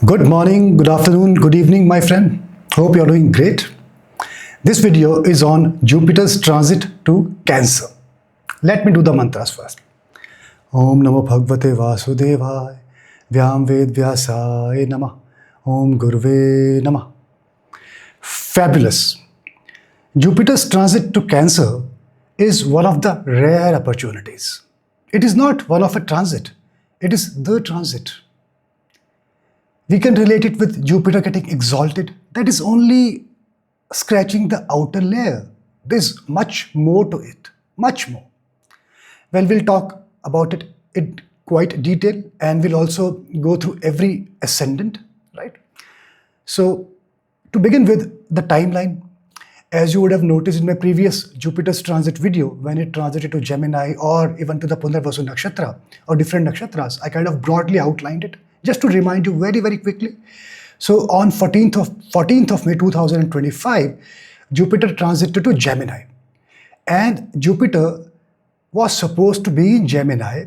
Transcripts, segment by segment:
Good morning, good afternoon, good evening, my friend. Hope you're doing great. This video is on Jupiter's transit to Cancer. Let me do the mantras first. Om Namo Bhagavate Vasudevaya Vyam Ved Vyasaya Namah Om Gurve Namah. Fabulous. Jupiter's transit to Cancer is one of the rare opportunities. It is not one of a transit, it is the transit. We can relate it with Jupiter getting exalted. That is only scratching the outer layer. There's much more to it, much more. Well, we'll talk about it in quite detail, and we'll also go through every ascendant, right? So, to begin with the timeline, as you would have noticed in my previous Jupiter's transit video, when it transited to Gemini or even to the Punarvasu nakshatra or different nakshatras, I kind of broadly outlined it. Just to remind you very, very quickly. So on 14th of May 2025, Jupiter transited to Gemini. And Jupiter was supposed to be in Gemini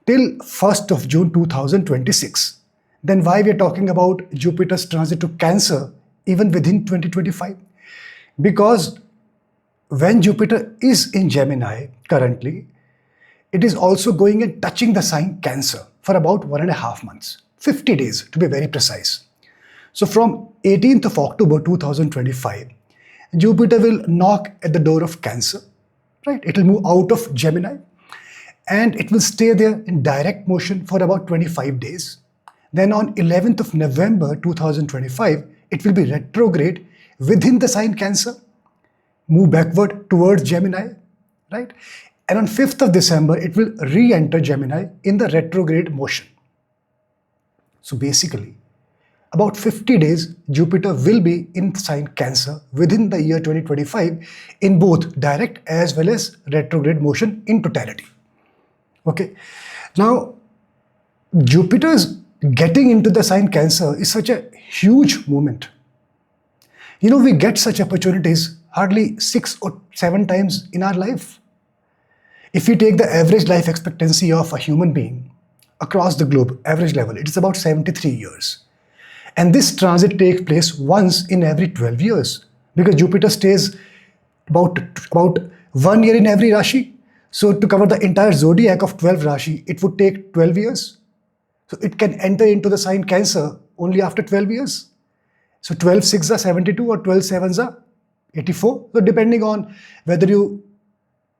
till 1st of June 2026. Then why we are talking about Jupiter's transit to Cancer even within 2025? Because when Jupiter is in Gemini currently, it is also going and touching the sign Cancer for about 1.5 months. 50 days to be very precise. So from 18th of October 2025, Jupiter will knock at the door of Cancer, right? It will move out of Gemini and it will stay there in direct motion for about 25 days. Then on 11th of November 2025, it will be retrograde within the sign Cancer, move backward towards Gemini, right? And on 5th of December, it will re-enter Gemini in the retrograde motion. So basically, about 50 days, Jupiter will be in sign Cancer within the year 2025 in both direct as well as retrograde motion in totality. Okay. Now, Jupiter's getting into the sign Cancer is such a huge moment. You know, we get such opportunities hardly 6 or 7 times in our life. If we take the average life expectancy of a human being, across the globe, average level, it is about 73 years. And this transit takes place once in every 12 years because Jupiter stays about 1 year in every Rashi. So to cover the entire zodiac of 12 Rashi, it would take 12 years. So it can enter into the sign Cancer only after 12 years. So 12 6s are 72 or 12 7s are 84. So depending on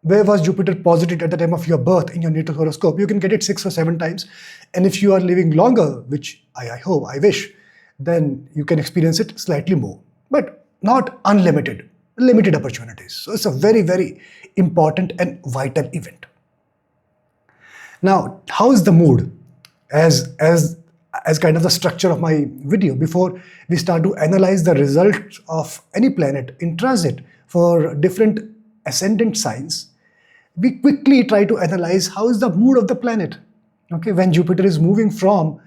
where was Jupiter posited at the time of your birth in your natal horoscope, you can get it 6 or 7 times. And if you are living longer, which I hope, I wish, then you can experience it slightly more. But not unlimited, limited opportunities. So it's a very, very important and vital event. Now, how is the mood as kind of the structure of my video before we start to analyze the results of any planet in transit for different ascendant signs? We quickly try to analyze how is the mood of the planet. Okay, when Jupiter is moving from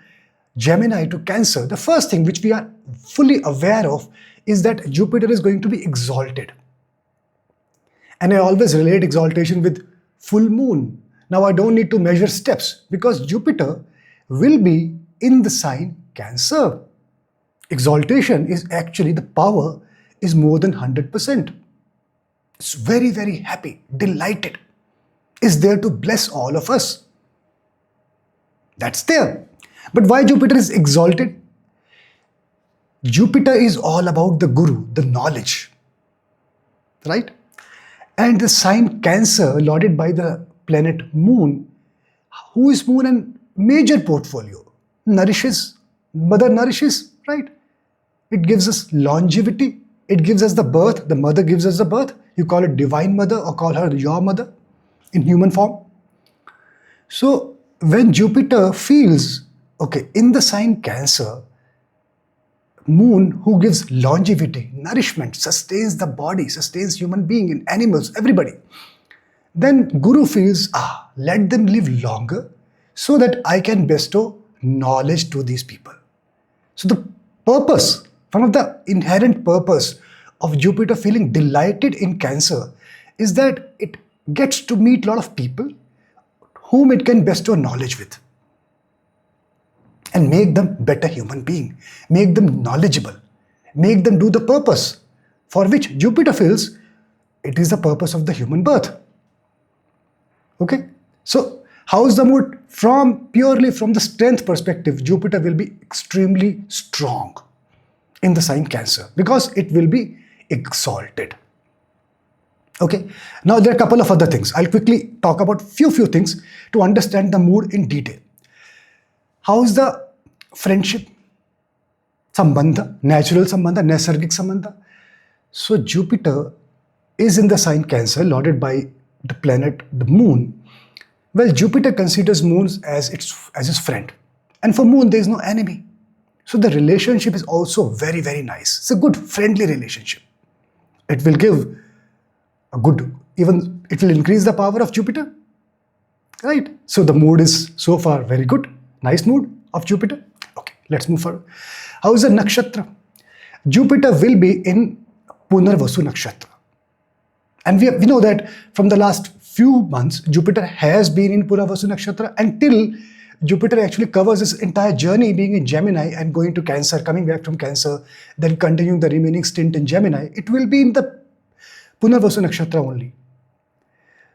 Gemini to Cancer, the first thing which we are fully aware of is that Jupiter is going to be exalted. And I always relate exaltation with full moon. Now I don't need to measure steps because Jupiter will be in the sign Cancer. Exaltation is actually the power is more than 100%. It's very, very happy, delighted, is there to bless all of us. That's there. But why Jupiter is exalted? Jupiter is all about the guru, the knowledge, right? And the sign Cancer, lauded by the planet Moon, who is Moon and major portfolio, nourishes, mother nourishes, right? It gives us longevity. It gives us the birth. The mother gives us the birth. You call it divine mother or call her your mother in human form. So when Jupiter feels, okay, in the sign Cancer, Moon, who gives longevity, nourishment, sustains the body, sustains human being and animals, everybody. Then Guru feels, let them live longer so that I can bestow knowledge to these people. So the purpose, one of the inherent purpose of Jupiter feeling delighted in Cancer is that it gets to meet a lot of people whom it can bestow knowledge with. and make them better human being, make them knowledgeable, make them do the purpose for which Jupiter feels it is the purpose of the human birth. Okay, so how is the mood? Purely from the strength perspective, Jupiter will be extremely strong in the sign Cancer because it will be exalted. Okay, now there are a couple of other things. I'll quickly talk about few things to understand the mood in detail. How is the friendship, sambandha, natural sambandha, naisargik sambandha? So Jupiter is in the sign Cancer, lorded by the planet, the moon. Well, Jupiter considers moons as his friend. And for moon, there is no enemy. So the relationship is also very, very nice. It's a good, friendly relationship. It will give a good, even it will increase the power of Jupiter. Right? So the mood is so far very good. Nice mood of Jupiter. Okay, let's move forward. How is the nakshatra? Jupiter will be in Punarvasu nakshatra. And we know that from the last few months, Jupiter has been in Punarvasu nakshatra until Jupiter actually covers his entire journey being in Gemini and going to Cancer, coming back from Cancer, then continuing the remaining stint in Gemini. It will be in the Punarvasu nakshatra only.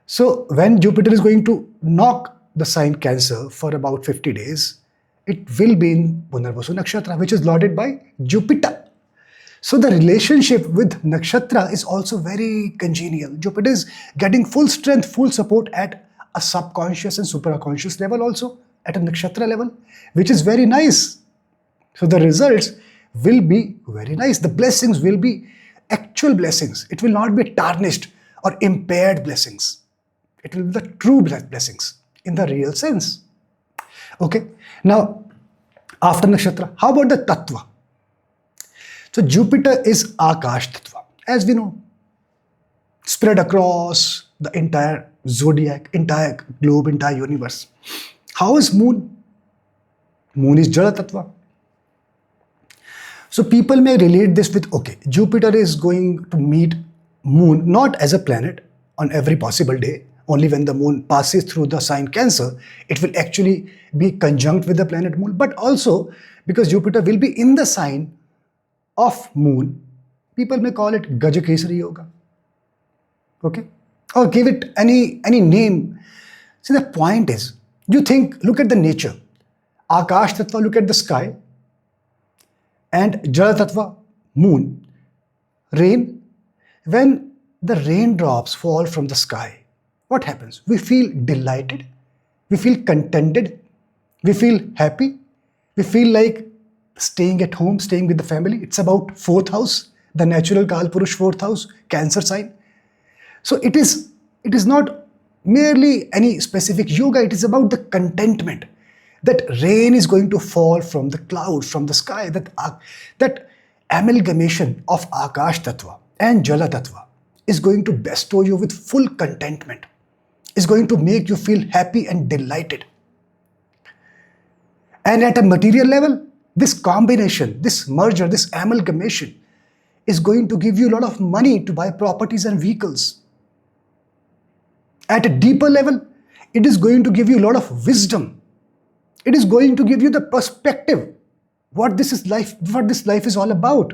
So when Jupiter is going to knock the sign Cancer for about 50 days, it will be in Punarvasu nakshatra, which is lorded by Jupiter. So the relationship with nakshatra is also very congenial. Jupiter is getting full strength, full support at a subconscious and supraconscious level also, at a nakshatra level, which is very nice. So the results will be very nice. The blessings will be actual blessings. It will not be tarnished or impaired blessings. It will be the true blessings in the real sense. Okay. Now, after nakshatra, how about the tattva? So Jupiter is Akash Tattva, as we know, spread across the entire zodiac, entire globe, entire universe. How is Moon? Moon is Jala Tattva. So people may relate this with, okay, Jupiter is going to meet Moon not as a planet on every possible day. Only when the Moon passes through the sign Cancer, it will actually be conjunct with the planet Moon. But also because Jupiter will be in the sign of Moon, people may call it Gajakesari Yoga. Okay? Or give it any name. See, the point is, you think, look at the nature. Akash Tattva, look at the sky. And Jala Tattva, Moon. Rain. When the raindrops fall from the sky, what happens? We feel delighted. We feel contented. We feel happy. We feel like staying at home, staying with the family. It's about 4th house, the natural Kalpurush 4th house, Cancer sign. So it is not merely any specific yoga. It is about the contentment that rain is going to fall from the clouds, from the sky. That amalgamation of Akash Tattva and Jala Tattva is going to bestow you with full contentment. Is going to make you feel happy and delighted. And at a material level, this combination, this merger, this amalgamation is going to give you a lot of money to buy properties and vehicles. At a deeper level, it is going to give you a lot of wisdom. It is going to give you the perspective, what this life is all about.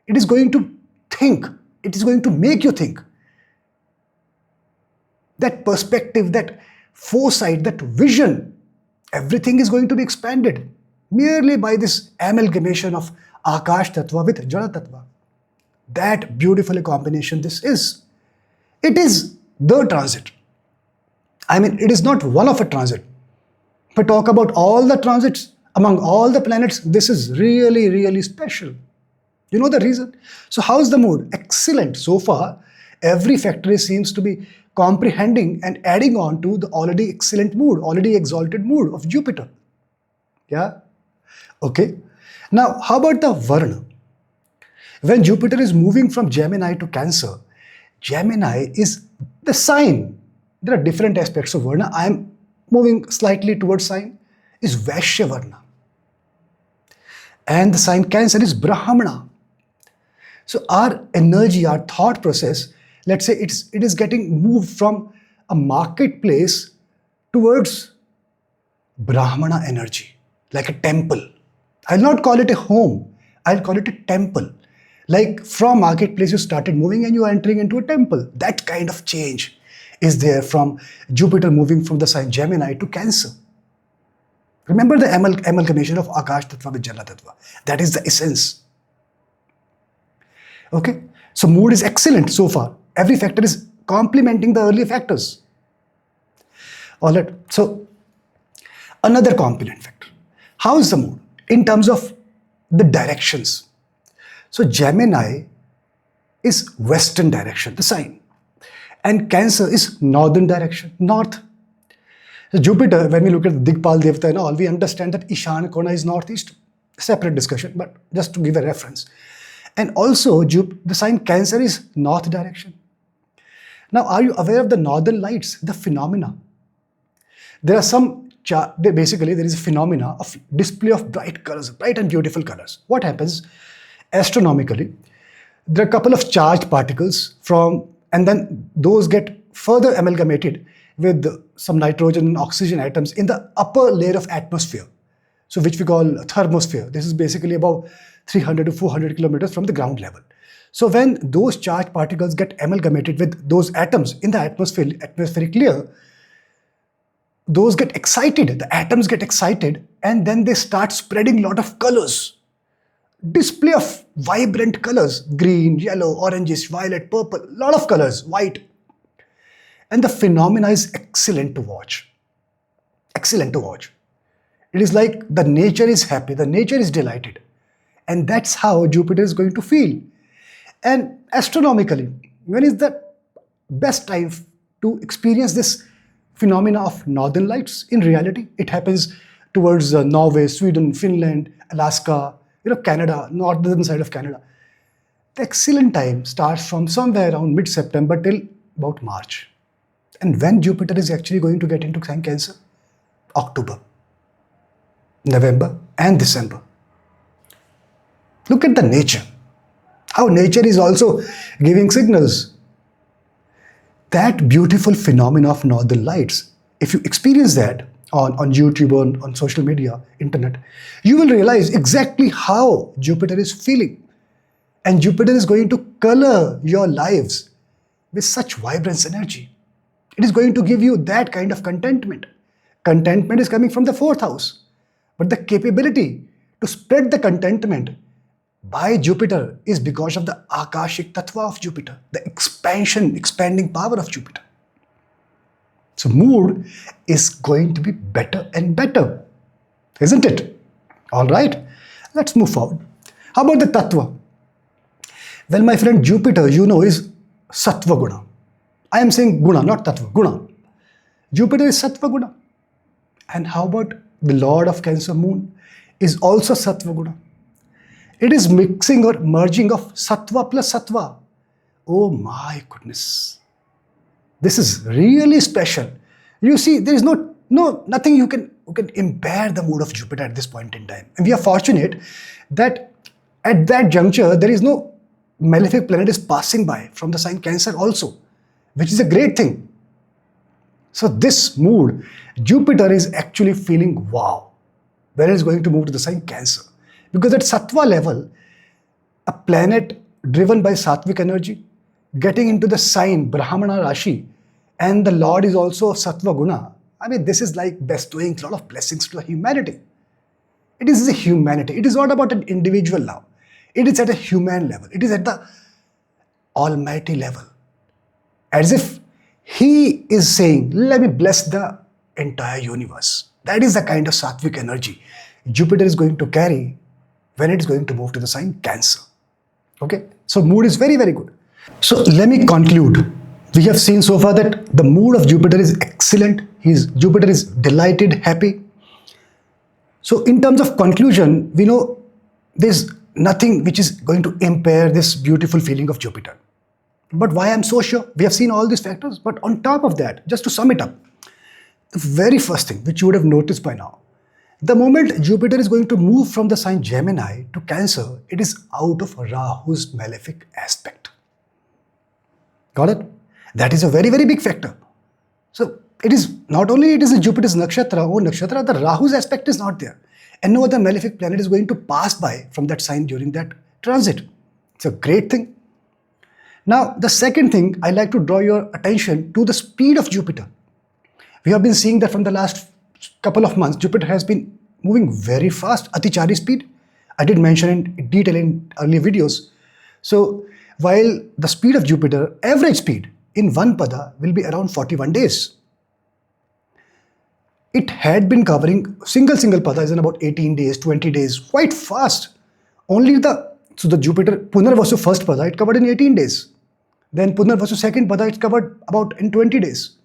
It is going to think. It is going to make you think. That perspective, that foresight, that vision, everything is going to be expanded merely by this amalgamation of Akash Tattva with Jala Tattva. That beautiful combination this is. It is the transit. I mean, it is not one of a transit. If I talk about all the transits among all the planets, this is really, really special. You know the reason? So how's the mood? Excellent. So far, every factor seems to be comprehending and adding on to the already excellent mood, already exalted mood of Jupiter. Yeah? Okay. Now, how about the Varna? When Jupiter is moving from Gemini to Cancer, Gemini is the sign. There are different aspects of Varna. I am moving slightly towards sign, is Vaishya Varna. And the sign Cancer is Brahmana. So our energy, our thought process, let's say it is getting moved from a marketplace towards Brahmana energy. like a temple. I'll not call it a home. I'll call it a temple. Like from marketplace, you started moving and you are entering into a temple. That kind of change is there from Jupiter moving from the sign Gemini to Cancer. Remember the amalgamation of Akash Tattva with Jala Tattva. That is the essence. Okay? So mood is excellent so far. Every factor is complementing the earlier factors. All right. So another component factor. How is the mood? In terms of the directions. So Gemini is western direction, the sign. And Cancer is northern direction, north. So Jupiter, when we look at the Digpal Devata and all, we understand that Ishan Kona is northeast. Separate discussion, but just to give a reference. And also, the sign Cancer is north direction. Now, are you aware of the northern lights, the phenomena? There are some, basically there is a phenomena of display of bright colors, bright and beautiful colors. What happens astronomically? There are a couple of charged particles and then those get further amalgamated with some nitrogen and oxygen atoms in the upper layer of atmosphere. So which we call thermosphere. This is basically about 300 to 400 kilometers from the ground level. So when those charged particles get amalgamated with those atoms in the atmospheric layer, those get excited, the atoms get excited, and then they start spreading a lot of colors. Display of vibrant colors, green, yellow, oranges, violet, purple, a lot of colors, white. And the phenomena is excellent to watch. Excellent to watch. It is like the nature is happy, the nature is delighted. And that's how Jupiter is going to feel. And astronomically, when is the best time to experience this phenomena of northern lights? In reality, it happens towards Norway, Sweden, Finland, Alaska, Canada, northern side of Canada. The excellent time starts from somewhere around mid-September till about March. And when Jupiter is actually going to get into sign Cancer? October, November and December. Look at the nature. How nature is also giving signals. That beautiful phenomena of northern lights, if you experience that on YouTube, on social media, internet, you will realize exactly how Jupiter is feeling. And Jupiter is going to color your lives with such vibrance energy. It is going to give you that kind of contentment. Contentment is coming from the fourth house. But the capability to spread the contentment by Jupiter is because of the Akashic Tattva of Jupiter, the expanding power of Jupiter. So mood is going to be better and better, isn't it? All right, let's move forward. How about the Tattva? Well, my friend, Jupiter, is Sattva Guna. I am saying Guna, not Tattva, Guna. Jupiter is Sattva Guna. And how about the Lord of Cancer Moon is also Sattva Guna. It is mixing or merging of Sattva plus Sattva. Oh my goodness. This is really special. You see, there is nothing you can impair the mood of Jupiter at this point in time. And we are fortunate that at that juncture, there is no malefic planet is passing by from the sign Cancer also, which is a great thing. So this mood, Jupiter is actually feeling wow, when it is going to move to the sign Cancer. Because at Sattva level, a planet driven by Sattvic energy, getting into the sign Brahmana Rashi, and the Lord is also Sattva Guna. I mean, this is like bestowing a lot of blessings to the humanity. It is a humanity. It is not about an individual now. It is at a human level. It is at the almighty level. As if He is saying, let me bless the entire universe. That is the kind of Sattvic energy Jupiter is going to carry when it is going to move to the sign Cancer. Okay, so mood is very, very good. So let me conclude. We have seen so far that the mood of Jupiter is excellent. Jupiter is delighted, happy. So in terms of conclusion, we know there's nothing which is going to impair this beautiful feeling of Jupiter. But why I'm so sure? We have seen all these factors, but on top of that, just to sum it up, the very first thing which you would have noticed by now, the moment Jupiter is going to move from the sign Gemini to Cancer, it is out of Rahu's malefic aspect. Got it? That is a very, very big factor. So it is not only it is a Jupiter's nakshatra, the Rahu's aspect is not there. and no other malefic planet is going to pass by from that sign during that transit. It's a great thing. Now, the second thing, I like to draw your attention to the speed of Jupiter. We have been seeing that from the last couple of months, Jupiter has been moving very fast, Atichari speed. I did mention in detail in earlier videos. So, while the speed of Jupiter, average speed in one pada will be around 41 days. It had been covering single pada is in about 18 days, 20 days, quite fast. Only the Jupiter Punarvasu first pada, it covered in 18 days. Then Punarvasu second pada, it covered about in 20 days.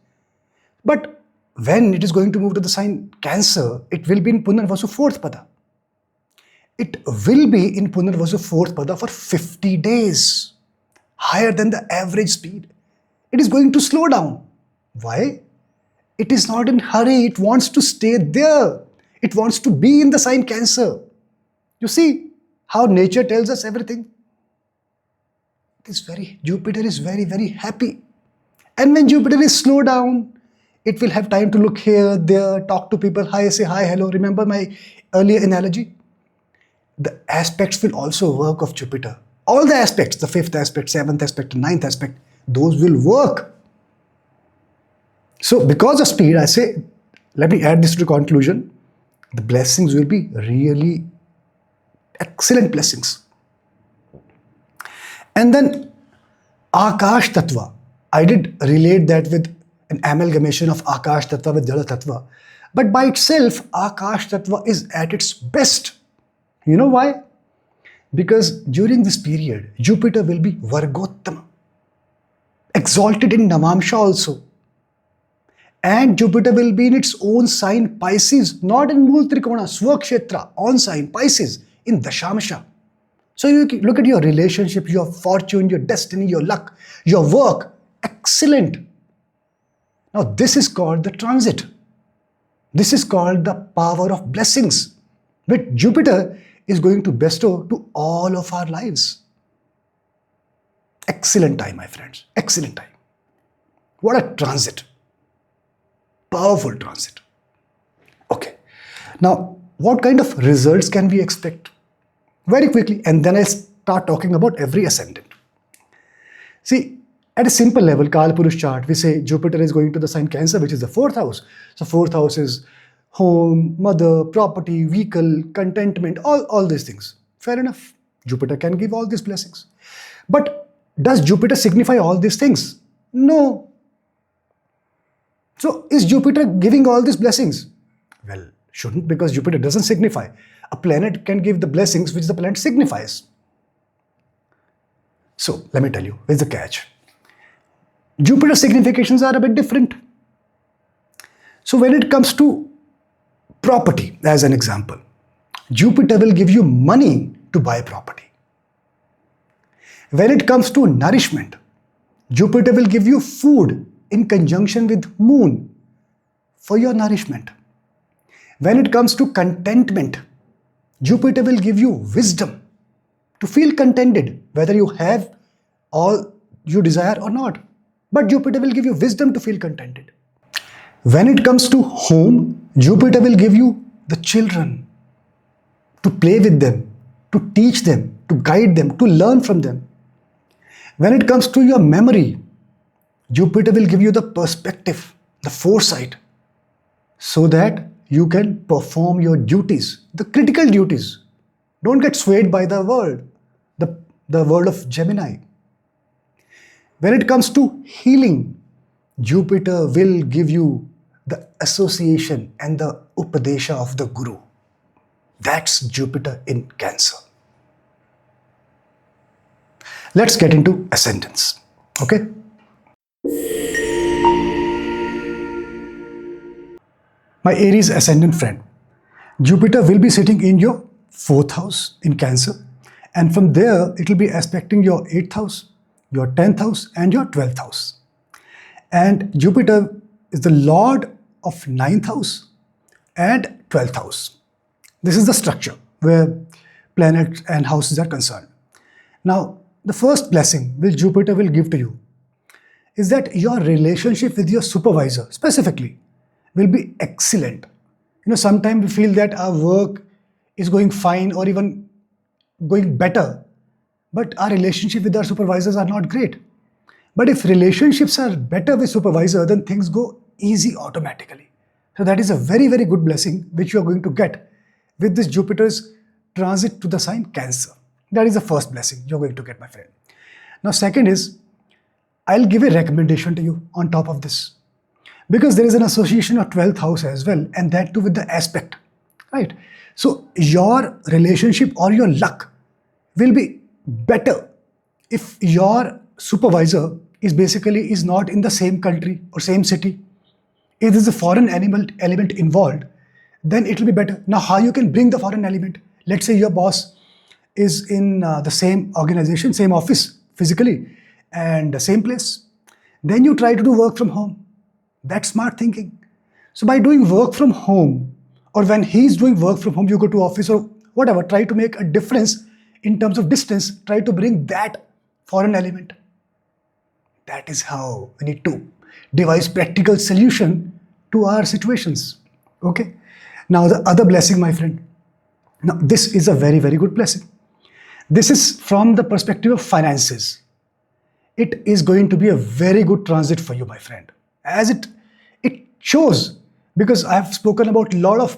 But when it is going to move to the sign Cancer, it will be in Punarvasu fourth pada. It will be in Punarvasu fourth pada for 50 days, higher than the average speed. It is going to slow down. Why? It is not in hurry. It wants to stay there. It wants to be in the sign Cancer. You see how nature tells us everything. Jupiter is very, very happy. And when Jupiter is slow down, it will have time to look here, there, talk to people, hi, say hi, hello. Remember my earlier analogy? The aspects will also work of Jupiter. All the aspects, the fifth aspect, seventh aspect, ninth aspect, those will work. So because of speed, I say, let me add this to the conclusion. The blessings will be really excellent blessings. And then Akash Tattva. I did relate that with an amalgamation of Akash Tattva with Jala Tattva. But by itself, Akash Tattva is at its best. You know why? Because during this period, Jupiter will be Vargottama, exalted in Navamsha also. And Jupiter will be in its own sign Pisces, not in Mool Trikona, Swakshetra, on sign Pisces, in Dashamsha. So you look at your relationship, your fortune, your destiny, your luck, your work, excellent. Now this is called the transit. This is called the power of blessings, which Jupiter is going to bestow to all of our lives. Excellent time, my friends. Excellent time. What a transit. Powerful transit. Okay. Now, what kind of results can we expect? Very quickly, and then I'll start talking about every ascendant. See, at a simple level, Kalpurush chart, we say Jupiter is going to the sign Cancer, which is the fourth house. So fourth house is home, mother, property, vehicle, contentment, all these things. Fair enough. Jupiter can give all these blessings. But does Jupiter signify all these things? No. So is Jupiter giving all these blessings? Well, shouldn't, because Jupiter doesn't signify. A planet can give the blessings which the planet signifies. So let me tell you, here's the catch. Jupiter's significations are a bit different. So when it comes to property, as an example, Jupiter will give you money to buy property. When it comes to nourishment, Jupiter will give you food in conjunction with Moon for your nourishment. When it comes to contentment, Jupiter will give you wisdom to feel contented, whether you have all you desire or not. But Jupiter will give you wisdom to feel contented. When it comes to home, Jupiter will give you the children to play with them, to teach them, to guide them, to learn from them. When it comes to your memory, Jupiter will give you the perspective, the foresight, so that you can perform your duties, the critical duties. Don't get swayed by the world, the world of Gemini. When it comes to healing, Jupiter will give you the association and the upadesha of the Guru. That's Jupiter in Cancer. Let's get into ascendants. Okay? My Aries ascendant friend, Jupiter will be sitting in your 4th house in Cancer, and from there it will be aspecting your 8th house, your 10th house and your 12th house. And Jupiter is the lord of 9th house and 12th house. This is the structure where planets and houses are concerned. Now, the first blessing which Jupiter will give to you is that your relationship with your supervisor specifically will be excellent. Sometimes we feel that our work is going fine or even going better, but our relationship with our supervisors are not great. But if relationships are better with supervisor, then things go easy automatically. So that is a very, very good blessing which you are going to get with this Jupiter's transit to the sign Cancer. That is the first blessing you're going to get, my friend. Now, second is, I'll give a recommendation to you on top of this, because there is an association of 12th house as well, and that too with the aspect, right? So your relationship or your luck will be better if your supervisor is not in the same country or same city. If there's a foreign element involved, then it will be better. Now, how you can bring the foreign element? Let's say your boss is in the same organization, same office physically, and the same place. Then you try to do work from home. That's smart thinking. So by doing work from home, or when he's doing work from home, you go to office or whatever, try to make a difference in terms of distance, try to bring that foreign element. That is how we need to devise practical solution to our situations. Okay. Now the other blessing, my friend. Now this is a very, very good blessing. This is from the perspective of finances. It is going to be a very good transit for you, my friend. As it shows, because I have spoken about a lot of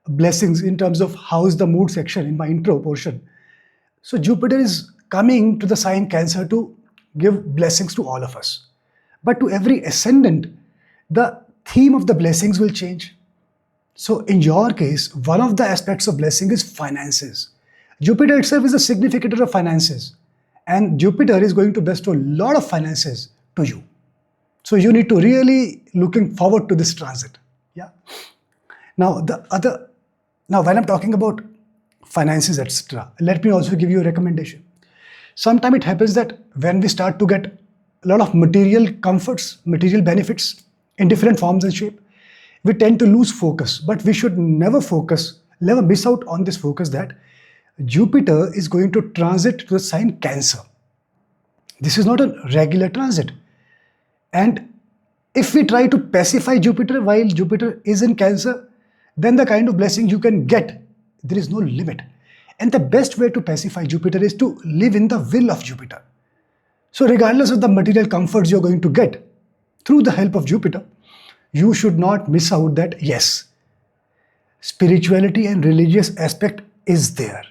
blessings in terms of how is the mood section in my intro portion. So Jupiter is coming to the sign Cancer to give blessings to all of us. But to every ascendant, the theme of the blessings will change. So in your case, one of the aspects of blessing is finances. Jupiter itself is a significator of finances, and Jupiter is going to bestow a lot of finances to you. So you need to really looking forward to this transit. Yeah. Now when I'm talking about finances, etc., let me also give you a recommendation. Sometimes it happens that when we start to get a lot of material comforts, material benefits in different forms and shape, we tend to lose focus. But we should never miss out on this focus that Jupiter is going to transit to the sign Cancer. This is not a regular transit. And if we try to pacify Jupiter while Jupiter is in Cancer, then the kind of blessing you can get, there is no limit. And the best way to pacify Jupiter is to live in the will of Jupiter. So regardless of the material comforts you're going to get through the help of Jupiter, you should not miss out that yes, spirituality and religious aspect is there.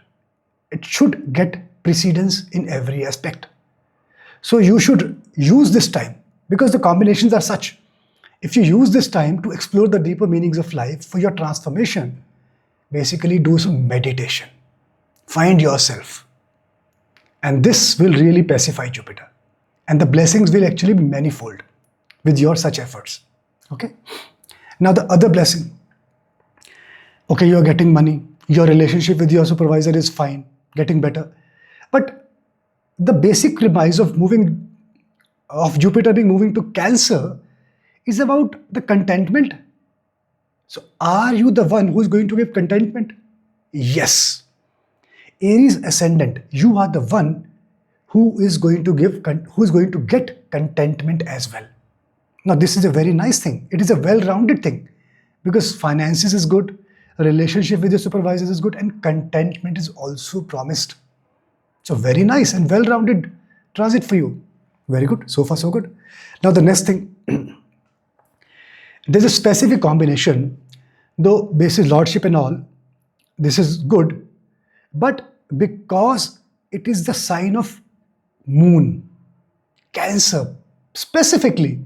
It should get precedence in every aspect. So you should use this time, because the combinations are such. If you use this time to explore the deeper meanings of life for your transformation, basically do some meditation. Find yourself. And this will really pacify Jupiter. And the blessings will actually be manifold with your such efforts. Okay. Now the other blessing. Okay, you're getting money. Your relationship with your supervisor is fine, getting better. But the basic premise of Jupiter being moving to Cancer is about the contentment. So are you the one who is going to give contentment? Yes. Aries ascendant, you are the one who is going to get contentment as well. Now this is a very nice thing. It is a well-rounded thing, because finances is good, relationship with your supervisors is good, and contentment is also promised. So very nice and well-rounded transit for you. Very good. So far, so good. Now the next thing, there's a specific combination, though basis lordship and all, this is good, but because it is the sign of moon, Cancer specifically,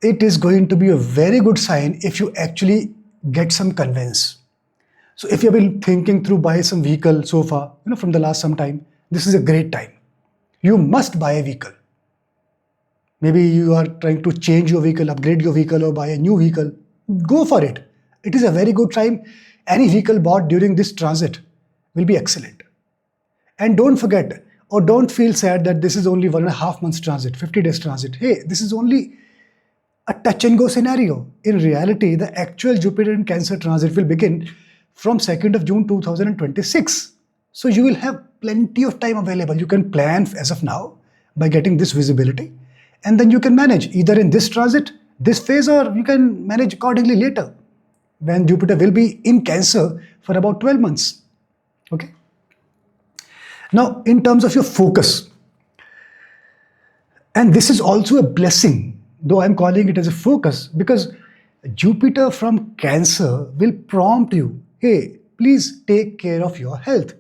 it is going to be a very good sign if you actually get some conveyance. So if you have been thinking through buy some vehicle so far, from the last some time, this is a great time. You must buy a vehicle. Maybe you are trying to change your vehicle, upgrade your vehicle, or buy a new vehicle. Go for it. It is a very good time. Any vehicle bought during this transit will be excellent. And don't forget, or don't feel sad that this is only 1.5 months transit, 50 days transit. Hey, this is only a touch and go scenario. In reality, the actual Jupiter in Cancer transit will begin from 2nd of June 2026. So you will have plenty of time available. You can plan as of now by getting this visibility, and then you can manage either in this transit, this phase, or you can manage accordingly later. when Jupiter will be in Cancer for about 12 months. Okay. Now, in terms of your focus, and this is also a blessing, though I'm calling it as a focus, because Jupiter from Cancer will prompt you, hey, please take care of your health.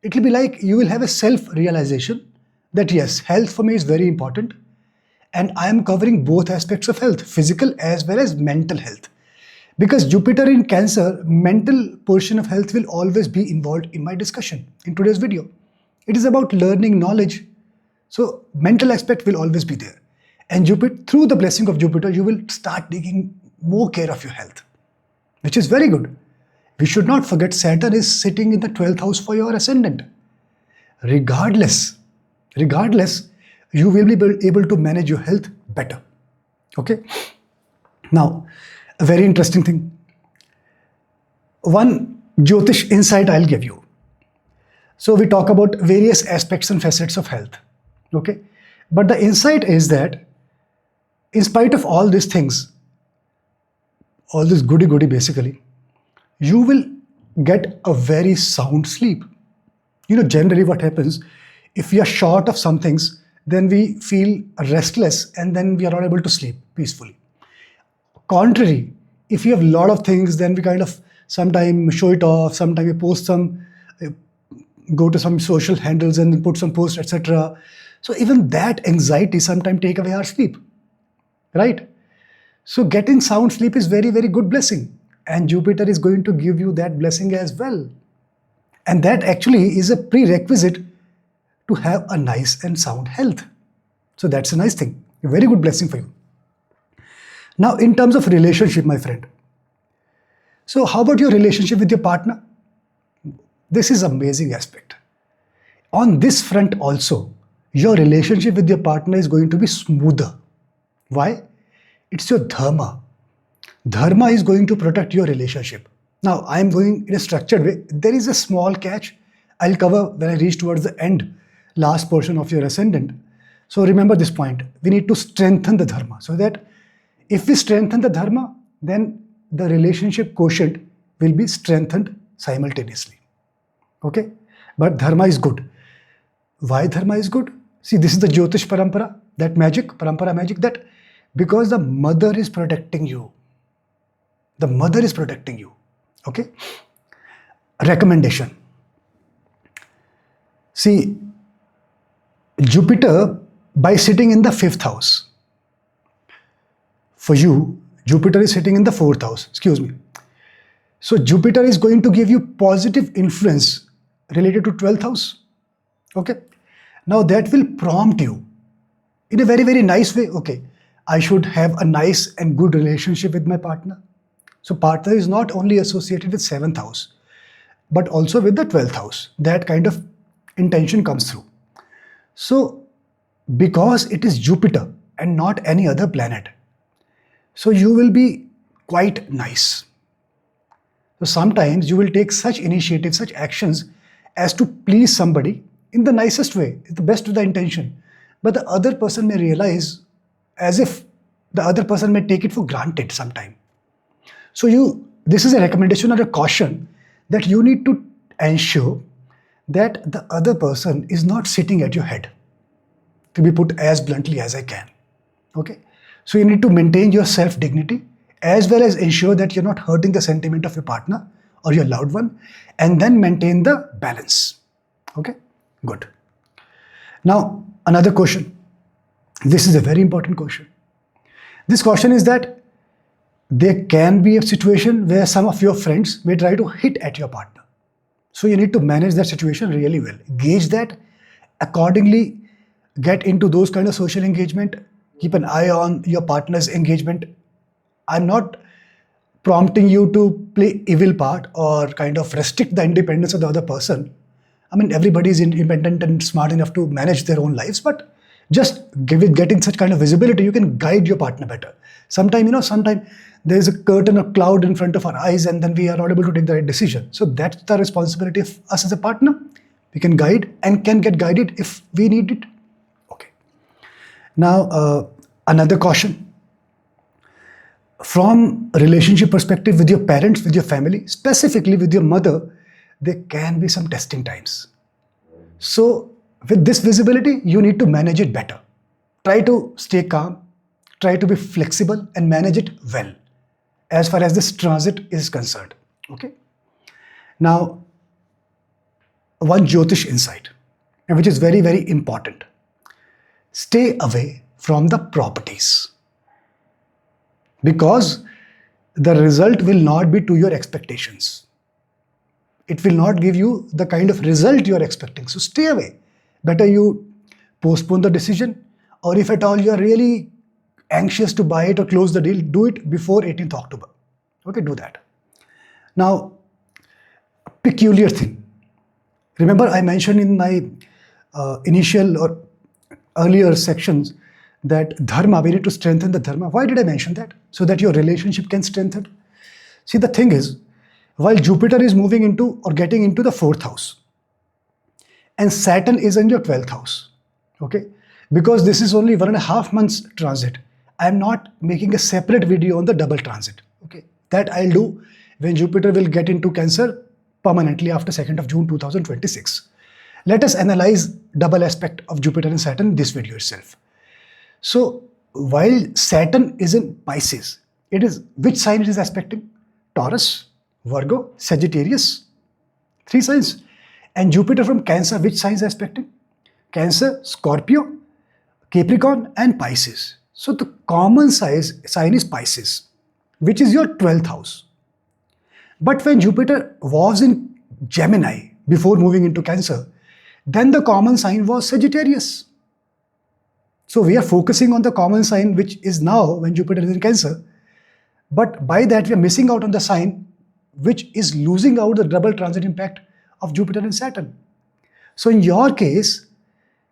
It will be like you will have a self-realization that yes, health for me is very important, and I am covering both aspects of health, physical as well as mental health. Because Jupiter in Cancer, mental portion of health will always be involved in my discussion in today's video. It is about learning knowledge. So mental aspect will always be there. And Jupiter, through the blessing of Jupiter, you will start taking more care of your health, which is very good. We should not forget Saturn is sitting in the 12th house for your ascendant. Regardless, you will be able to manage your health better. Okay. Now, a very interesting thing. One Jyotish insight I'll give you. So we talk about various aspects and facets of health. Okay. But the insight is that in spite of all these things, all this goody basically, you will get a very sound sleep. Generally what happens, if we are short of some things, then we feel restless and then we are not able to sleep peacefully. Contrary, if you have a lot of things, then we kind of sometimes show it off, sometimes we post some, go to some social handles and put some posts, etc. So even that anxiety sometimes take away our sleep, right? So getting sound sleep is very good blessing, and Jupiter is going to give you that blessing as well. And that actually is a prerequisite to have a nice and sound health. So that's a nice thing, a very good blessing for you. Now, in terms of relationship, my friend. So how about your relationship with your partner? This is amazing aspect. On this front also, your relationship with your partner is going to be smoother. Why? It's your dharma. Dharma is going to protect your relationship. Now, I'm going in a structured way. There is a small catch I'll cover when I reach towards the end, last portion of your ascendant. So remember this point. We need to strengthen the dharma, so that if we strengthen the dharma, then the relationship quotient will be strengthened simultaneously. Okay? But dharma is good. Why dharma is good? See, this is the Jyotish parampara, that magic, parampara magic, that because the mother is protecting you. The mother is protecting you. Okay? Recommendation. See, Jupiter, by sitting in the 5th house, for you, Jupiter is sitting in the 4th house, excuse me. So Jupiter is going to give you positive influence related to 12th house. Okay. Now that will prompt you in a very nice way. Okay, I should have a nice and good relationship with my partner. So partner is not only associated with 7th house, but also with the 12th house. That kind of intention comes through. So because it is Jupiter and not any other planet, so you will be quite nice. So sometimes you will take such initiatives, such actions as to please somebody in the nicest way, the best of the intention. But the other person may realize as if the other person may take it for granted sometime. So this is a recommendation or a caution that you need to ensure that the other person is not sitting at your head, to be put as bluntly as I can. Okay. So you need to maintain your self-dignity as well as ensure that you're not hurting the sentiment of your partner or your loved one, and then maintain the balance. Okay, good. Now, another question. This is a very important question. This question is that there can be a situation where some of your friends may try to hit at your partner. So you need to manage that situation really well. Gauge that, accordingly get into those kind of social engagement. Keep an eye on your partner's engagement. I'm not prompting you to play evil part or kind of restrict the independence of the other person. I mean, everybody is independent and smart enough to manage their own lives, but just getting such kind of visibility, you can guide your partner better. Sometimes, there is a curtain or cloud in front of our eyes and then we are not able to take the right decision. So that's the responsibility of us as a partner. We can guide and can get guided if we need it. Okay. Now, another caution. From a relationship perspective with your parents, with your family, specifically with your mother, there can be some testing times. So with this visibility, you need to manage it better. Try to stay calm, try to be flexible and manage it well as far as this transit is concerned. Okay. Now, one Jyotish insight, and which is very, very important. Stay away from the properties, because the result will not be to your expectations. It will not give you the kind of result you are expecting. So stay away. Better you postpone the decision, or if at all you are really anxious to buy it or close the deal, do it before 18th October. Okay, do that. Now, peculiar thing. Remember, I mentioned in my initial or earlier sections that dharma, we need to strengthen the dharma. Why did I mention that? So that your relationship can strengthen. See, the thing is, while Jupiter is moving into or getting into the 4th house, and Saturn is in your 12th house, okay? Because this is only 1.5 months transit, I am not making a separate video on the double transit, okay? That I'll do when Jupiter will get into Cancer permanently after 2nd of June 2026. Let us analyze double aspect of Jupiter and Saturn in this video itself. So while Saturn is in Pisces, it is which sign it is aspecting? Taurus, Virgo, Sagittarius, 3 signs. And Jupiter from Cancer, which sign is aspecting? Cancer, Scorpio, Capricorn and Pisces. So the common sign is Pisces, which is your 12th house. But when Jupiter was in Gemini before moving into Cancer, then the common sign was Sagittarius. So we are focusing on the common sign, which is now when Jupiter is in Cancer. But by that, we are missing out on the sign which is losing out the double transit impact of Jupiter and Saturn. So in your case,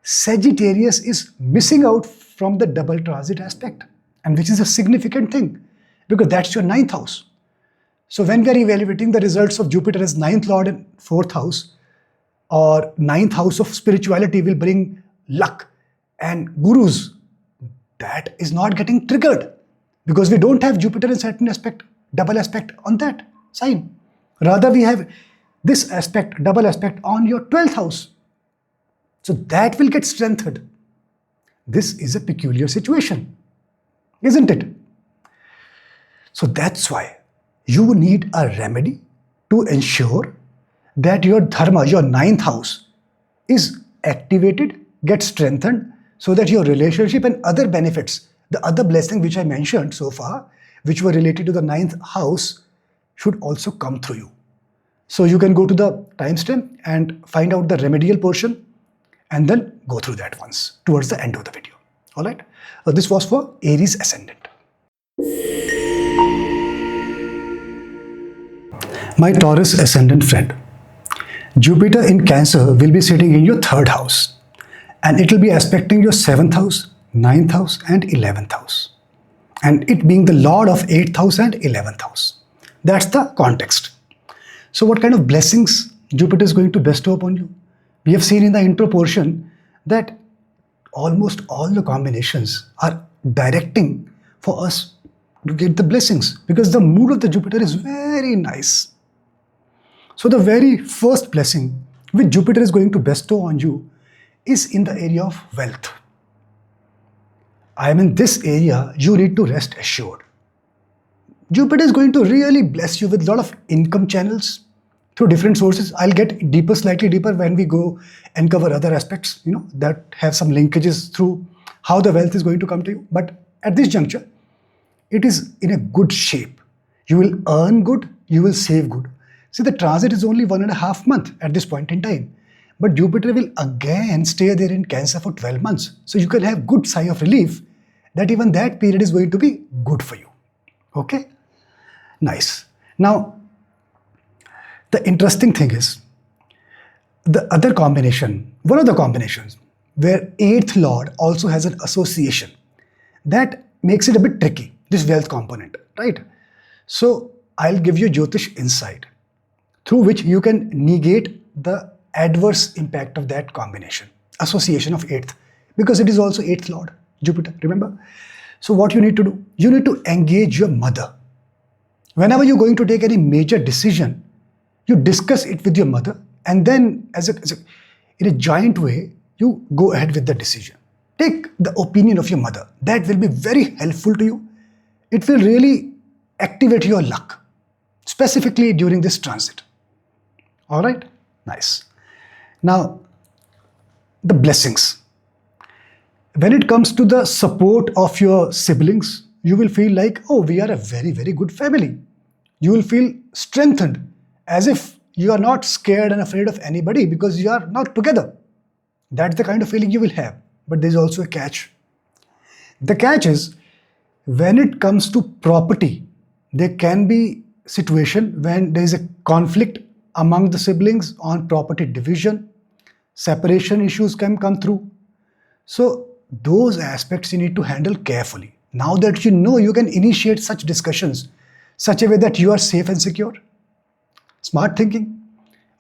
Sagittarius is missing out from the double transit aspect, and which is a significant thing because that's your 9th house. So when we are evaluating the results of Jupiter as 9th lord in 4th house, or 9th house of spirituality will bring luck and gurus, that is not getting triggered because we don't have Jupiter and Saturn aspect, double aspect on that sign. Rather, we have this aspect, double aspect on your 12th house. So that will get strengthened. This is a peculiar situation, isn't it? So that's why you need a remedy to ensure that your dharma, your 9th house, is activated, gets strengthened, so that your relationship and other benefits, the other blessing which I mentioned so far, which were related to the 9th house, should also come through you. So you can go to the timestamp and find out the remedial portion and then go through that once towards the end of the video. All right. This was for Aries ascendant. My Taurus ascendant friend, Jupiter in Cancer will be sitting in your 3rd house, and it will be aspecting your 7th house, 9th house and 11th house, and it being the lord of 8th house and 11th house. That's the context. So what kind of blessings Jupiter is going to bestow upon you? We have seen in the intro portion that almost all the combinations are directing for us to get the blessings because the mood of the Jupiter is very nice. So the very first blessing which Jupiter is going to bestow on you is in the area of wealth. I am in this area, you need to rest assured. Jupiter is going to really bless you with a lot of income channels through different sources. I'll get deeper, slightly deeper when we go and cover other aspects, that have some linkages through how the wealth is going to come to you. But at this juncture, it is in a good shape. You will earn good, you will save good. See, the transit is only 1.5 months at this point in time. But Jupiter will again stay there in Cancer for 12 months. So you can have good sigh of relief that even that period is going to be good for you. Okay? Nice. Now, the interesting thing is, the other combination, one of the combinations, where 8th Lord also has an association, that makes it a bit tricky, this wealth component, right? So I'll give you Jyotish insight through which you can negate the adverse impact of that combination, association of 8th, because it is also 8th Lord, Jupiter, remember? So what you need to do, you need to engage your mother. Whenever you're going to take any major decision, you discuss it with your mother, and then in a joint way, you go ahead with the decision. Take the opinion of your mother. That will be very helpful to you. It will really activate your luck, specifically during this transit. All right? Nice. Now, the blessings. When it comes to the support of your siblings, you will feel like, oh, we are a very, very good family. You will feel strengthened, as if you are not scared and afraid of anybody because you are not together. That's the kind of feeling you will have. But there's also a catch. The catch is, when it comes to property, there can be situation when there is a conflict among the siblings on property division. Separation issues can come through. So those aspects you need to handle carefully. Now that you know, you can initiate such discussions such a way that you are safe and secure. Smart thinking.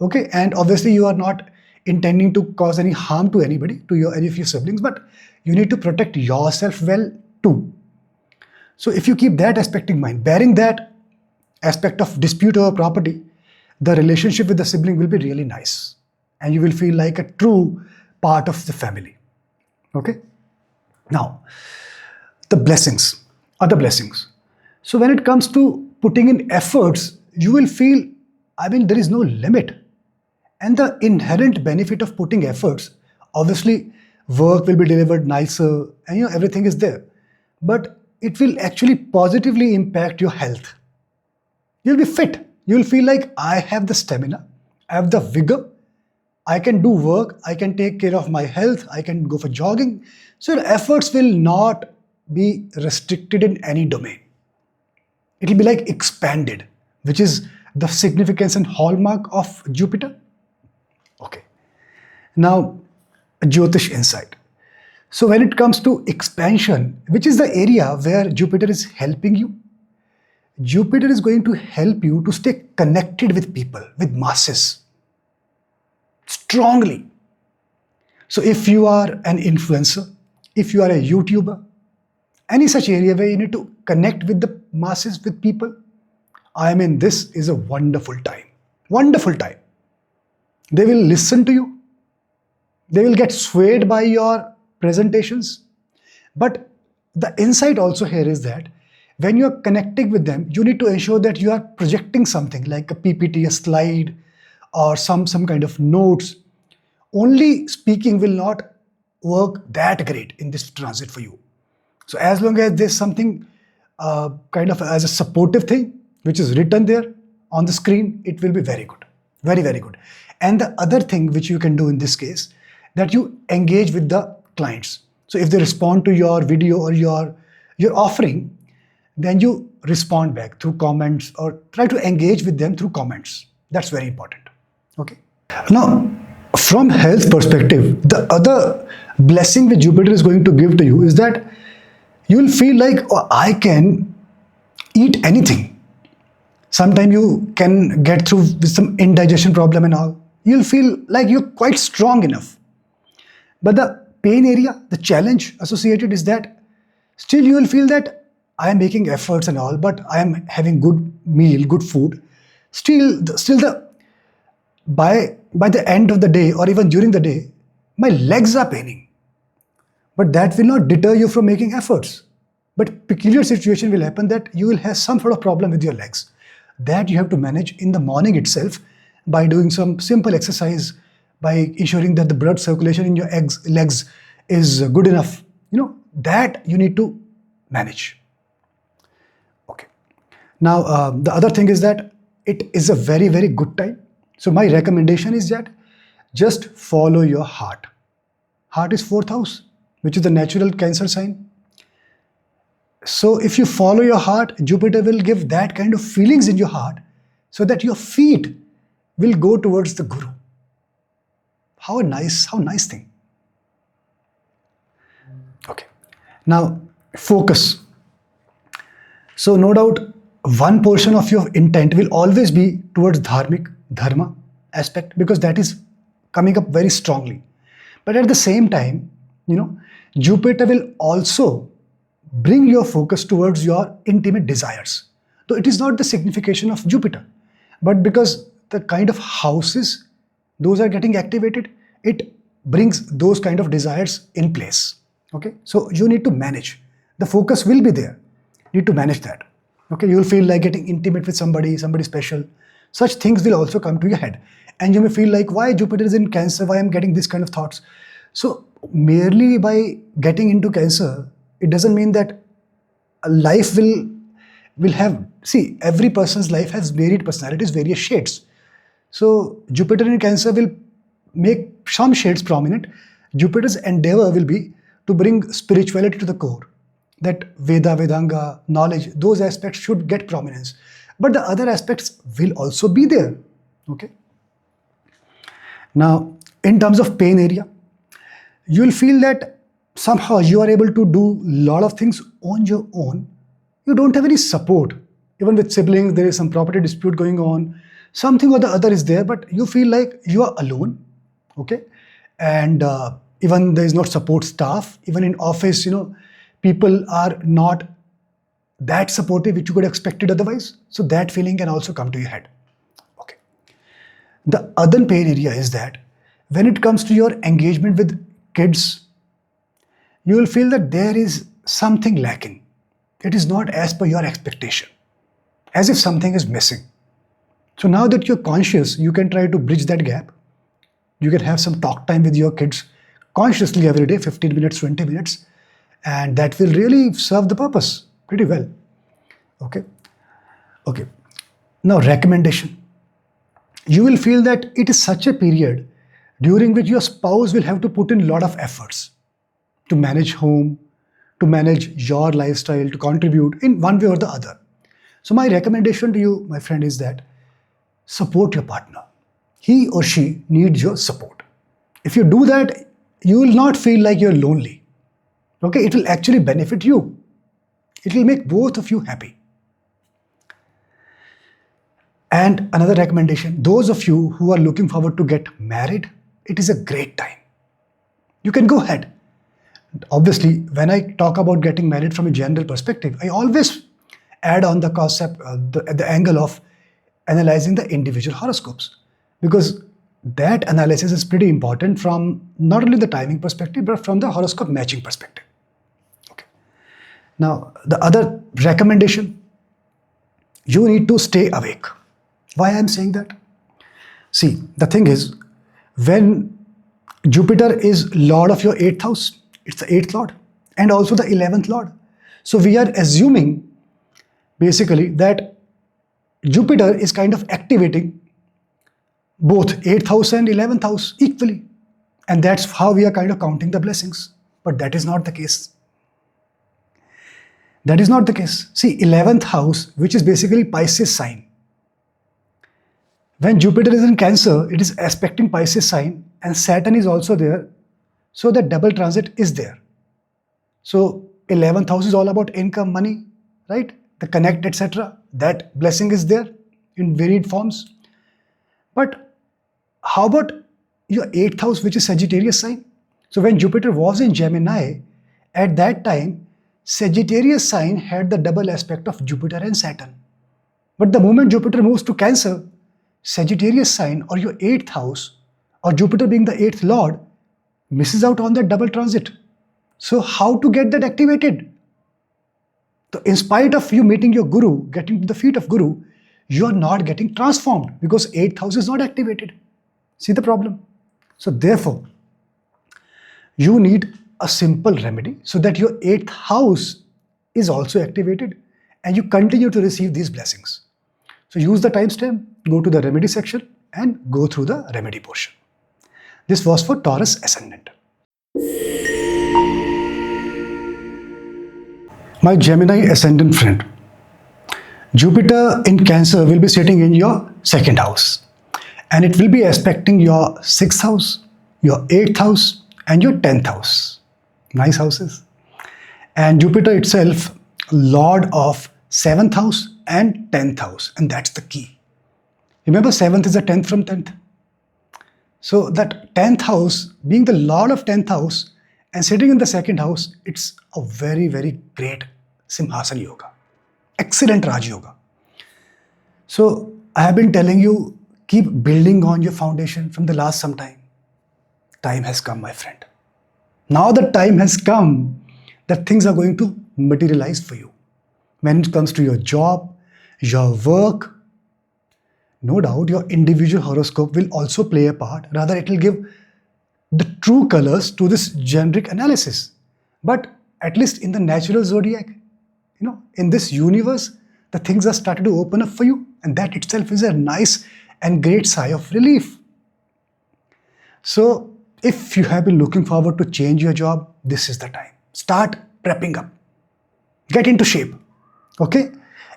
Okay, and obviously you are not intending to cause any harm to anybody, to any of your siblings, but you need to protect yourself well too. So if you keep that aspect in mind, bearing that aspect of dispute over property, the relationship with the sibling will be really nice, and you will feel like a true part of the family. Okay? Now, the blessings, other blessings. So when it comes to putting in efforts, you will feel, there is no limit. And the inherent benefit of putting efforts, obviously work will be delivered nicer and everything is there. But it will actually positively impact your health. You'll be fit. You'll feel like, I have the stamina, I have the vigor, I can do work, I can take care of my health, I can go for jogging. So your efforts will not be restricted in any domain. It will be like expanded, which is the significance and hallmark of Jupiter. Okay. Now, a Jyotish insight. So when it comes to expansion, which is the area where Jupiter is helping you, Jupiter is going to help you to stay connected with people, with masses, strongly. So if you are an influencer, if you are a YouTuber, any such area where you need to connect with the masses, with people, this is a wonderful time. Wonderful time. They will listen to you. They will get swayed by your presentations. But the insight also here is that when you are connecting with them, you need to ensure that you are projecting something like a PPT, a slide, or some kind of notes. Only speaking will not work that great in this transit for you. So as long as there's something kind of as a supportive thing, which is written there on the screen, it will be very good. Very, very good. And the other thing which you can do in this case, that you engage with the clients. So if they respond to your video or your offering, then you respond back through comments or try to engage with them through comments. That's very important. Okay. Now, from health perspective, the other blessing that Jupiter is going to give to you is that you will feel like, oh, I can eat anything. Sometimes you can get through with some indigestion problem and all. You'll feel like you're quite strong enough. But the pain area, the challenge associated is that still you will feel that I am making efforts and all, but I am having good meal, good food. By the end of the day or even during the day, my legs are paining. But that will not deter you from making efforts. But peculiar situation will happen that you will have some sort of problem with your legs. That you have to manage in the morning itself by doing some simple exercise, by ensuring that the blood circulation in your legs is good enough. That you need to manage. Okay. Now, the other thing is that it is a very, very good time. So my recommendation is that just follow your heart. Heart is 4th house, which is the natural Cancer sign. So if you follow your heart, Jupiter will give that kind of feelings in your heart so that your feet will go towards the Guru. How nice thing. Okay. Now, focus. So no doubt, one portion of your intent will always be towards dharma aspect, because that is coming up very strongly. But at the same time, Jupiter will also bring your focus towards your intimate desires. So it is not the signification of Jupiter, but because the kind of houses those are getting activated, it brings those kind of desires in place. Okay, so you need to manage. The focus will be there. You need to manage that. Okay, you will feel like getting intimate with somebody special. Such things will also come to your head, and you may feel like, why Jupiter is in Cancer? Why I'm getting this kind of thoughts? So merely by getting into Cancer, it doesn't mean that a life will have. See, every person's life has varied personalities, various shades. So Jupiter in Cancer will make some shades prominent. Jupiter's endeavor will be to bring spirituality to the core. That Veda, Vedanga, knowledge, those aspects should get prominence. But the other aspects will also be there. Okay. Now, in terms of pain area, you will feel that somehow you are able to do a lot of things on your own. You don't have any support. Even with siblings, there is some property dispute going on. Something or the other is there, but you feel like you are alone. Okay. And even there is not support staff. Even in office, people are not that supportive which you could have expected otherwise. So that feeling can also come to your head. Okay. The other pain area is that when it comes to your engagement with kids, you will feel that there is something lacking. It is not as per your expectation, as if something is missing. So now that you're conscious, you can try to bridge that gap. You can have some talk time with your kids consciously every day, 15 minutes, 20 minutes, and that will really serve the purpose pretty well. Okay. Okay. Now, recommendation. You will feel that it is such a period during which your spouse will have to put in a lot of efforts to manage home, to manage your lifestyle, to contribute in one way or the other. So my recommendation to you, my friend, is that support your partner. He or she needs your support. If you do that, you will not feel like you're lonely. Okay, it will actually benefit you. It will make both of you happy. And another recommendation, those of you who are looking forward to get married, it is a great time. You can go ahead. Obviously, when I talk about getting married from a general perspective, I always add on the concept, the angle of analyzing the individual horoscopes, because that analysis is pretty important from not only the timing perspective, but from the horoscope matching perspective. Okay. Now, the other recommendation, you need to stay awake. Why I'm saying that? See, the thing is, when Jupiter is Lord of your 8th house, it's the 8th Lord and also the 11th Lord. So we are assuming basically that Jupiter is kind of activating both 8th house and 11th house equally. And that's how we are kind of counting the blessings. But that is not the case. That is not the case. See, 11th house, which is basically Pisces sign. When Jupiter is in Cancer, it is aspecting Pisces sign and Saturn is also there. So the double transit is there. So 11th house is all about income, money, right? The connect, etc. That blessing is there in varied forms. But how about your 8th house, which is Sagittarius sign? So when Jupiter was in Gemini, at that time, Sagittarius sign had the double aspect of Jupiter and Saturn. But the moment Jupiter moves to Cancer, Sagittarius sign or your 8th house or Jupiter being the 8th Lord misses out on that double transit. So how to get that activated? So in spite of you meeting your Guru, getting to the feet of Guru, you are not getting transformed because 8th house is not activated. See the problem? So therefore, you need a simple remedy so that your 8th house is also activated and you continue to receive these blessings. So use the timestamp, go to the remedy section and go through the remedy portion. This was for Taurus ascendant. My Gemini ascendant friend, Jupiter in Cancer will be sitting in your 2nd house and it will be aspecting your 6th house, your 8th house and your 10th house. Nice houses. And Jupiter itself, Lord of 7th house and 10th house, and that's the key. Remember, 7th is the 10th from 10th. So that 10th house, being the Lord of 10th house And sitting in the second house, it's a very, very great Simhasana Yoga. Excellent Raj Yoga. So I have been telling you, keep building on your foundation from the last some time. Time has come, my friend. Now the time has come that things are going to materialize for you. When it comes to your job, your work, no doubt your individual horoscope will also play a part. Rather, it will give the true colors to this generic analysis. But at least in the natural zodiac, in this universe, the things are starting to open up for you. And that itself is a nice and great sigh of relief. So if you have been looking forward to change your job, this is the time. Start prepping up. Get into shape. Okay?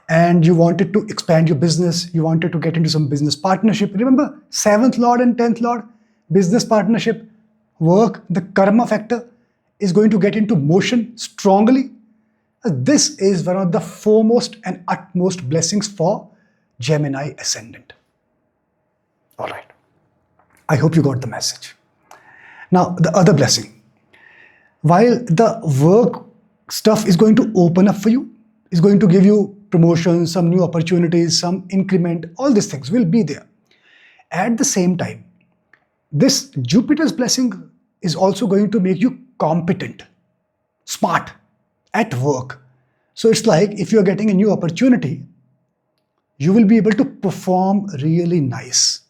And you wanted to expand your business. You wanted to get into some business partnership. Remember, 7th Lord and 10th Lord, business partnership, work, the karma factor is going to get into motion strongly. This is one of the foremost and utmost blessings for Gemini ascendant. All right. I hope you got the message. Now, the other blessing. While the work stuff is going to open up for you, is going to give you promotions, some new opportunities, some increment, all these things will be there. At the same time, this Jupiter's blessing is also going to make you competent, smart at work. So it's like if you're getting a new opportunity, you will be able to perform really nice.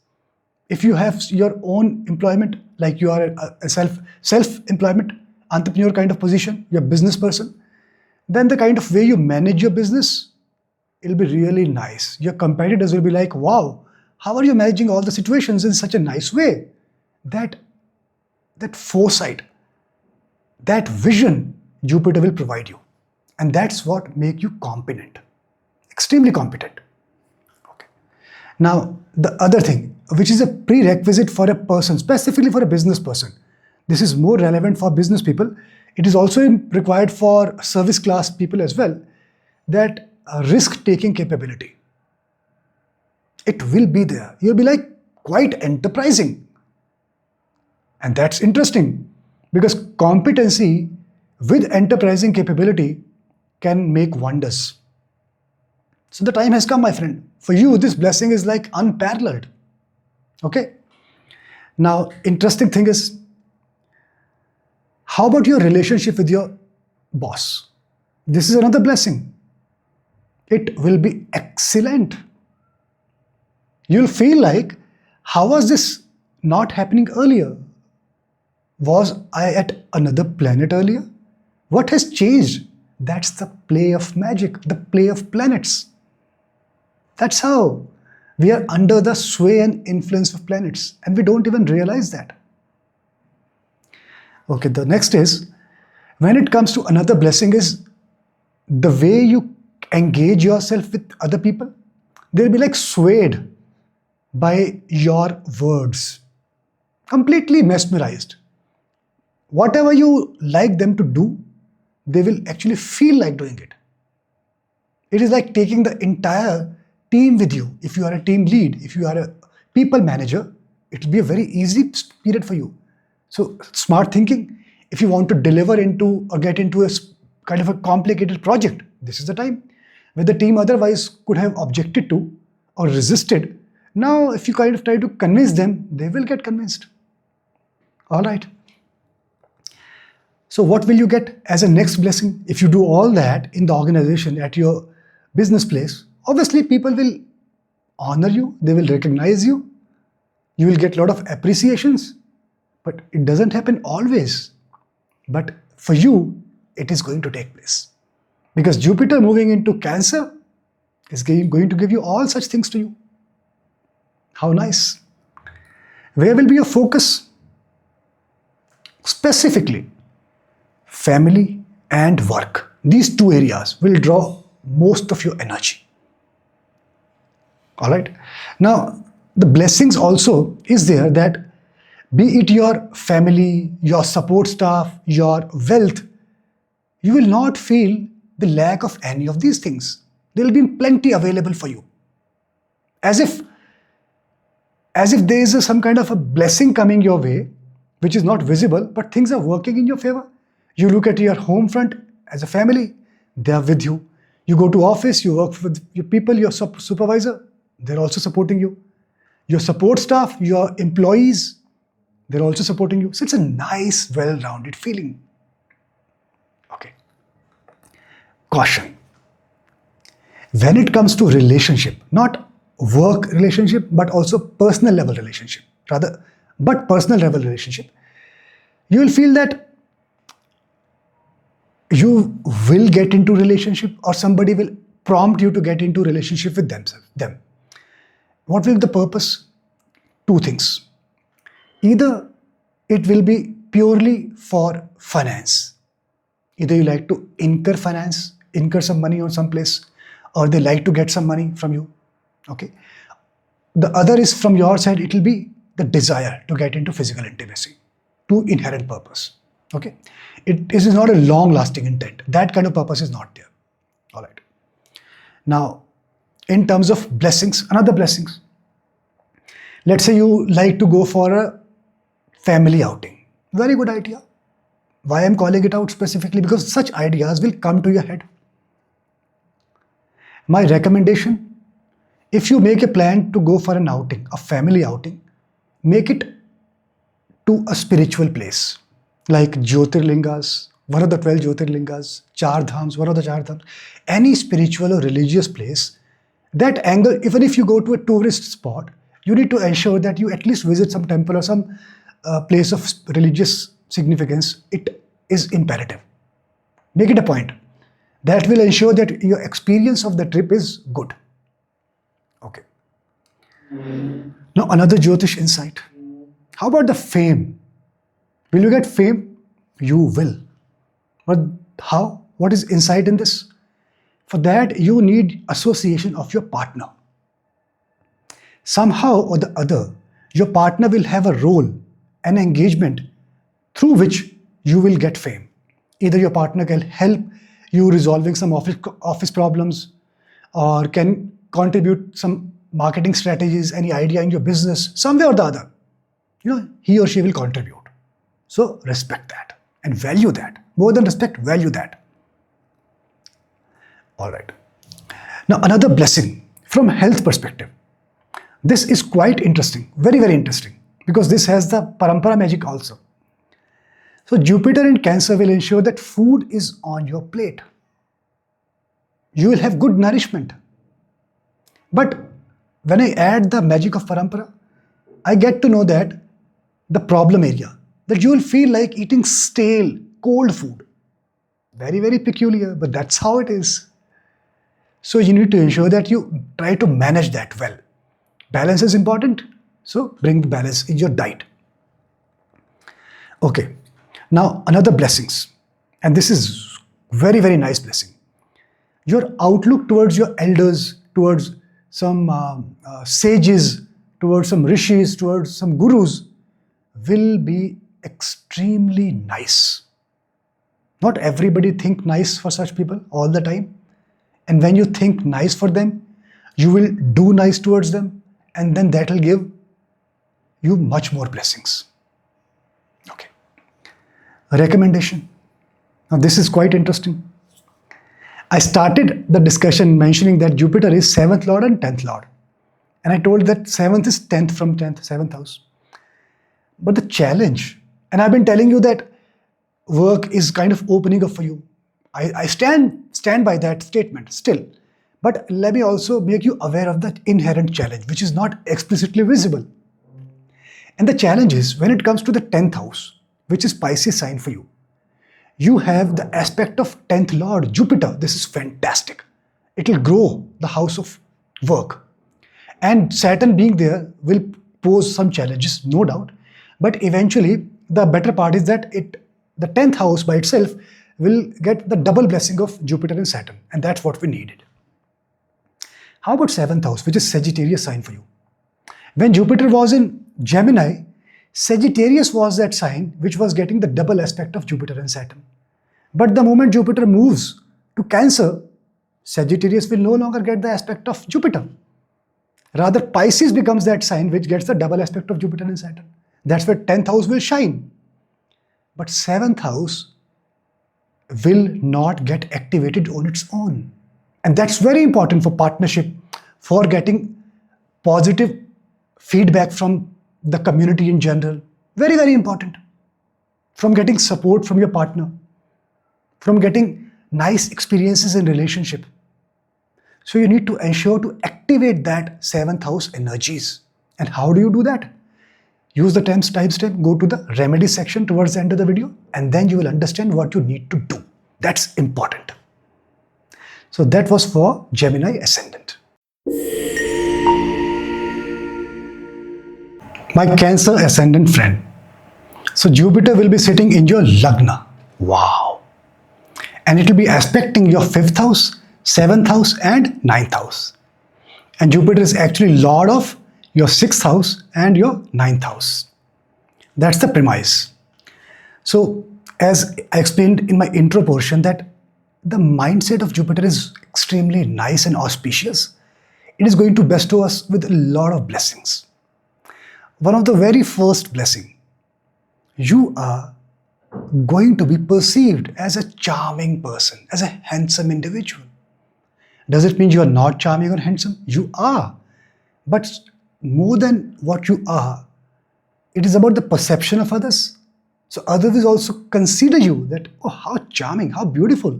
If you have your own employment, like you are a self-employment entrepreneur kind of position, you're a business person, then the kind of way you manage your business, it'll be really nice. Your competitors will be like, wow, how are you managing all the situations in such a nice way? That foresight, that vision, Jupiter will provide you. And that's what makes you competent, extremely competent. Okay. Now, the other thing, which is a prerequisite for a person, specifically for a business person, this is more relevant for business people. It is also required for service class people as well, that risk-taking capability. It will be there. You'll be like quite enterprising. And that's interesting because competency with enterprising capability can make wonders. So the time has come, my friend. For you, this blessing is like unparalleled. Okay. Now, interesting thing is, how about your relationship with your boss? This is another blessing. It will be excellent. You'll feel like, how was this not happening earlier? Was I at another planet earlier? What has changed? That's the play of magic, the play of planets. That's how we are under the sway and influence of planets, and we don't even realize that. Okay, the next is, when it comes to another blessing is the way you engage yourself with other people. They'll be like swayed by your words, completely mesmerized. Whatever you like them to do, they will actually feel like doing it. It is like taking the entire team with you. If you are a team lead, if you are a people manager, it will be a very easy period for you. So smart thinking, if you want to deliver into or get into a kind of a complicated project, this is the time. Where the team otherwise could have objected to or resisted, now if you kind of try to convince them, they will get convinced. All right. So what will you get as a next blessing? If you do all that in the organization, at your business place, obviously people will honor you, they will recognize you, you will get a lot of appreciations, but it doesn't happen always. But for you, it is going to take place. Because Jupiter moving into Cancer is going to give you all such things to you. How nice. Where will be your focus? Specifically, family and work. These two areas will draw most of your energy. All right. Now, the blessings also is there that be it your family, your support staff, your wealth, you will not feel the lack of any of these things. There will be plenty available for you. As if there is some kind of a blessing coming your way, which is not visible, but things are working in your favor. You look at your home front as a family, they are with you. You go to office, you work with your people, your supervisor, they're also supporting you. Your support staff, your employees, they're also supporting you. So it's a nice, well-rounded feeling. Okay. Caution. When it comes to relationship, not work relationship, but also personal level relationship, but personal level relationship, you will feel that you will get into relationship or somebody will prompt you to get into relationship with them. What will be the purpose? Two things. Either it will be purely for finance. Either you like to incur some money on some place, or they like to get some money from you. Okay. The other is from your side, it will be the desire to get into physical intimacy. Two inherent purpose. Okay. It is not a long-lasting intent. That kind of purpose is not there. All right. Now, in terms of blessings, another blessings. Let's say you like to go for a family outing. Very good idea. Why I'm calling it out specifically? Because such ideas will come to your head. My recommendation, if you make a plan to go for an outing, a family outing, make it to a spiritual place like Jyotirlingas, one of the 12 Jyotirlingas, Char Dhams, one of the Char Dhams, any spiritual or religious place. That angle, even if you go to a tourist spot, you need to ensure that you at least visit some temple or some place of religious significance. It is imperative. Make it a point. That will ensure that your experience of the trip is good. Okay. Now, another Jyotish insight. How about the fame? Will you get fame? You will. But how? What is insight in this? For that, you need association of your partner. Somehow or the other, your partner will have a role, an engagement through which you will get fame. Either your partner can help you resolving some office problems, or can contribute some marketing strategies, any idea in your business, some way or the other. He or she will contribute. So respect that and value that. More than respect, value that. All right. Now, another blessing from health perspective. This is quite interesting, very, very interesting, because this has the parampara magic also. So Jupiter in Cancer will ensure that food is on your plate. You will have good nourishment. But when I add the magic of parampara, I get to know that the problem area, that you will feel like eating stale, cold food. Very, very peculiar, but that's how it is. So you need to ensure that you try to manage that well. Balance is important, so bring the balance in your diet. Okay, now another blessings, and this is very, very nice blessing. Your outlook towards your elders, towards some sages, towards some rishis, towards some gurus will be extremely nice. Not everybody think nice for such people all the time. And when you think nice for them, you will do nice towards them, and then that will give you much more blessings. Okay. A recommendation. Now this is quite interesting. I started the discussion mentioning that Jupiter is 7th Lord and 10th Lord. And I told that 7th is 10th from 10th, 7th house. But the challenge, and I've been telling you that work is kind of opening up for you. I stand by that statement still. But let me also make you aware of the inherent challenge, which is not explicitly visible. And the challenge is when it comes to the 10th house, which is Pisces sign for you, you have the aspect of 10th Lord, Jupiter. This is fantastic. It will grow the house of work. And Saturn being there will pose some challenges, no doubt. But eventually, the better part is that the 10th house by itself will get the double blessing of Jupiter and Saturn. And that's what we needed. How about 7th house, which is Sagittarius sign for you? When Jupiter was in Gemini, Sagittarius was that sign which was getting the double aspect of Jupiter and Saturn. But the moment Jupiter moves to Cancer, Sagittarius will no longer get the aspect of Jupiter. Rather, Pisces becomes that sign which gets the double aspect of Jupiter and Saturn. That's where 10th house will shine. But 7th house will not get activated on its own. And that's very important for partnership, for getting positive feedback from the community in general. Very, very important. From getting support from your partner, from getting nice experiences in relationship. So you need to ensure to activate that 7th house energies. And how do you do that? Use the timestamp, go to the remedy section towards the end of the video, and then you will understand what you need to do. That's important. So that was for Gemini ascendant. My Cancer ascendant friend. So Jupiter will be sitting in your Lagna. Wow. And it will be aspecting your 5th house, 7th house and 9th house. And Jupiter is actually lord of your 6th house and your 9th house. That's the premise. So as I explained in my intro portion, that the mindset of Jupiter is extremely nice and auspicious. It is going to bestow us with a lot of blessings. One of the very first blessing, you are going to be perceived as a charming person, as a handsome individual. Does it mean you are not charming or handsome? You are. But more than what you are, it is about the perception of others. So others will also consider you that, oh, how charming, how beautiful.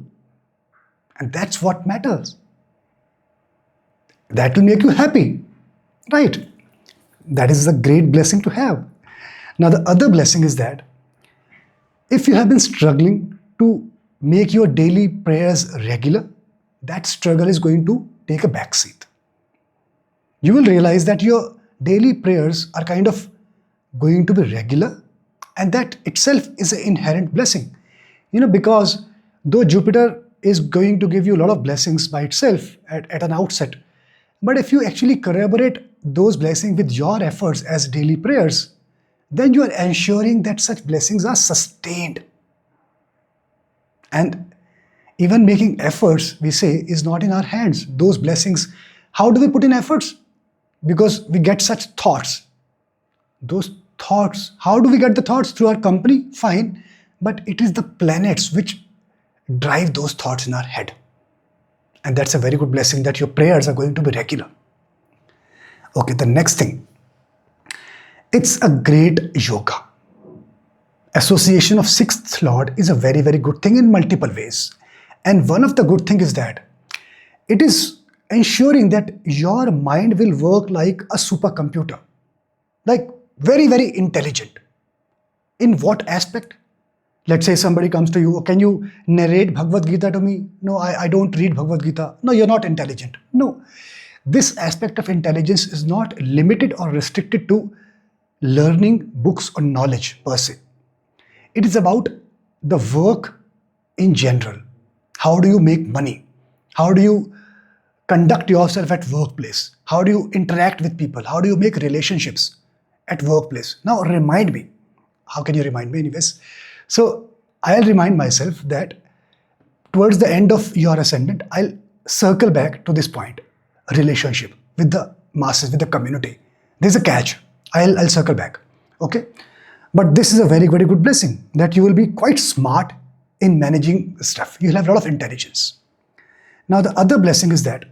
And that's what matters. That will make you happy, right? That is a great blessing to have. Now the other blessing is that if you have been struggling to make your daily prayers regular, that struggle is going to take a backseat. You will realize that your daily prayers are kind of going to be regular, and that itself is an inherent blessing. Because though Jupiter is going to give you a lot of blessings by itself at an outset, but if you actually corroborate those blessings with your efforts as daily prayers, then you are ensuring that such blessings are sustained. And even making efforts, we say, is not in our hands. Those blessings, how do we put in efforts? Because we get such thoughts. Those thoughts, how do we get the thoughts? Through our company? Fine. But it is the planets which drive those thoughts in our head. And that's a very good blessing, that your prayers are going to be regular. Okay, the next thing. It's a great yoga. Association of 6th Lord is a very, very good thing in multiple ways. And one of the good things is that it is ensuring that your mind will work like a supercomputer. Like very, very intelligent. In what aspect? Let's say somebody comes to you, can you narrate Bhagavad Gita to me? No, I don't read Bhagavad Gita. No, you're not intelligent. No. This aspect of intelligence is not limited or restricted to learning books or knowledge per se. It is about the work in general. How do you make money? How do you conduct yourself at workplace? How do you interact with people? How do you make relationships at workplace? Now remind me. How can you remind me anyways? So I'll remind myself that towards the end of your ascendant, I'll circle back to this point. A relationship with the masses, with the community. There's a catch. I'll circle back. Okay? But this is a very, very good blessing, that you will be quite smart in managing stuff. You'll have a lot of intelligence. Now the other blessing is that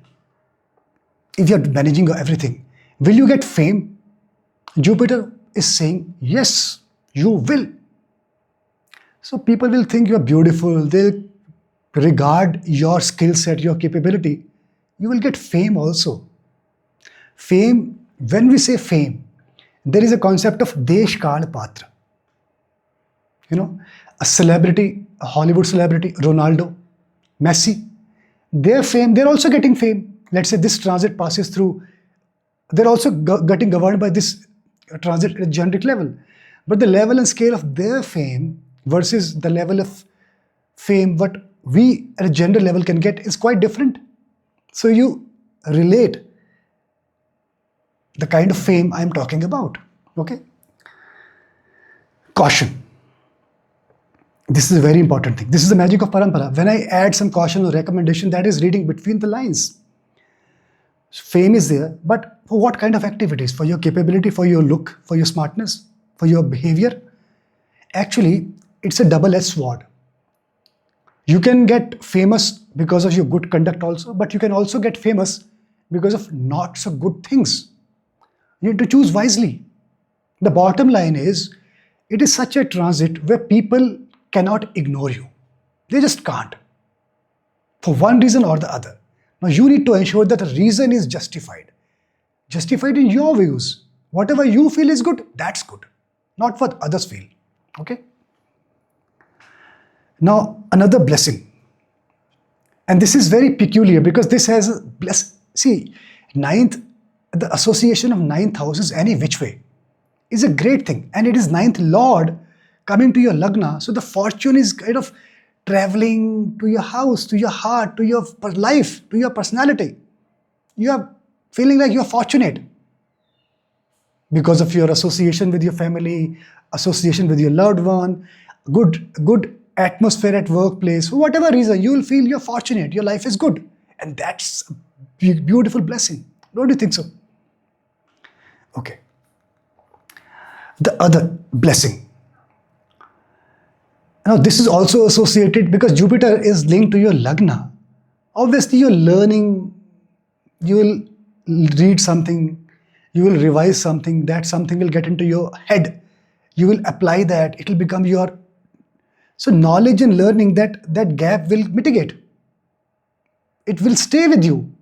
if you're managing everything, will you get fame? Jupiter is saying, yes, you will. So people will think you're beautiful. They'll regard your skill set, your capability. You will get fame also. Fame, when we say fame, there is a concept of Desh Kal Patra. A celebrity, a Hollywood celebrity, Ronaldo, Messi, their fame, they're also getting fame. Let's say this transit passes through, they're also getting governed by this transit at a generic level. But the level and scale of their fame versus the level of fame what we at a general level can get is quite different. So you relate the kind of fame I'm talking about. Okay? Caution. This is a very important thing. This is the magic of Parampara. When I add some caution or recommendation, that is reading between the lines. Fame is there, but for what kind of activities? For your capability, for your look, for your smartness, for your behavior? Actually, it's a double-edged sword. You can get famous because of your good conduct also, but you can also get famous because of not so good things. You need to choose wisely. The bottom line is, it is such a transit where people cannot ignore you. They just can't, for one reason or the other. Now you need to ensure that the reason is justified. Justified in your views. Whatever you feel is good, that's good. Not what others feel. Okay? Now, another blessing. And this is very peculiar because this has a see, the association of ninth houses any which way is a great thing. And it is ninth lord coming to your lagna. So the fortune is kind of traveling to your house, to your heart, to your life, to your personality. You are feeling like you're fortunate because of your association with your family, association with your loved one, good atmosphere at workplace. For whatever reason, you will feel you're fortunate, your life is good. And that's a beautiful blessing. Don't you think so? Okay. The other blessing. Now, this is also associated because Jupiter is linked to your lagna. Obviously, you're learning, you will read something, you will revise something, that something will get into your head. You will apply that, it will become your... So knowledge and learning, that gap will mitigate. It will stay with you.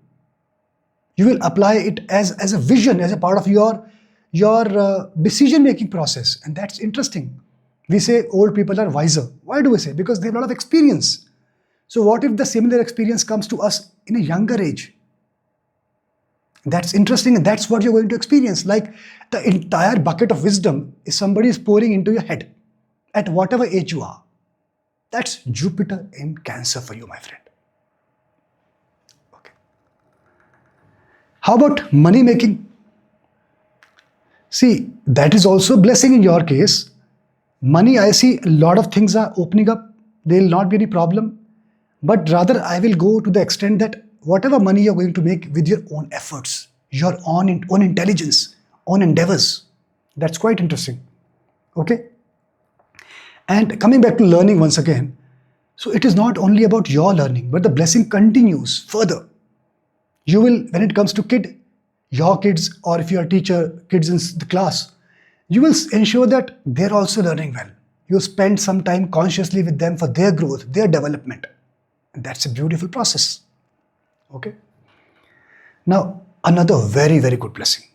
You will apply it as a vision, as a part of your decision-making process. And that's interesting. We say old people are wiser. Why do we say? Because they have a lot of experience. So what if the similar experience comes to us in a younger age? That's interesting, and that's what you're going to experience. Like the entire bucket of wisdom is somebody is pouring into your head at whatever age you are. That's Jupiter in Cancer for you, my friend. Okay. How about money making? See, that is also a blessing in your case. Money, I see a lot of things are opening up. There will not be any problem. But rather, I will go to the extent that whatever money you're going to make with your own efforts, your own intelligence, own endeavors. That's quite interesting. Okay? And coming back to learning once again, so it is not only about your learning, but the blessing continues further. You will, when it comes to your kids, or if you are a teacher, kids in the class, you will ensure that they're also learning well. You spend some time consciously with them for their growth, their development. And that's a beautiful process. Okay? Now, another very, very good blessing.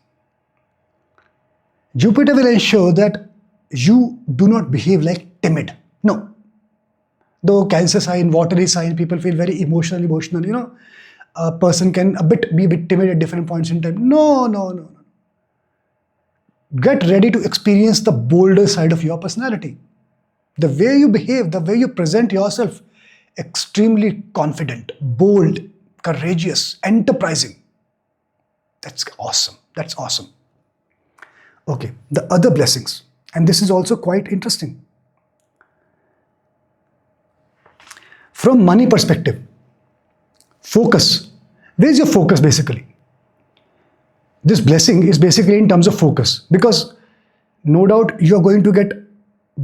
Jupiter will ensure that you do not behave like timid. No. Though Cancer sign, watery sign, people feel very emotional, you know. A person can be a bit timid at different points in time. No. Get ready to experience the bolder side of your personality. The way you behave, the way you present yourself, extremely confident, bold, courageous, enterprising. That's awesome. That's awesome. Okay, the other blessings. And this is also quite interesting. From money perspective, focus. Where's your focus basically? This blessing is basically in terms of focus, because no doubt you're going to get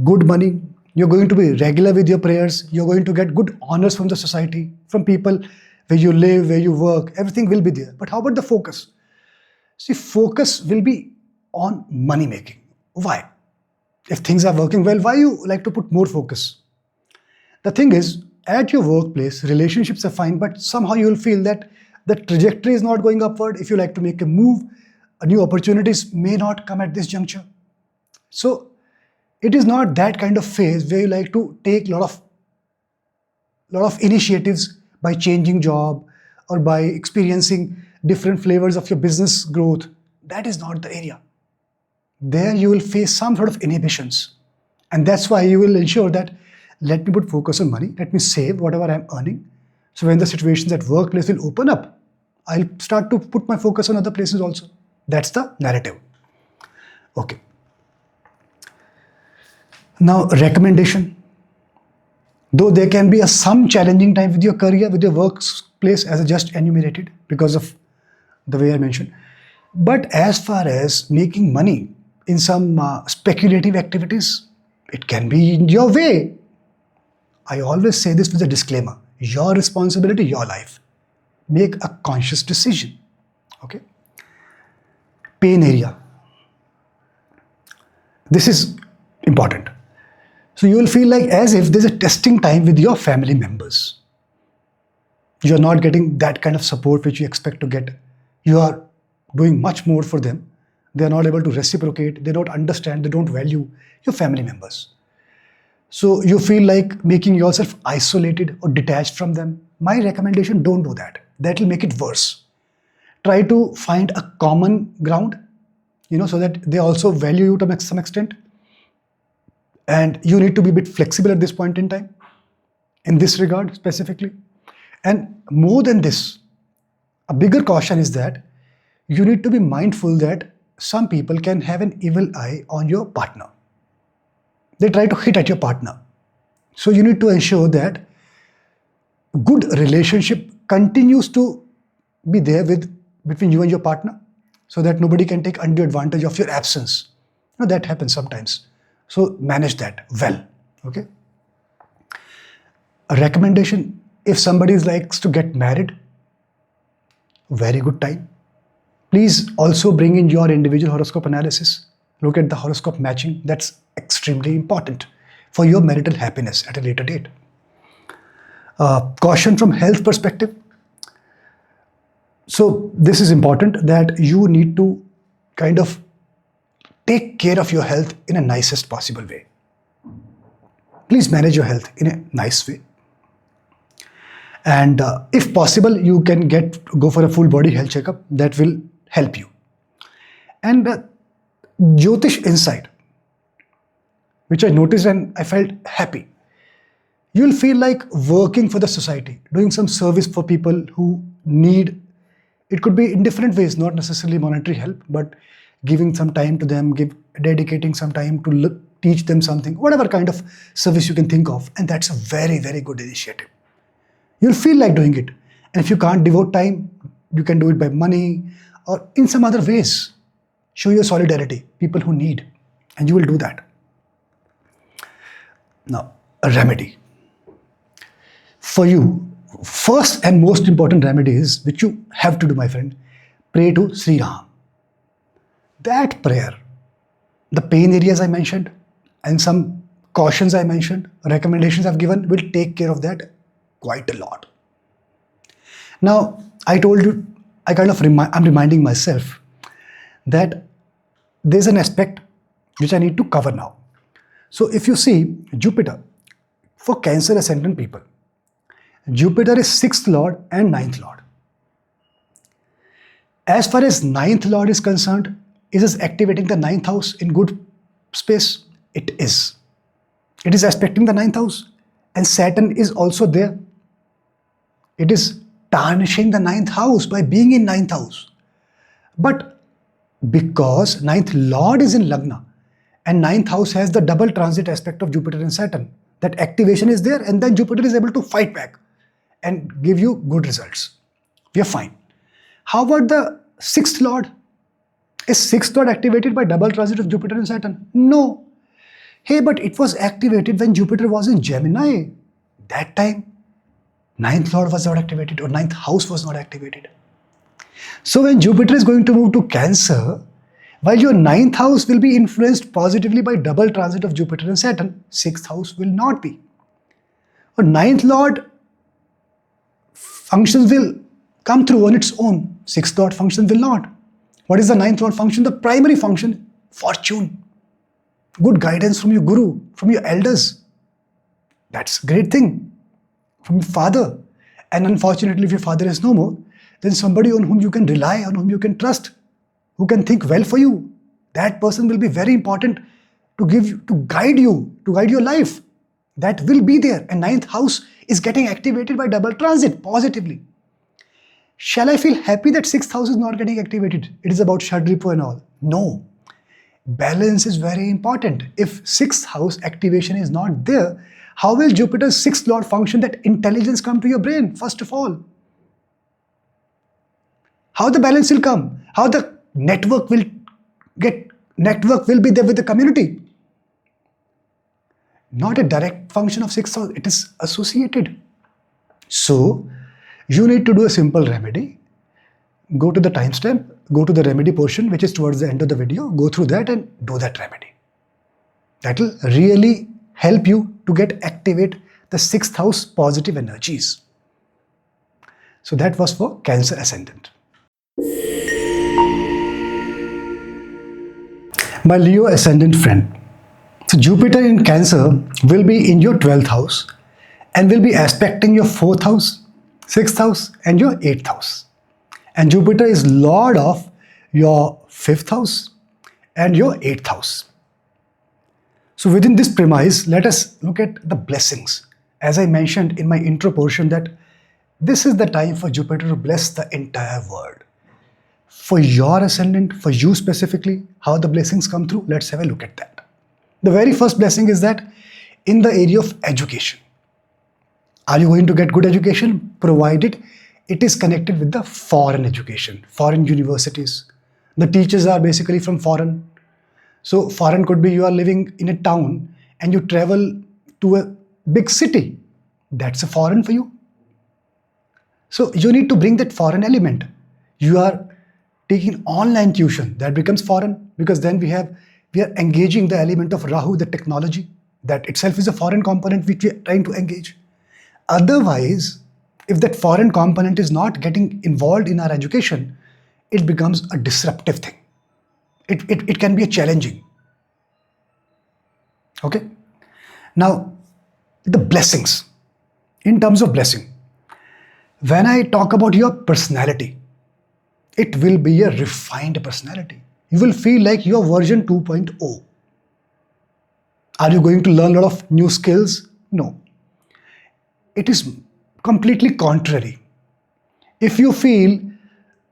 good money, you're going to be regular with your prayers, you're going to get good honors from the society, from people where you live, where you work, everything will be there. But how about the focus? See, focus will be on money making. Why? If things are working well, why you like to put more focus? The thing is, at your workplace, relationships are fine, but somehow you will feel that the trajectory is not going upward. If you like to make a move, new opportunities may not come at this juncture. So it is not that kind of phase where you like to take a lot of initiatives by changing job or by experiencing different flavors of your business growth. That is not the area. There you will face some sort of inhibitions. And that's why you will ensure that, let me put focus on money, let me save whatever I'm earning. So when the situations at workplace will open up, I'll start to put my focus on other places also. That's the narrative. Okay. Now, recommendation. Though there can be some challenging time with your career, with your workplace, as I just enumerated, because of the way I mentioned. But as far as making money in some speculative activities, it can be in your way. I always say this with a disclaimer. Your responsibility, your life. Make a conscious decision. Okay? Pain area. This is important. So you will feel like as if there's a testing time with your family members. You're not getting that kind of support which you expect to get. You are doing much more for them. They are not able to reciprocate. They don't understand. They don't value your family members. So you feel like making yourself isolated or detached from them. My recommendation, don't do that. That will make it worse. Try to find a common ground, so that they also value you to some extent. And you need to be a bit flexible at this point in time, in this regard specifically. And more than this, a bigger caution is that you need to be mindful that some people can have an evil eye on your partner. They try to hit at your partner. So you need to ensure that good relationship continues to be there between you and your partner, so that nobody can take undue advantage of your absence. That happens sometimes. So manage that well. Okay. A recommendation, if somebody likes to get married, very good time. Please also bring in your individual horoscope analysis. Look at the horoscope matching. That's extremely important for your marital happiness at a later date. Caution from health perspective. So this is important, that you need to kind of take care of your health in a nicest possible way. Please manage your health in a nice way. And if possible, you can go for a full body health checkup. That will help you. And Jyotish insight, which I noticed and I felt happy. You'll feel like working for the society, doing some service for people who need. It could be in different ways, not necessarily monetary help, but giving some time to them, dedicating some time to teach them something, whatever kind of service you can think of. And that's a very, very good initiative. You'll feel like doing it. And if you can't devote time, you can do it by money or in some other ways. Show your solidarity, people who need, and you will do that. Now, a remedy. For you, first and most important remedy is, which you have to do, my friend, pray to Sri Ram. That prayer, the pain areas I mentioned, and some cautions I mentioned, recommendations I've given, will take care of that quite a lot. Now, I told you, I'm reminding myself that there's an aspect which I need to cover now. So if you see Jupiter, for Cancer ascendant people, Jupiter is 6th Lord and 9th Lord. As far as 9th Lord is concerned, is it activating the 9th house in good space? It is. It is aspecting the 9th house, and Saturn is also there. It is tarnishing the 9th house by being in 9th house. But because 9th Lord is in Lagna, and 9th house has the double transit aspect of Jupiter and Saturn, that activation is there, and then Jupiter is able to fight back and give you good results. We are fine. How about the 6th Lord? Is 6th Lord activated by double transit of Jupiter and Saturn? No. Hey, but it was activated when Jupiter was in Gemini. That time, 9th Lord was not activated, or 9th house was not activated. So when Jupiter is going to move to Cancer, while your 9th house will be influenced positively by double transit of Jupiter and Saturn, 6th house will not be. Or 9th Lord functions will come through on its own. 6th Lord function will not. What is the 9th Lord function? The primary function, fortune. Good guidance from your guru, from your elders. That's a great thing. From your father. And unfortunately, if your father is no more, then somebody on whom you can rely, on whom you can trust, who can think well for you. That person will be very important to guide your life. That will be there. And 9th house is getting activated by double transit positively. Shall I feel happy that 6th house is not getting activated? It is about Shadripo and all. No. Balance is very important. If 6th house activation is not there, how will Jupiter's 6th Lord function, that intelligence come to your brain, first of all? How the balance will come? How the network will be there with the community? not a direct function of sixth house, it is associated. So you need to do a simple remedy. Go to the timestamp, go to the remedy portion, which is towards the end of the video, go through that and do that remedy. That will really help you to activate the sixth house positive energies. So that was for Cancer ascendant. My Leo ascendant friend. So Jupiter in Cancer will be in your 12th house and will be aspecting your 4th house, 6th house and your 8th house. And Jupiter is lord of your 5th house and your 8th house. So within this premise, let us look at the blessings. As I mentioned in my intro portion, that this is the time for Jupiter to bless the entire world. For your ascendant, for you specifically, how the blessings come through, let's have a look at that. The very first blessing is that in the area of education. Are you going to get good education? Provided it is connected with the foreign education, foreign universities. The teachers are basically from foreign. So foreign could be you are living in a town and you travel to a big city. That's a foreign for you. So you need to bring that foreign element. You are taking online tuition, that becomes foreign, because then we are engaging the element of Rahu, the technology. That itself is a foreign component which we are trying to engage. Otherwise, if that foreign component is not getting involved in our education, it becomes a disruptive thing. It can be a challenging. Okay. Now, the blessings. In terms of blessing, when I talk about your personality, it will be a refined personality. You will feel like you are version 2.0. Are you going to learn a lot of new skills? No. It is completely contrary. If you feel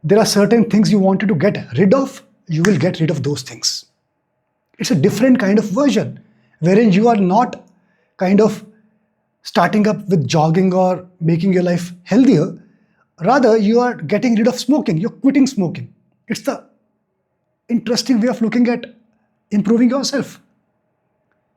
there are certain things you wanted to get rid of, you will get rid of those things. It's a different kind of version, wherein you are not kind of starting up with jogging or making your life healthier. Rather, you are getting rid of smoking. You're quitting smoking. It's the interesting way of looking at improving yourself.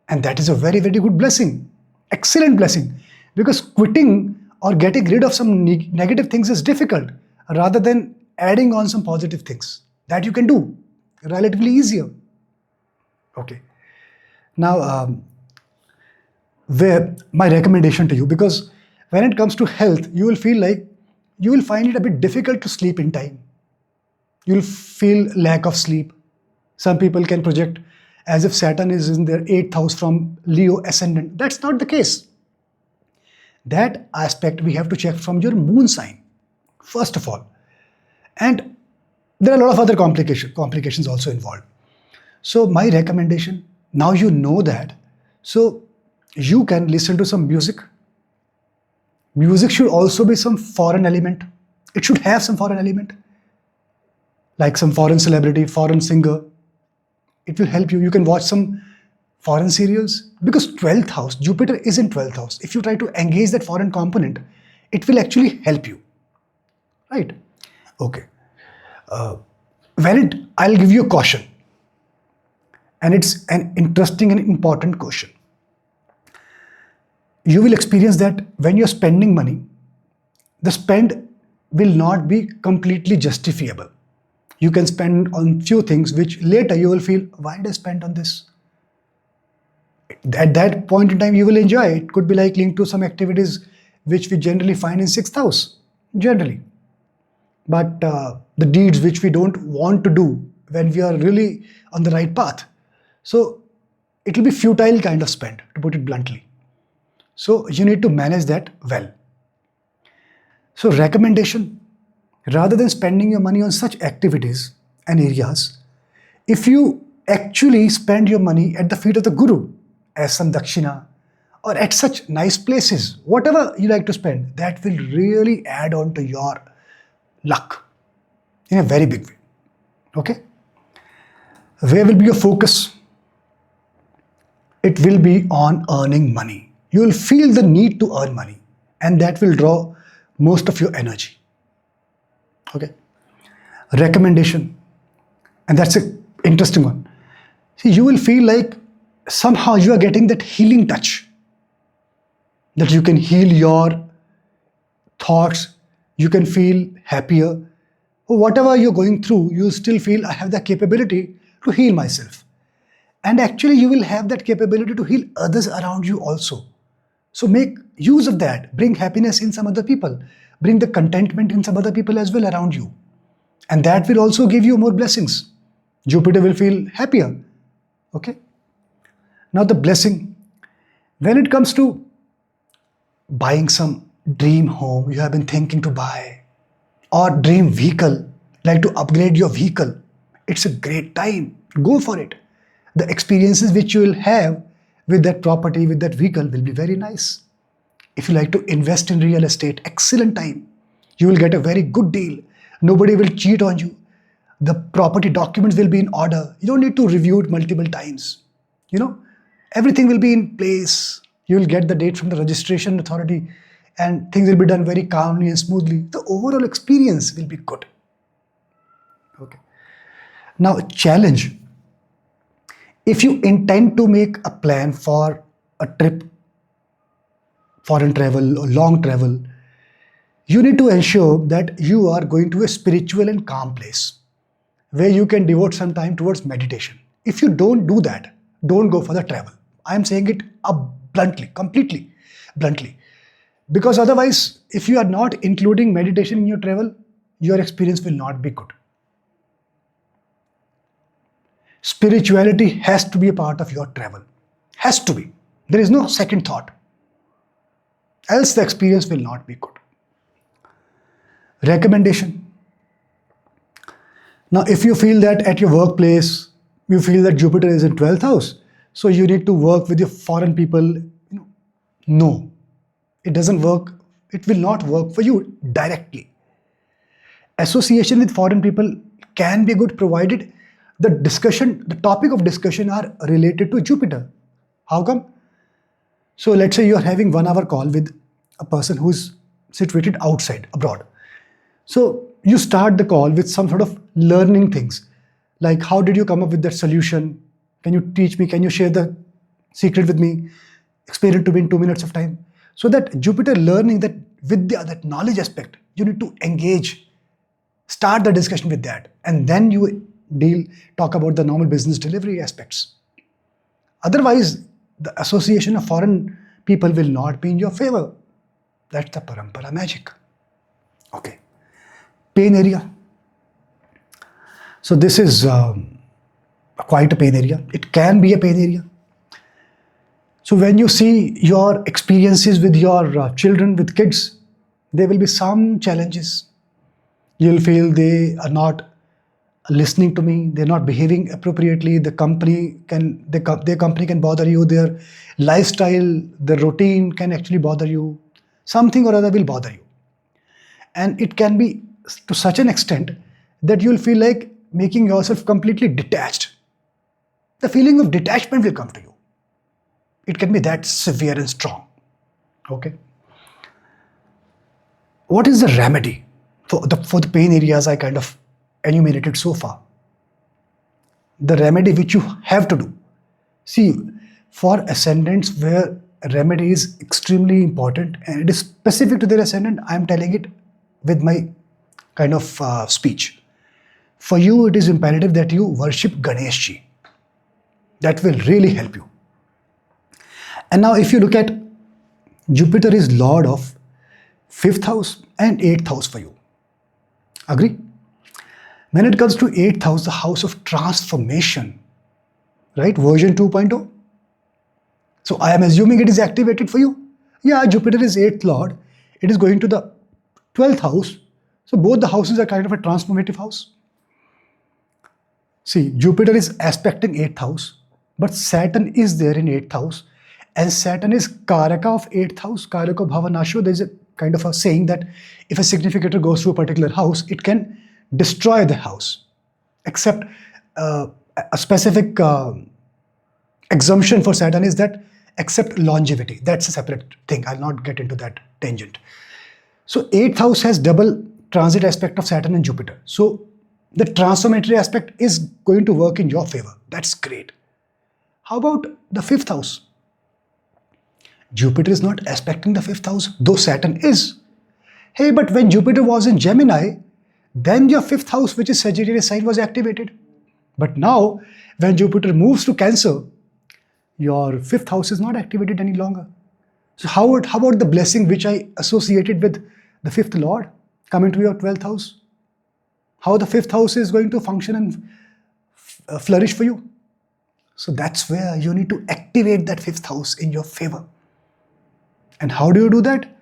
And that is a very, very good blessing. Excellent blessing. Because quitting or getting rid of some negative things is difficult, rather than adding on some positive things. That you can do relatively easier. Okay. Now, where my recommendation to you, because when it comes to health, you will feel like you will find it a bit difficult to sleep in time. You'll feel lack of sleep. Some people can project as if Saturn is in their 8th house from Leo ascendant. That's not the case. That aspect we have to check from your moon sign, first of all. And there are a lot of other complications also involved. So my recommendation, now you know that, so you can listen to some music. Music should also be some foreign element. It should have some foreign element, like some foreign celebrity, foreign singer. It will help you. You can watch some foreign serials, because 12th house, Jupiter is in 12th house. If you try to engage that foreign component, it will actually help you. Right? Okay. I'll give you a caution. And it's an interesting and important question. You will experience that when you're spending money, the spend will not be completely justifiable. You can spend on few things which later you will feel, why did I spend on this? At that point in time, you will enjoy. It could be like linked to some activities which we generally find in 6th house, generally. But the deeds which we don't want to do when we are really on the right path. So it will be futile kind of spend, to put it bluntly. So you need to manage that well. So recommendation, rather than spending your money on such activities and areas, if you actually spend your money at the feet of the Guru, as some dakshina, or at such nice places, whatever you like to spend, that will really add on to your luck in a very big way. Okay? Where will be your focus? It will be on earning money. You will feel the need to earn money, and that will draw most of your energy. Okay? Recommendation, and that's an interesting one. See, you will feel like somehow you are getting that healing touch, that you can heal your thoughts, you can feel happier. Whatever you're going through, you still feel I have the capability to heal myself. And actually, you will have that capability to heal others around you also. So make use of that. Bring happiness in some other people. Bring the contentment in some other people as well around you. And that will also give you more blessings. Jupiter will feel happier. Okay? Now the blessing. When it comes to buying some dream home you have been thinking to buy, or dream vehicle, like to upgrade your vehicle, it's a great time. Go for it. The experiences which you will have with that property, with that vehicle will be very nice. If you like to invest in real estate, excellent time. You will get a very good deal. Nobody will cheat on you. The property documents will be in order. You don't need to review it multiple times. Everything will be in place. You will get the date from the registration authority and things will be done very calmly and smoothly. The overall experience will be good. Okay. Now, challenge. If you intend to make a plan for a trip, foreign travel or long travel, you need to ensure that you are going to a spiritual and calm place where you can devote some time towards meditation. If you don't do that, don't go for the travel. I am saying it bluntly, completely bluntly. Because otherwise, if you are not including meditation in your travel, your experience will not be good. Spirituality has to be a part of your travel. Has to be. There is no second thought. Else the experience will not be good. Recommendation. Now, if you feel that at your workplace, you feel that Jupiter is in 12th house, so you need to work with your foreign people, no. It doesn't work. It will not work for you directly. Association with foreign people can be good provided the topic of discussion are related to Jupiter. How come? So let's say you are having 1 hour call with a person who is situated outside, abroad. So you start the call with some sort of learning things, like how did you come up with that solution? Can you teach me? Can you share the secret with me? Explain it to me in 2 minutes of time. So that Jupiter learning, that vidya, that knowledge aspect, you need to engage. Start the discussion with that. And then you talk about the normal business delivery aspects. Otherwise, the association of foreign people will not be in your favor. That's the parampara magic. Okay. Pain area. So this is quite a pain area. It can be a pain area. So when you see your experiences with your children, with kids, there will be some challenges. You'll feel they are not listening to me, they're not behaving appropriately, their company can bother you, their lifestyle, their routine can actually bother you. Something or other will bother you. And it can be to such an extent that you'll feel like making yourself completely detached. The feeling of detachment will come to you. It can be that severe and strong. Okay. What is the remedy for the pain areas I kind of enumerated so far? The remedy which you have to do. See, for ascendants where remedy is extremely important and it is specific to their ascendant, I am telling it with my kind of speech. For you, it is imperative that you worship Ganeshji. That will really help you. And now if you look at Jupiter is Lord of 5th house and 8th house for you. Agree? When it comes to 8th house, the house of transformation, right? Version 2.0. So I am assuming it is activated for you. Yeah, Jupiter is 8th Lord. It is going to the 12th house. So both the houses are kind of a transformative house. See, Jupiter is aspecting 8th house, but Saturn is there in 8th house. And Saturn is Karaka of 8th house, Karaka Bhavanasho. There is a kind of a saying that if a significator goes to a particular house, it can destroy the house. Except a specific exemption for Saturn is that except longevity. That's a separate thing. I'll not get into that tangent. So 8th house has double transit aspect of Saturn and Jupiter. So the transformatory aspect is going to work in your favor. That's great. How about the fifth house? Jupiter is not aspecting the fifth house, though Saturn is. Hey, but when Jupiter was in Gemini, then your fifth house, which is Sagittarius sign, was activated. But now, when Jupiter moves to Cancer, your fifth house is not activated any longer. So how about the blessing which I associated with the fifth lord coming to your 12th house? How the fifth house is going to function and flourish for you? So that's where you need to activate that fifth house in your favor. And how do you do that?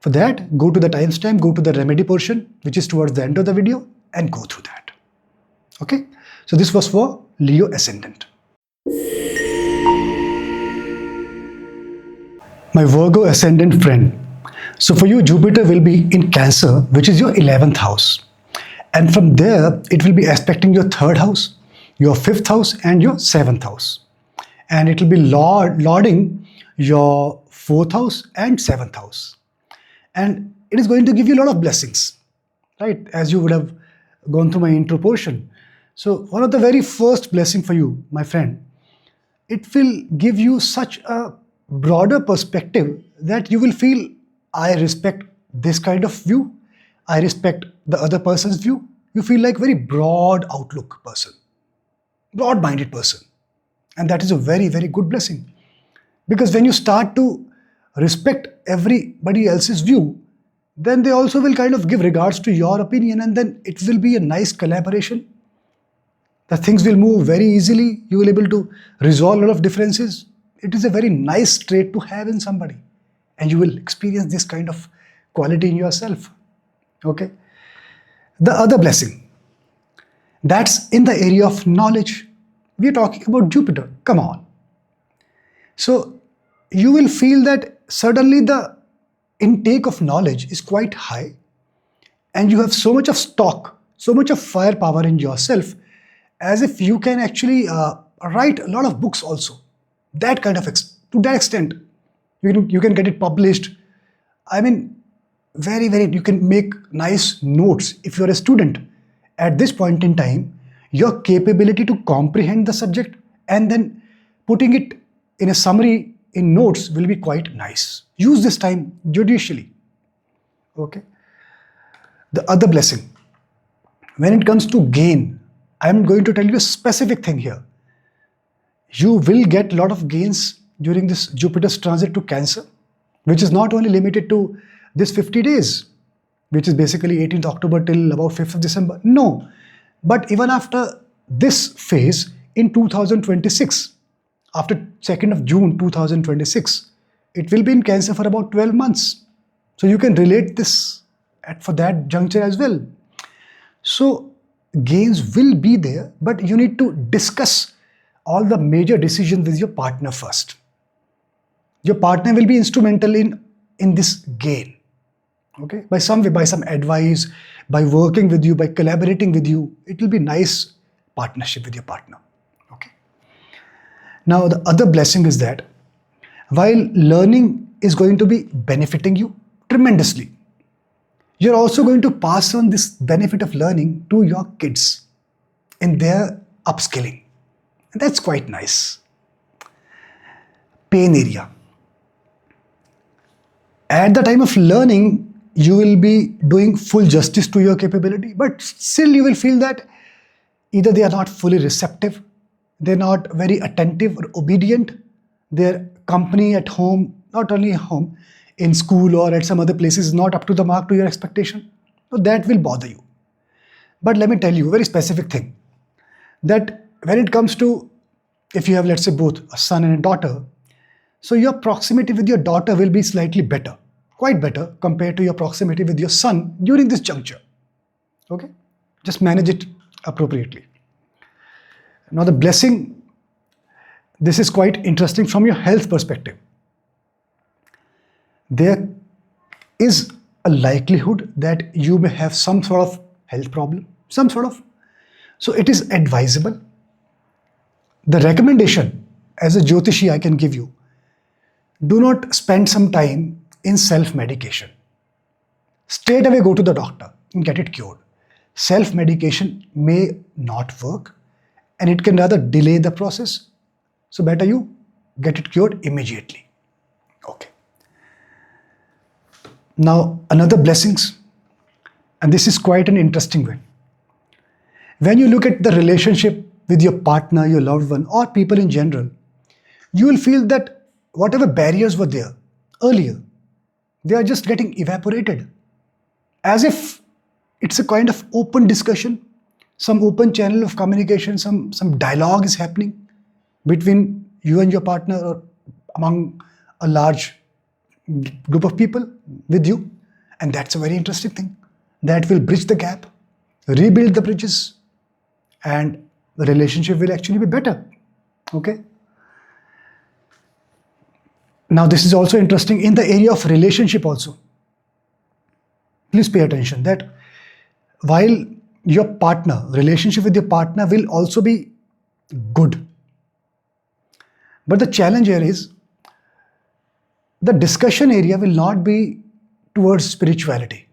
For that, go to the timestamp, go to the remedy portion, which is towards the end of the video, and go through that. Okay? So this was for Leo Ascendant. My Virgo Ascendant friend. So for you, Jupiter will be in Cancer, which is your 11th house. And from there, it will be aspecting your 3rd house, your 5th house, and your 7th house. And it will be lording your 4th house and 7th house. And it is going to give you a lot of blessings, right? As you would have gone through my intro portion. So one of the very first blessing for you, my friend, it will give you such a broader perspective that you will feel, I respect this kind of view. I respect the other person's view. You feel like very broad outlook person, broad-minded person. And that is a very, very good blessing. Because when you start to respect everybody else's view, then they also will kind of give regards to your opinion, and then it will be a nice collaboration. The things will move very easily. You will be able to resolve a lot of differences. It is a very nice trait to have in somebody. And you will experience this kind of quality in yourself. Okay? The other blessing, that's in the area of knowledge. We are talking about Jupiter. Come on. So you will feel that suddenly the intake of knowledge is quite high, and you have so much of stock, so much of firepower in yourself, as if you can actually write a lot of books also. That kind of, to that extent, you can get it published. I mean, very, very, you can make nice notes if you're a student. At this point in time, your capability to comprehend the subject and then putting it in a summary in notes will be quite nice. Use this time judiciously. Okay. The other blessing, when it comes to gain, I'm going to tell you a specific thing here. You will get a lot of gains during this Jupiter's transit to Cancer, which is not only limited to this 50 days, which is basically 18th October till about 5th of December. No, but even after this phase in 2026, after 2nd of June 2026, it will be in Cancer for about 12 months. So you can relate this for that juncture as well. So gains will be there, but you need to discuss all the major decisions with your partner first. Your partner will be instrumental in this gain. Okay, by some way, by some advice, by working with you, by collaborating with you, it will be nice partnership with your partner. Okay. Now the other blessing is that while learning is going to be benefiting you tremendously, you're also going to pass on this benefit of learning to your kids in their upskilling. And that's quite nice. Pain area. At the time of learning, you will be doing full justice to your capability, but still you will feel that either they are not fully receptive, they're not very attentive or obedient, their company at home, not only at home, in school or at some other places is not up to the mark to your expectation. So that will bother you. But let me tell you a very specific thing, that when it comes to, if you have, let's say, both a son and a daughter, so your proximity with your daughter will be slightly better, quite better compared to your proximity with your son during this juncture. Okay? Just manage it appropriately. Now the blessing, this is quite interesting from your health perspective. There is a likelihood that you may have some sort of health problem, so it is advisable. The recommendation as a Jyotishi I can give you, do not spend some time in self-medication. Straight away go to the doctor and get it cured. Self-medication may not work, and it can rather delay the process. So better you get it cured immediately. Okay. Now, another blessings, and this is quite an interesting one. When you look at the relationship with your partner, your loved one, or people in general, you will feel that whatever barriers were there earlier, they are just getting evaporated. As if it's a kind of open discussion, some open channel of communication, some dialogue is happening between you and your partner or among a large group of people with you. And that's a very interesting thing. That will bridge the gap, rebuild the bridges, and the relationship will actually be better. Okay? Now, this is also interesting in the area of relationship also. Please pay attention that while your partner, relationship with your partner will also be good. But the challenge here is the discussion area will not be towards spirituality.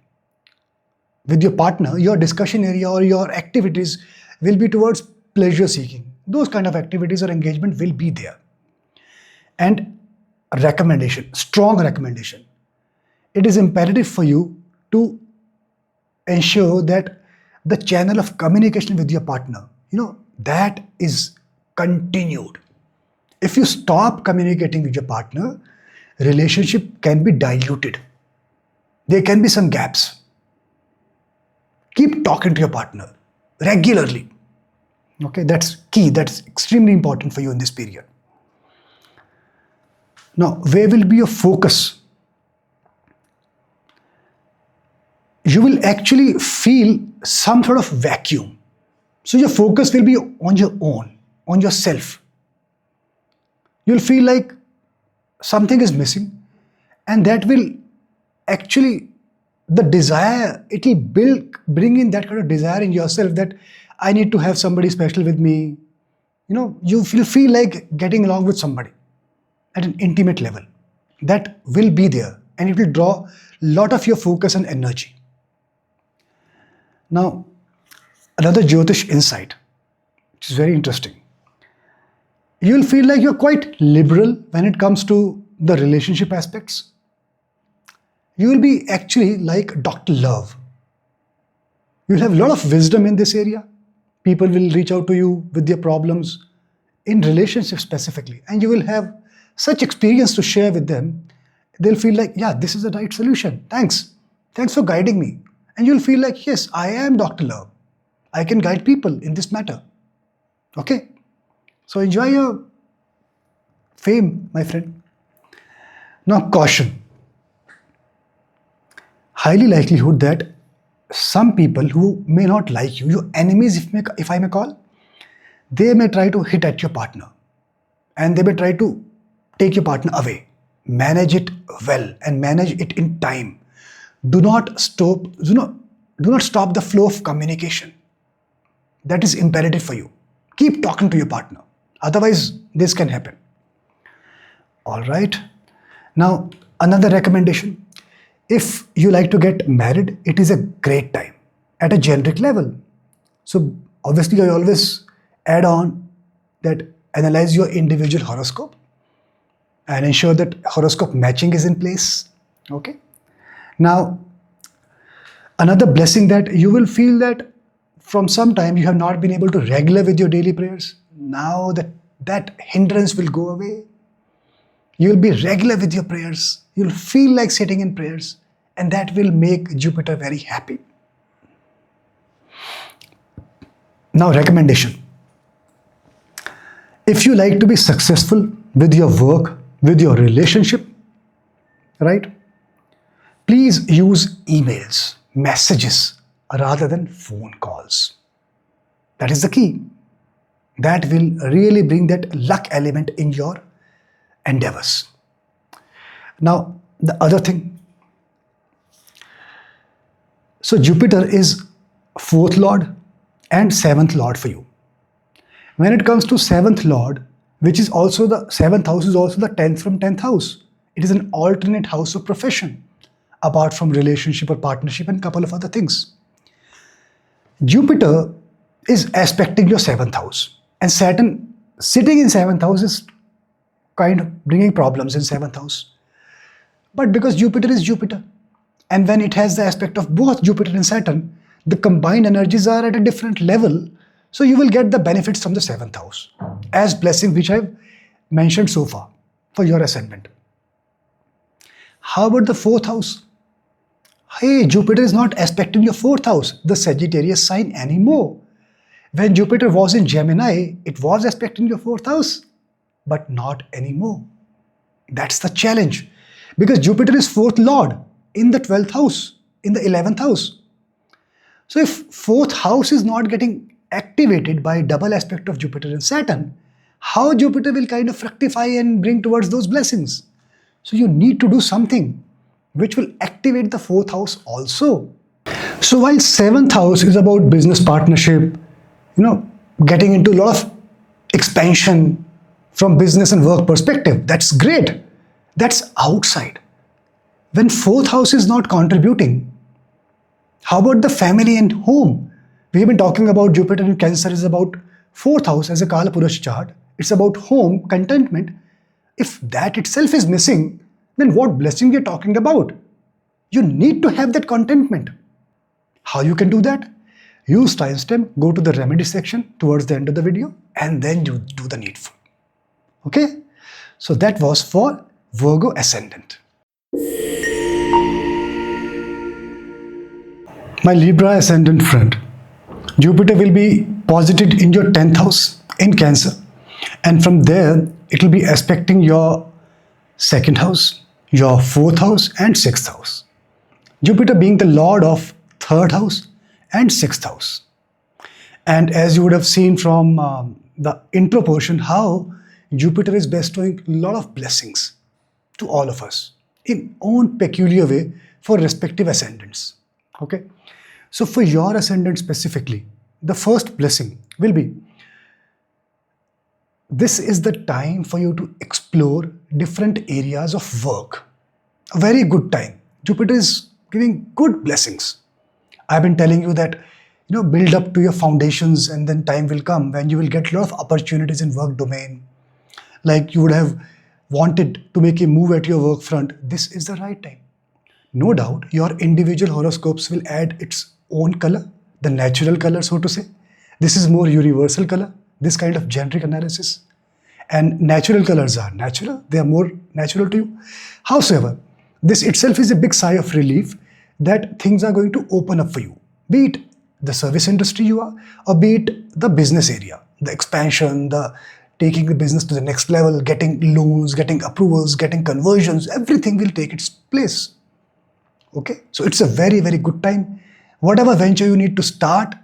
With your partner, your discussion area or your activities will be towards pleasure seeking. Those kind of activities or engagement will be there. And a recommendation, strong recommendation. It is imperative for you to ensure that the channel of communication with your partner, that is continued. If you stop communicating with your partner, relationship can be diluted. There can be some gaps. Keep talking to your partner regularly. Okay, that's key. That's extremely important for you in this period. Now, where will be your focus? You will actually feel some sort of vacuum. So your focus will be on your own, on yourself. You'll feel like something is missing, and that will actually, the desire, it will bring in that kind of desire in yourself that I need to have somebody special with me. You feel like getting along with somebody at an intimate level. That will be there, and it will draw a lot of your focus and energy. Now, another Jyotish insight, which is very interesting. You will feel like you're quite liberal when it comes to the relationship aspects. You will be actually like Dr. Love. You'll have a lot of wisdom in this area. People will reach out to you with their problems in relationships specifically, and you will have such experience to share with them. They'll feel like, yeah, this is the right solution. Thanks for guiding me. And you'll feel like, yes, I am Dr. Love. I can guide people in this matter. Okay? So enjoy your fame, my friend. Now, caution. Highly likelihood that some people who may not like you, your enemies, if I may call, they may try to hit at your partner, and they may try to take your partner away. Manage it well and manage it in time. Do not stop the flow of communication. That is imperative for you. Keep talking to your partner. Otherwise, this can happen. All right. Now, another recommendation. If you like to get married, it is a great time at a generic level. So obviously, I always add on that analyze your individual horoscope and ensure that horoscope matching is in place. Okay. Now, another blessing that you will feel that from some time you have not been able to regular with your daily prayers. Now that hindrance will go away. You will be regular with your prayers. You'll feel like sitting in prayers, and that will make Jupiter very happy. Now, recommendation. If you like to be successful with your work, with your relationship, right? Please use emails, messages, rather than phone calls. That is the key. That will really bring that luck element in your endeavors. Now, the other thing. So Jupiter is 4th Lord and 7th Lord for you. When it comes to 7th Lord, which is also the 7th house, is also the 10th from 10th house. It is an alternate house of profession, apart from relationship or partnership and a couple of other things. Jupiter is aspecting your 7th house, and Saturn Sitting in 7th house is kind of bringing problems in 7th house. But because Jupiter is Jupiter, and when it has the aspect of both Jupiter and Saturn, the combined energies are at a different level. So you will get the benefits from the 7th house as blessing, which I've mentioned so far for your ascendant. How about the 4th house? Hey, Jupiter is not aspecting your 4th house, the Sagittarius sign, anymore. When Jupiter was in Gemini, it was aspecting your 4th house, but not anymore. That's the challenge, because Jupiter is 4th lord in the 12th house, in the 11th house. So if 4th house is not getting activated by double aspect of Jupiter and Saturn, how Jupiter will kind of fructify and bring towards those blessings? So you need to do something which will activate the 4th house also. So while 7th house is about business partnership, getting into a lot of expansion from business and work perspective, that's great. That's outside. When 4th house is not contributing, how about the family and home? We have been talking about Jupiter in Cancer is about 4th house as a Kala Purush chart. It's about home, contentment. If that itself is missing, then what blessing you're talking about? You need to have that contentment. How you can do that? Use timestamp, go to the remedy section towards the end of the video, and then you do the needful. Okay? So that was for Virgo ascendant. My Libra ascendant friend, Jupiter will be posited in your 10th house in Cancer, and from there it will be aspecting your 2nd house, your 4th house and 6th house. Jupiter being the lord of 3rd house and 6th house. And as you would have seen from the intro portion, how Jupiter is bestowing a lot of blessings to all of us in own peculiar way for respective ascendants. Okay, so for your ascendant specifically, the first blessing will be, this is the time for you to explore different areas of work. A very good time. Jupiter is giving good blessings. I've been telling you that, build up to your foundations, and then time will come when you will get a lot of opportunities in work domain. Like you would have wanted to make a move at your work front. This is the right time. No doubt, your individual horoscopes will add its own color, the natural color, so to say. This is more universal color, this kind of generic analysis. And natural colors are natural, they are more natural to you. However, this itself is a big sigh of relief that things are going to open up for you. Be it the service industry you are, or be it the business area, the expansion, the taking the business to the next level, getting loans, getting approvals, getting conversions, everything will take its place. Okay, so it's a very, very good time. Whatever venture you need to start,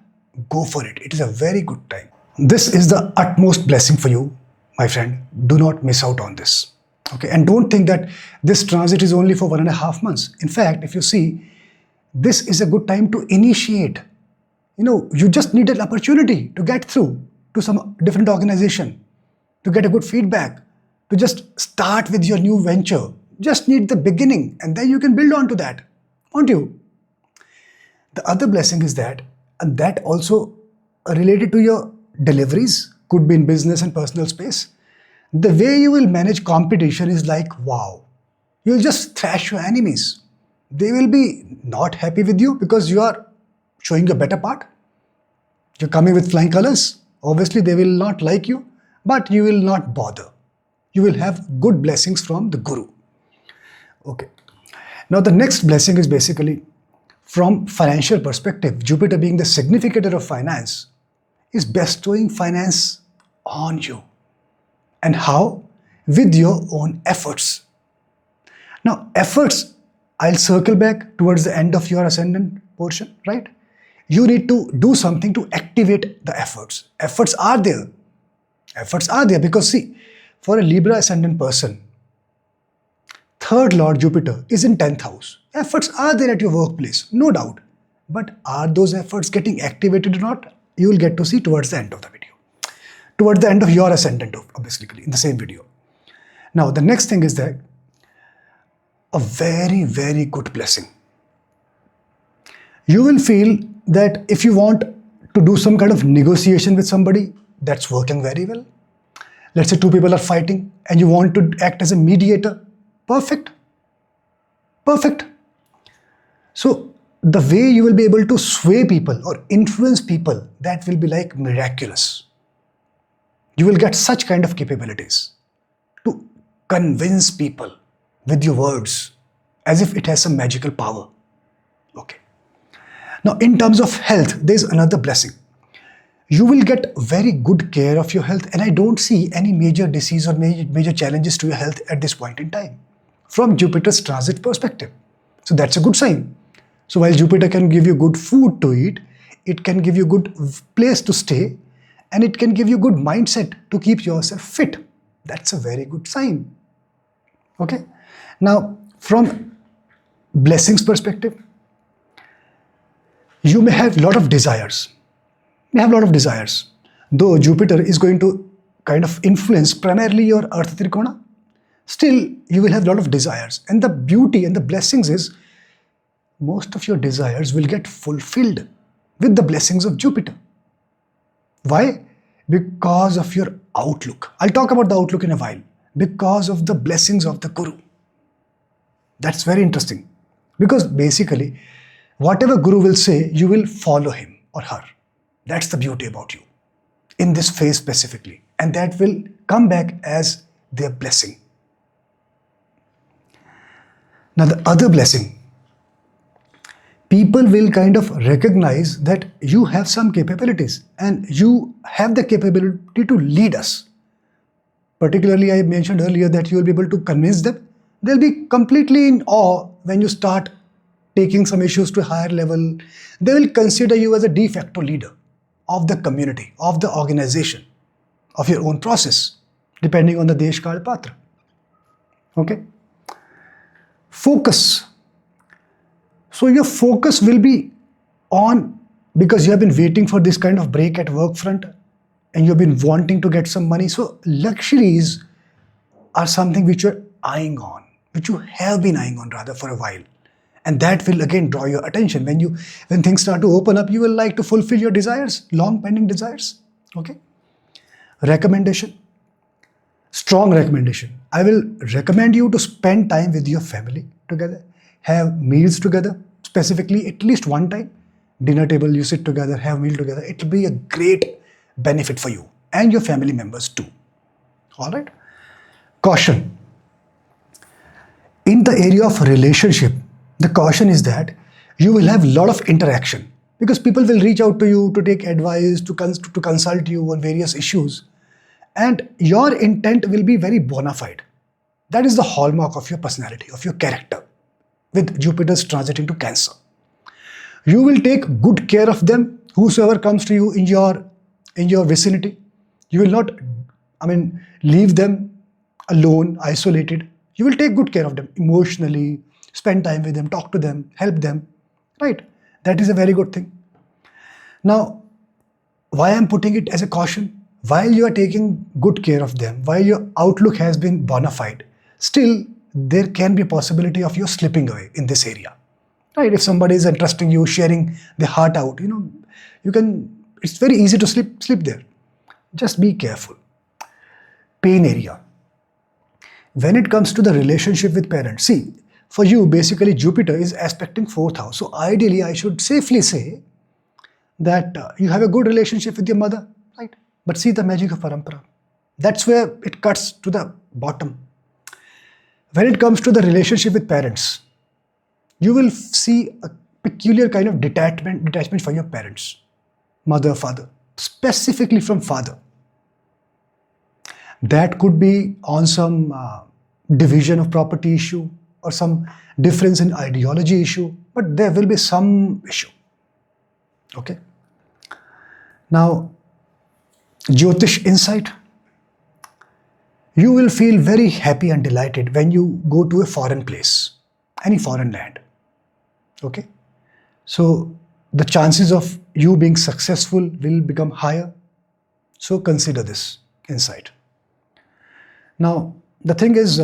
go for it. It is a very good time. This is the utmost blessing for you, my friend. Do not miss out on this. Okay, and don't think that this transit is only for 1.5 months. In fact, if you see, this is a good time to initiate. You just need an opportunity to get through to some different organization, to get a good feedback, to just start with your new venture. Just need the beginning, and then you can build on to that, won't you? The other blessing is that, and that also related to your deliveries, could be in business and personal space. The way you will manage competition is like, wow. You'll just thrash your enemies. They will be not happy with you because you are showing your better part. You're coming with flying colors. Obviously, they will not like you, but you will not bother. You will have good blessings from the Guru. Okay. Now, the next blessing is basically from financial perspective. Jupiter being the significator of finance is bestowing finance on you. And how? With your own efforts. Now, efforts, I'll circle back towards the end of your ascendant portion, right? You need to do something to activate the efforts. Efforts are there. Efforts are there because see, for a Libra ascendant person, 3rd Lord Jupiter is in 10th house. Efforts are there at your workplace, no doubt. But are those efforts getting activated or not? You will get to see towards the end of the video. Towards the end of your ascendant, basically, in the same video. Now, the next thing is that a very, very good blessing. You will feel that if you want to do some kind of negotiation with somebody, that's working very well. Let's say two people are fighting and you want to act as a mediator. Perfect. Perfect. So the way you will be able to sway people or influence people, that will be like miraculous. You will get such kind of capabilities to convince people with your words as if it has some magical power. Okay. Now, in terms of health, there's another blessing. You will get very good care of your health, and I don't see any major disease or major challenges to your health at this point in time from Jupiter's transit perspective. So that's a good sign. So while Jupiter can give you good food to eat, it can give you good place to stay, and it can give you good mindset to keep yourself fit. That's a very good sign. Okay. Now, from blessings perspective, you may have a lot of desires. Though Jupiter is going to kind of influence primarily your Earth Trikona, still you will have a lot of desires. And the beauty and the blessings is most of your desires will get fulfilled with the blessings of Jupiter. Why? Because of your outlook. I'll talk about the outlook in a while. Because of the blessings of the Guru. That's very interesting. Because basically, whatever Guru will say, you will follow him or her. That's the beauty about you in this phase specifically. And that will come back as their blessing. Now, the other blessing, people will kind of recognize that you have some capabilities and you have the capability to lead us. Particularly, I mentioned earlier that you will be able to convince them. They'll be completely in awe when you start taking some issues to a higher level. They will consider you as a de facto leader of the community, of the organization, of your own process, depending on the Desh Kal Patra. Okay? Focus. So your focus will be on, because you have been waiting for this kind of break at work front and you've been wanting to get some money. So luxuries are something which you're eyeing on, which you have been eyeing on rather for a while. And that will again draw your attention. When things start to open up, you will like to fulfill your desires, long pending desires. Okay. Recommendation. Strong recommendation. I will recommend you to spend time with your family together. Have meals together, specifically at least one time. Dinner table, you sit together, have meal together. It will be a great benefit for you and your family members too. All right. Caution. In the area of relationship, the caution is that you will have a lot of interaction because people will reach out to you to take advice, to consult you on various issues. And your intent will be very bona fide. That is the hallmark of your personality, of your character, with Jupiter's transit into Cancer. You will take good care of them, whosoever comes to you in your vicinity. You will not, leave them alone, isolated. You will take good care of them emotionally, spend time with them, talk to them, help them, right? That is a very good thing. Now, why I'm putting it as a caution? While you are taking good care of them, while your outlook has been bona fide, still there can be a possibility of you slipping away in this area, right? If somebody is entrusting you, sharing their heart out, it's very easy to slip there. Just be careful. Pain area. When it comes to the relationship with parents, see, for you, basically Jupiter is aspecting 4th house. So ideally, I should safely say that you have a good relationship with your mother, right? But see the magic of parampara. That's where it cuts to the bottom. When it comes to the relationship with parents, you will see a peculiar kind of detachment from your parents, mother, father, specifically from father. That could be on some division of property issue or some difference in ideology issue, but there will be some issue. Okay. Now, Jyotish insight. You will feel very happy and delighted when you go to a foreign place, any foreign land. Okay. So the chances of you being successful will become higher. So consider this insight. Now, the thing is,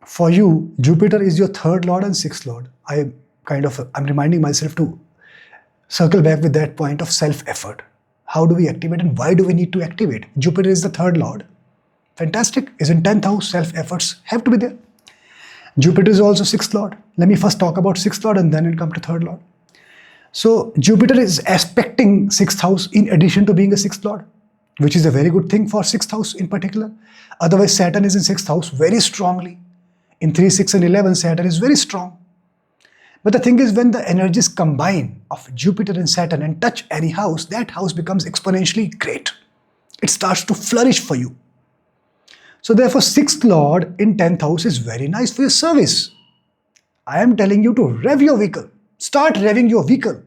for you, Jupiter is your 3rd lord and 6th lord. I'm reminding myself to circle back with that point of self-effort. How do we activate and why do we need to activate? Jupiter is the 3rd lord. Fantastic. Is in 10th house, self-efforts have to be there. Jupiter is also 6th lord. Let me first talk about 6th lord and then we'll come to 3rd lord. So Jupiter is aspecting 6th house in addition to being a 6th lord, which is a very good thing for 6th house in particular. Otherwise, Saturn is in 6th house very strongly. In 3, 6 and 11, Saturn is very strong. But the thing is, when the energies combine of Jupiter and Saturn and touch any house, that house becomes exponentially great. It starts to flourish for you. So therefore, 6th lord in 10th house is very nice for your service. I am telling you to rev your vehicle. Start revving your vehicle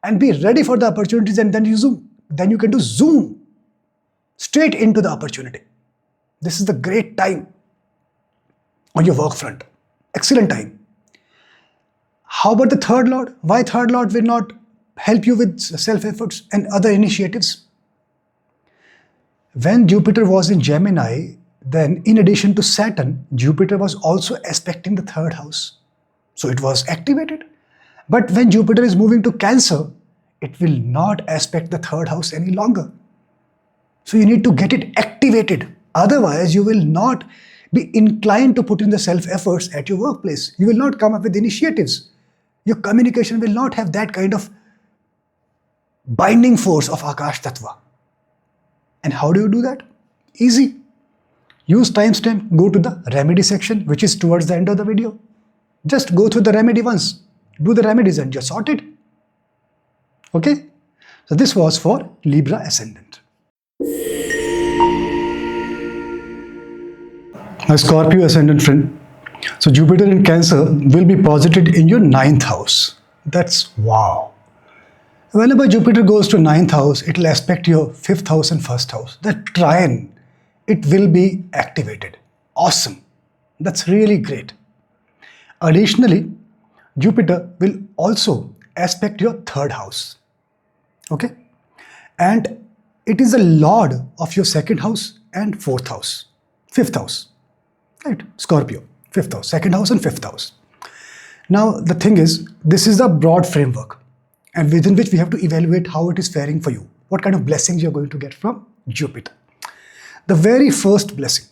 and be ready for the opportunities, and then you zoom. Then you can do zoom straight into the opportunity. This is the great time on your work front. Excellent time. How about the 3rd lord? Why 3rd lord will not help you with self-efforts and other initiatives? When Jupiter was in Gemini, then in addition to Saturn, Jupiter was also aspecting the 3rd house. So it was activated. But when Jupiter is moving to Cancer, it will not aspect the 3rd house any longer. So you need to get it activated. Otherwise, you will not be inclined to put in the self-efforts at your workplace. You will not come up with initiatives. Your communication will not have that kind of binding force of Akash Tattva. And how do you do that? Easy. Use timestamp, go to the remedy section, which is towards the end of the video. Just go through the remedy once. Do the remedies and you're sorted. Okay? So this was for Libra ascendant. My Scorpio ascendant friend. So Jupiter in Cancer will be posited in your 9th house. That's wow. Whenever Jupiter goes to 9th house, it will aspect your 5th house and 1st house. That trine, it will be activated. Awesome. That's really great. Additionally, Jupiter will also aspect your 3rd house. Okay? And it is the lord of your 2nd house and 4th house. 5th house. Right? Scorpio. 5th house. 2nd house and 5th house. Now, the thing is, this is a broad framework, and within which we have to evaluate how it is faring for you. What kind of blessings you're going to get from Jupiter. The very first blessing.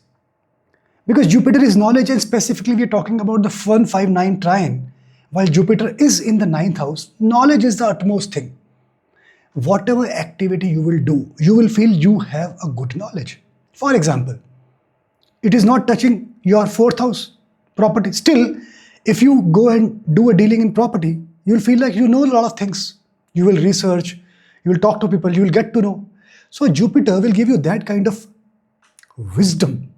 Because Jupiter is knowledge, and specifically we are talking about the 159 trine. While Jupiter is in the 9th house, knowledge is the utmost thing. Whatever activity you will do, you will feel you have a good knowledge. For example, it is not touching your 4th house, property. Still, if you go and do a dealing in property, you will feel like you know a lot of things. You will research, you will talk to people, you will get to know. So Jupiter will give you that kind of wisdom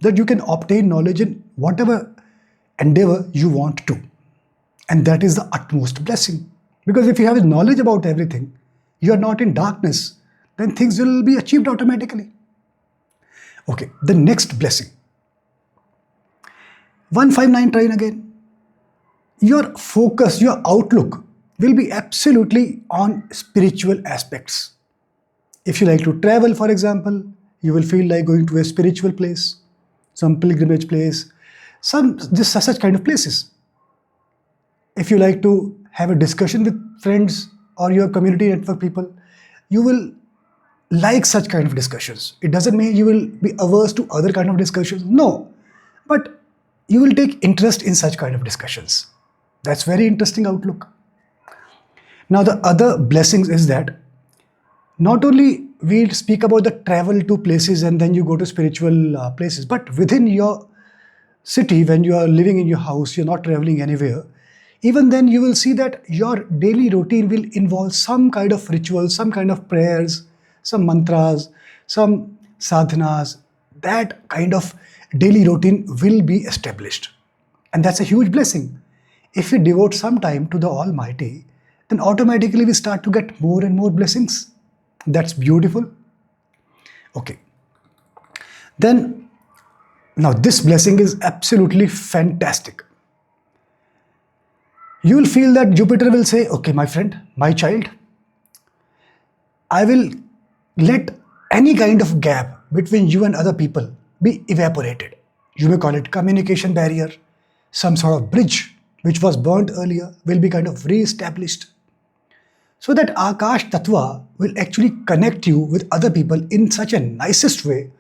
that you can obtain knowledge in whatever endeavor you want to. And that is the utmost blessing. Because if you have knowledge about everything, you are not in darkness, then things will be achieved automatically. Okay, the next blessing. 159 trine again. Your focus, your outlook will be absolutely on spiritual aspects. If you like to travel, for example, you will feel like going to a spiritual place, some pilgrimage place, such kind of places. If you like to have a discussion with friends or your community network people, you will like such kind of discussions. It doesn't mean you will be averse to other kind of discussions. No, but you will take interest in such kind of discussions. That's very interesting outlook. Now the other blessings is that not only we speak about the travel to places and then you go to spiritual places, but within your city, when you are living in your house, you're not traveling anywhere, even then you will see that your daily routine will involve some kind of rituals, some kind of prayers, some mantras, some sadhanas. That kind of daily routine will be established. And that's a huge blessing. If we devote some time to the Almighty, then automatically we start to get more and more blessings. That's beautiful. Okay. Then, now this blessing is absolutely fantastic. You will feel that Jupiter will say, okay, my friend, my child, I will let any kind of gap between you and other people be evaporated. You may call it communication barrier, some sort of bridge which was burnt earlier will be kind of re-established. So that Akash Tattva will actually connect you with other people in such a nicest way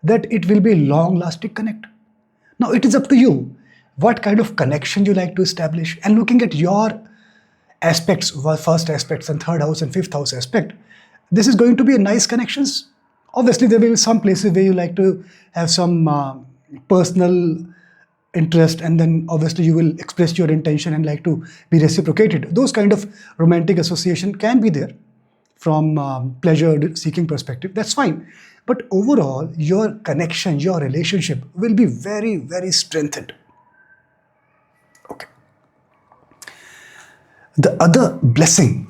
that it will be long-lasting connect. Now it is up to you what kind of connection you like to establish, and looking at your aspects, first aspects and third house and fifth house aspect, this is going to be a nice connections. Obviously there will be some places where you like to have some personal interest, and then obviously you will express your intention and like to be reciprocated. Those kind of romantic association can be there from pleasure seeking perspective, that's fine. But overall your connection, your relationship will be very, very strengthened. Okay. The other blessing,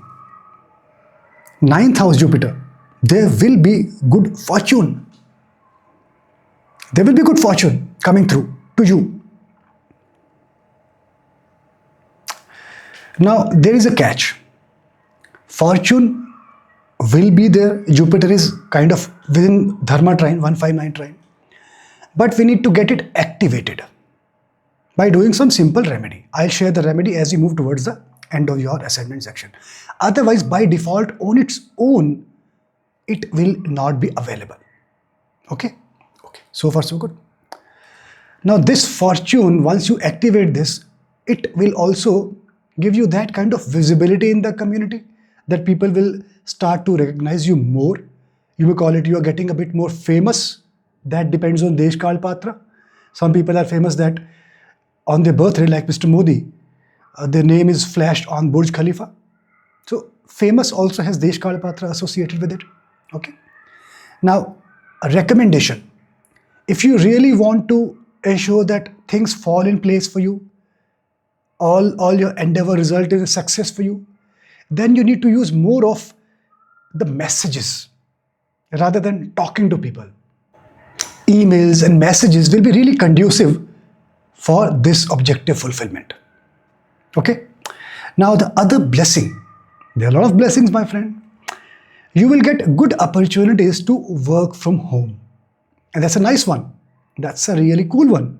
ninth house Jupiter, there will be good fortune. There will be good fortune coming through to you. Now there is a catch. Fortune will be there. Jupiter is kind of within Dharma trine, 159 trine. But we need to get it activated by doing some simple remedy. I'll share the remedy as we move towards the end of your assignment section. Otherwise, by default, on its own, it will not be available. Okay? Okay. So far, so good. Now, this fortune, once you activate this, it will also give you that kind of visibility in the community that people will start to recognize you more. You may call it you are getting a bit more famous. That depends on Desh Kal Patra. Some people are famous that on their birthday, like Mr. Modi, their name is flashed on Burj Khalifa. So famous also has Desh Kal Patra associated with it. Okay. Now, a recommendation. If you really want to ensure that things fall in place for you, all your endeavor result in a success for you, then you need to use more of the messages rather than talking to people. Emails and messages will be really conducive for this objective fulfillment. Okay. Now the other blessing, there are a lot of blessings, my friend. You will get good opportunities to work from home. And that's a nice one. That's a really cool one.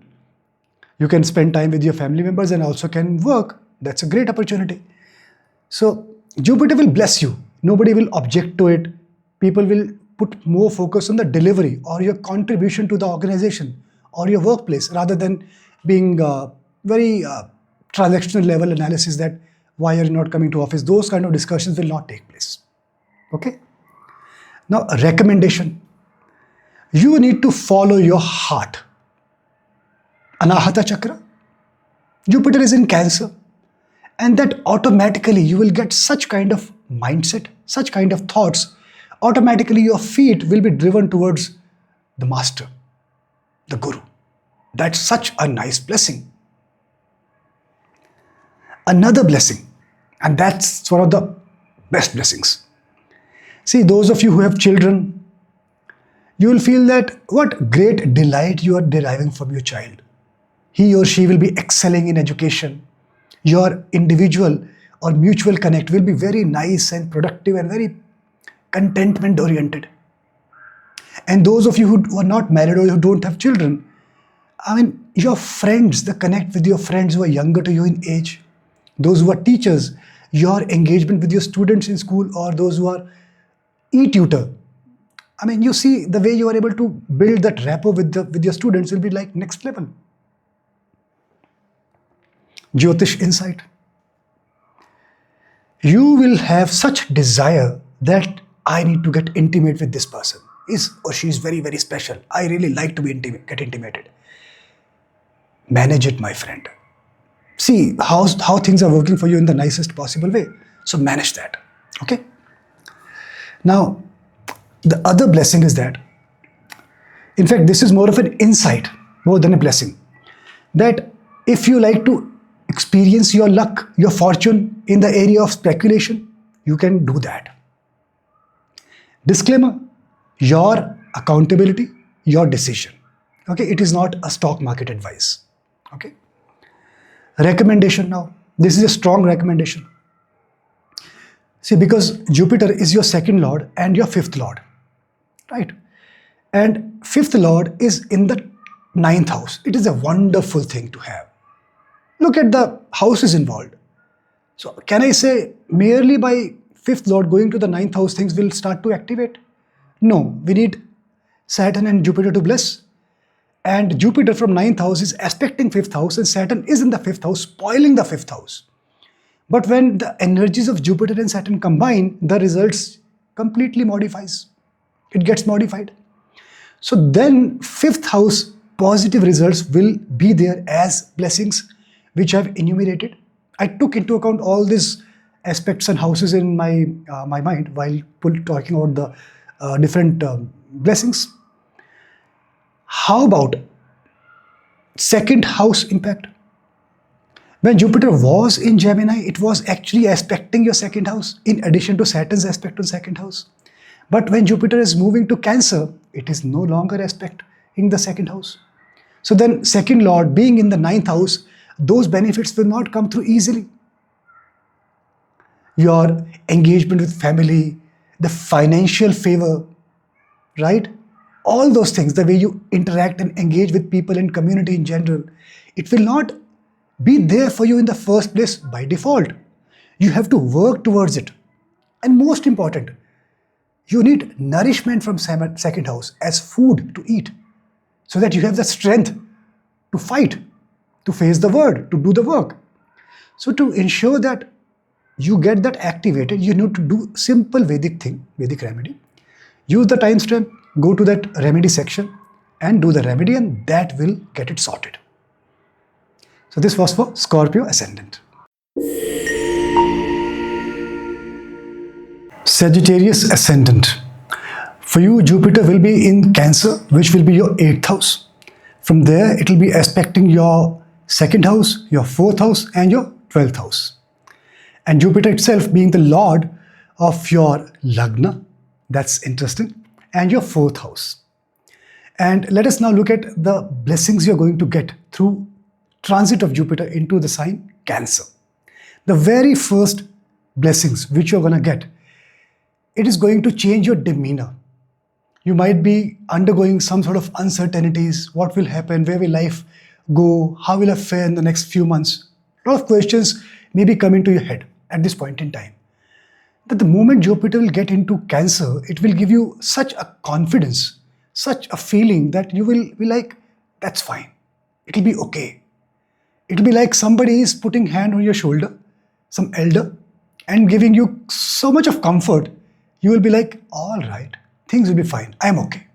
You can spend time with your family members and also can work. That's a great opportunity. So Jupiter will bless you. Nobody will object to it. People will put more focus on the delivery or your contribution to the organization or your workplace rather than being very transactional level analysis that why are you not coming to office. Those kind of discussions will not take place. Okay. Now a recommendation. You need to follow your heart. Anahata Chakra. Jupiter is in Cancer. And that automatically you will get such kind of mindset, such kind of thoughts. Automatically your feet will be driven towards the master, the guru. That's such a nice blessing. Another blessing, and that's one of the best blessings. See, those of you who have children, you will feel that what great delight you are deriving from your child. He or she will be excelling in education. Your individual or mutual connect will be very nice and productive and very contentment oriented. And those of you who are not married or who don't have children, I mean, your friends, the connect with your friends who are younger to you in age, those who are teachers, your engagement with your students in school or those who are e-tutor. I mean, you see the way you are able to build that rapport with your students will be like next level. Jyotish insight. You will have such desire that I need to get intimate with this person. Is or she is very, very special. I really like to be get intimated. Manage it, my friend. See how things are working for you in the nicest possible way. So manage that. Okay. Now, the other blessing is that, in fact, this is more of an insight more than a blessing. That if you like to experience your luck, your fortune in the area of speculation, you can do that. Disclaimer, your accountability, your decision. Okay, it is not a stock market advice. Okay. Recommendation now. This is a strong recommendation. See, because Jupiter is your second lord and your fifth lord, right? And fifth lord is in the ninth house. It is a wonderful thing to have. Look at the houses involved. So can I say merely by fifth lord going to the ninth house things will start to activate? No, we need Saturn and Jupiter to bless. And Jupiter from 9th house is aspecting 5th house, and Saturn is in the 5th house, spoiling the 5th house. But when the energies of Jupiter and Saturn combine, the results completely modifies. It gets modified. So then 5th house positive results will be there as blessings, which I've enumerated. I took into account all these aspects and houses in my mind while talking about the different blessings. How about second house impact? When Jupiter was in Gemini, it was actually aspecting your second house in addition to Saturn's aspect on second house. But when Jupiter is moving to Cancer, it is no longer aspecting the second house. So then second lord being in the 9th house, those benefits will not come through easily. Your engagement with family, the financial favor, right? All those things, the way you interact and engage with people and community in general, it will not be there for you in the first place by default. You have to work towards it. And most important, you need nourishment from second house as food to eat, so that you have the strength to fight, to face the world, to do the work. So to ensure that you get that activated, you need to do simple Vedic thing, Vedic remedy. Use the timestamp, go to that remedy section and do the remedy, and that will get it sorted. So this was for Scorpio ascendant. Sagittarius ascendant. For you, Jupiter will be in Cancer, which will be your 8th house. From there, it will be aspecting your second house, your 4th house, and your 12th house. And Jupiter itself being the lord of your Lagna, that's interesting, and your 4th house. And let us now look at the blessings you're going to get through transit of Jupiter into the sign Cancer. The very first blessings which you're going to get, it is going to change your demeanor. You might be undergoing some sort of uncertainties. What will happen? Where will life go? How will I fare in the next few months? A lot of questions may be coming to your head at this point in time. But the moment Jupiter will get into Cancer, it will give you such a confidence, such a feeling that you will be like, that's fine. It'll be okay. It'll be like somebody is putting hand on your shoulder, some elder, and giving you so much of comfort. You will be like, all right, things will be fine. I'm okay.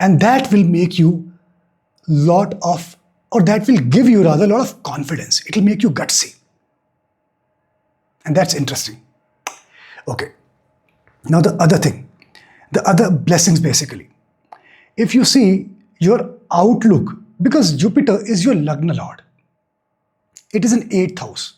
And that will make you that will give you rather a lot of confidence. It will make you gutsy. And that's interesting. Okay. Now the other thing, the other blessings basically. If you see your outlook, because Jupiter is your Lagna Lord, it is an 8th house,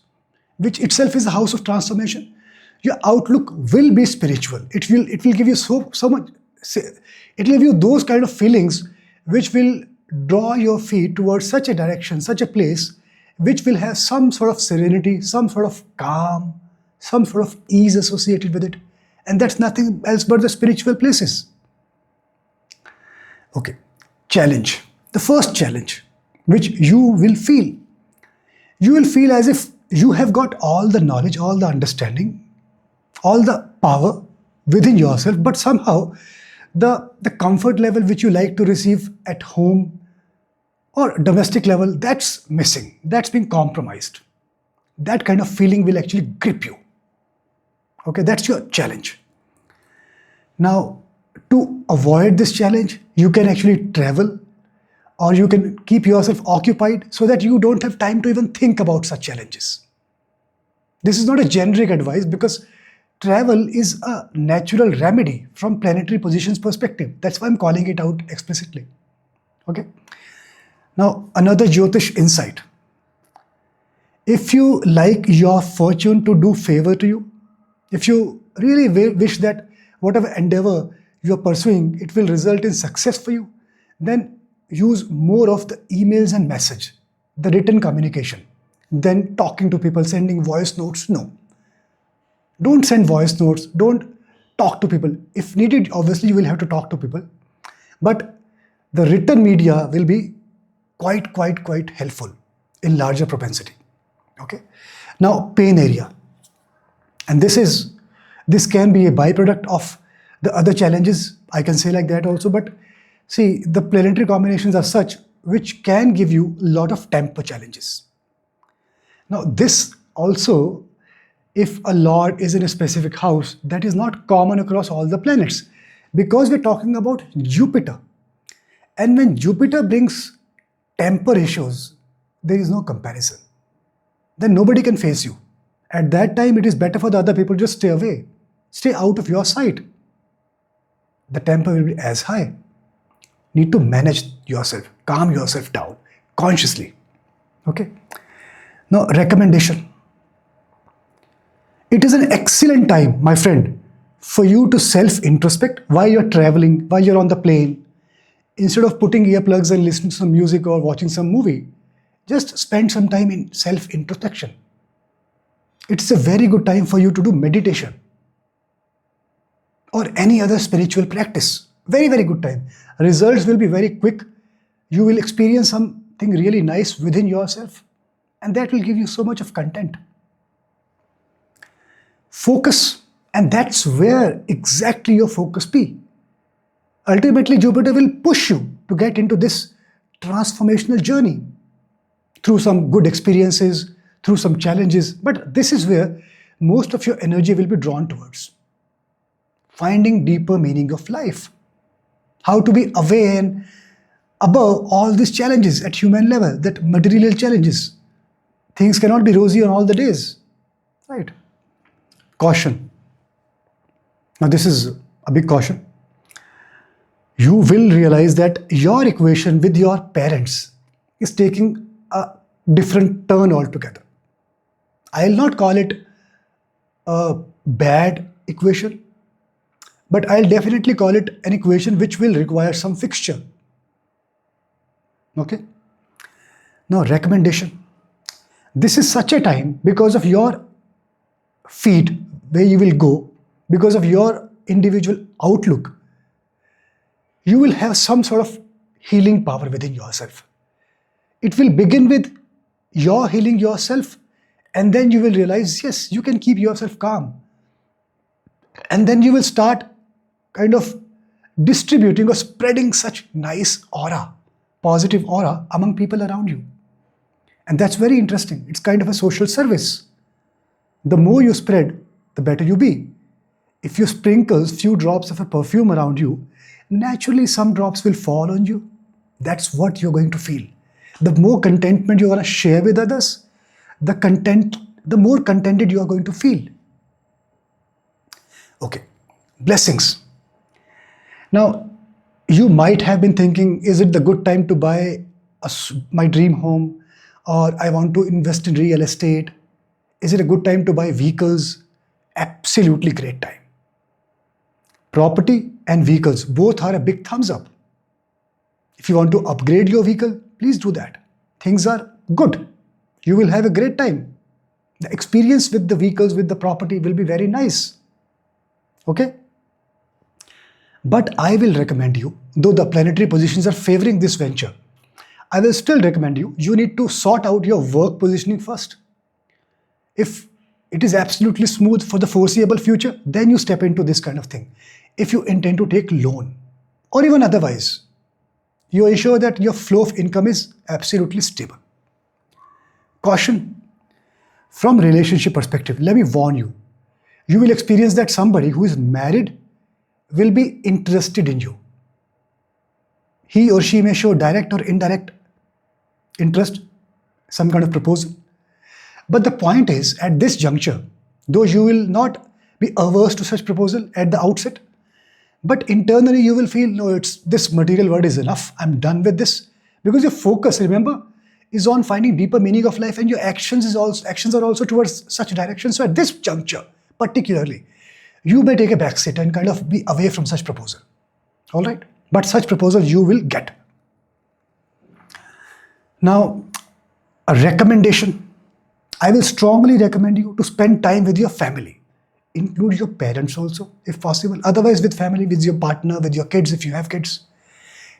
which itself is a house of transformation. Your outlook will be spiritual. It will give you so much. It will give you those kind of feelings which will draw your feet towards such a direction, such a place, which will have some sort of serenity, some sort of calm, some sort of ease associated with it. And that's nothing else but the spiritual places. Okay, challenge. The first challenge, which you will feel as if you have got all the knowledge, all the understanding, all the power within yourself, but somehow the comfort level which you like to receive at home or domestic level, that's missing. That's being compromised. That kind of feeling will actually grip you. Okay, that's your challenge. Now, to avoid this challenge, you can actually travel, or you can keep yourself occupied so that you don't have time to even think about such challenges. This is not a generic advice, because travel is a natural remedy from planetary positions perspective. That's why I'm calling it out explicitly. Okay. Now, another Jyotish insight. If you like your fortune to do favor to you, if you really wish that whatever endeavor you are pursuing, it will result in success for you, then use more of the emails and message, the written communication, than talking to people, sending voice notes. No. Don't send voice notes. Don't talk to people. If needed, obviously you will have to talk to people. But the written media will be quite helpful in larger propensity. Okay. Now, pain area. And this can be a byproduct of The other challenges, I can say like that also, but see, the planetary combinations are such which can give you a lot of temper challenges. Now, this also, if a Lord is in a specific house, that is not common across all the planets because we're talking about Jupiter. And when Jupiter brings temper issues, there is no comparison. Then nobody can face you. At that time, it is better for the other people to just stay away, stay out of your sight. The temper will be as high. Need to manage yourself, calm yourself down consciously. Okay. Now, recommendation. It is an excellent time, my friend, for you to self-introspect while you're traveling, while you're on the plane. Instead of putting earplugs and listening to some music or watching some movie, just spend some time in self-introspection. It's a very good time for you to do meditation or any other spiritual practice. Very, very good time. Results will be very quick. You will experience something really nice within yourself, and that will give you so much of content. Focus, and that's where exactly your focus be. Ultimately, Jupiter will push you to get into this transformational journey through some good experiences, through some challenges, but this is where most of your energy will be drawn towards. Finding deeper meaning of life. How to be aware and above all these challenges at human level, that material challenges. Things cannot be rosy on all the days, right? Caution. Now this is a big caution. You will realize that your equation with your parents is taking a different turn altogether. I'll not call it a bad equation, but I'll definitely call it an equation which will require some fixture. Okay? Now, recommendation. This is such a time because of your feet, where you will go, because of your individual outlook, you will have some sort of healing power within yourself. It will begin with your healing yourself, and then you will realize, yes, you can keep yourself calm. And then you will start kind of distributing or spreading such nice aura, positive aura among people around you. And that's very interesting. It's kind of a social service. The more you spread, the better you be. If you sprinkle few drops of a perfume around you, naturally some drops will fall on you. That's what you're going to feel. The more contentment you're going to share with others, the more contented you are going to feel. Okay, blessings. Now, you might have been thinking, is it the good time to buy my dream home, or I want to invest in real estate? Is it a good time to buy vehicles? Absolutely great time. Property and vehicles both are a big thumbs up. If you want to upgrade your vehicle, please do that. Things are good. You will have a great time. The experience with the vehicles, with the property will be very nice. Okay? But I will recommend you, though the planetary positions are favoring this venture, I will still recommend you need to sort out your work positioning first. If it is absolutely smooth for the foreseeable future, then you step into this kind of thing. If you intend to take loan or even otherwise, you ensure that your flow of income is absolutely stable. Caution. From relationship perspective, let me warn you. You will experience that somebody who is married will be interested in you. He or she may show direct or indirect interest, some kind of proposal. But the point is, at this juncture, though you will not be averse to such proposal at the outset, but internally you will feel, no, this material world is enough, I'm done with this. Because your focus, remember, is on finding deeper meaning of life, and your actions are also towards such direction. So at this juncture, particularly, you may take a back seat and kind of be away from such proposal. All right? But such proposal you will get. Now, a recommendation. I will strongly recommend you to spend time with your family. Include your parents also, if possible. Otherwise, with family, with your partner, with your kids, if you have kids.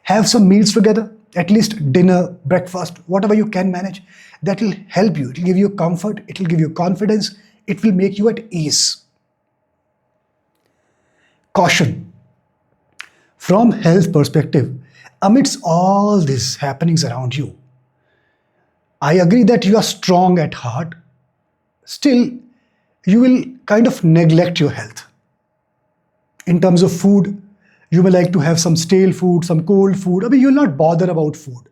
Have some meals together, at least dinner, breakfast, whatever you can manage. That will help you. It will give you comfort. It will give you confidence. It will make you at ease. Caution. From health perspective, amidst all these happenings around you, I agree that you are strong at heart. Still, you will kind of neglect your health. In terms of food, you may like to have some stale food, some cold food. I mean, you'll not bother about food.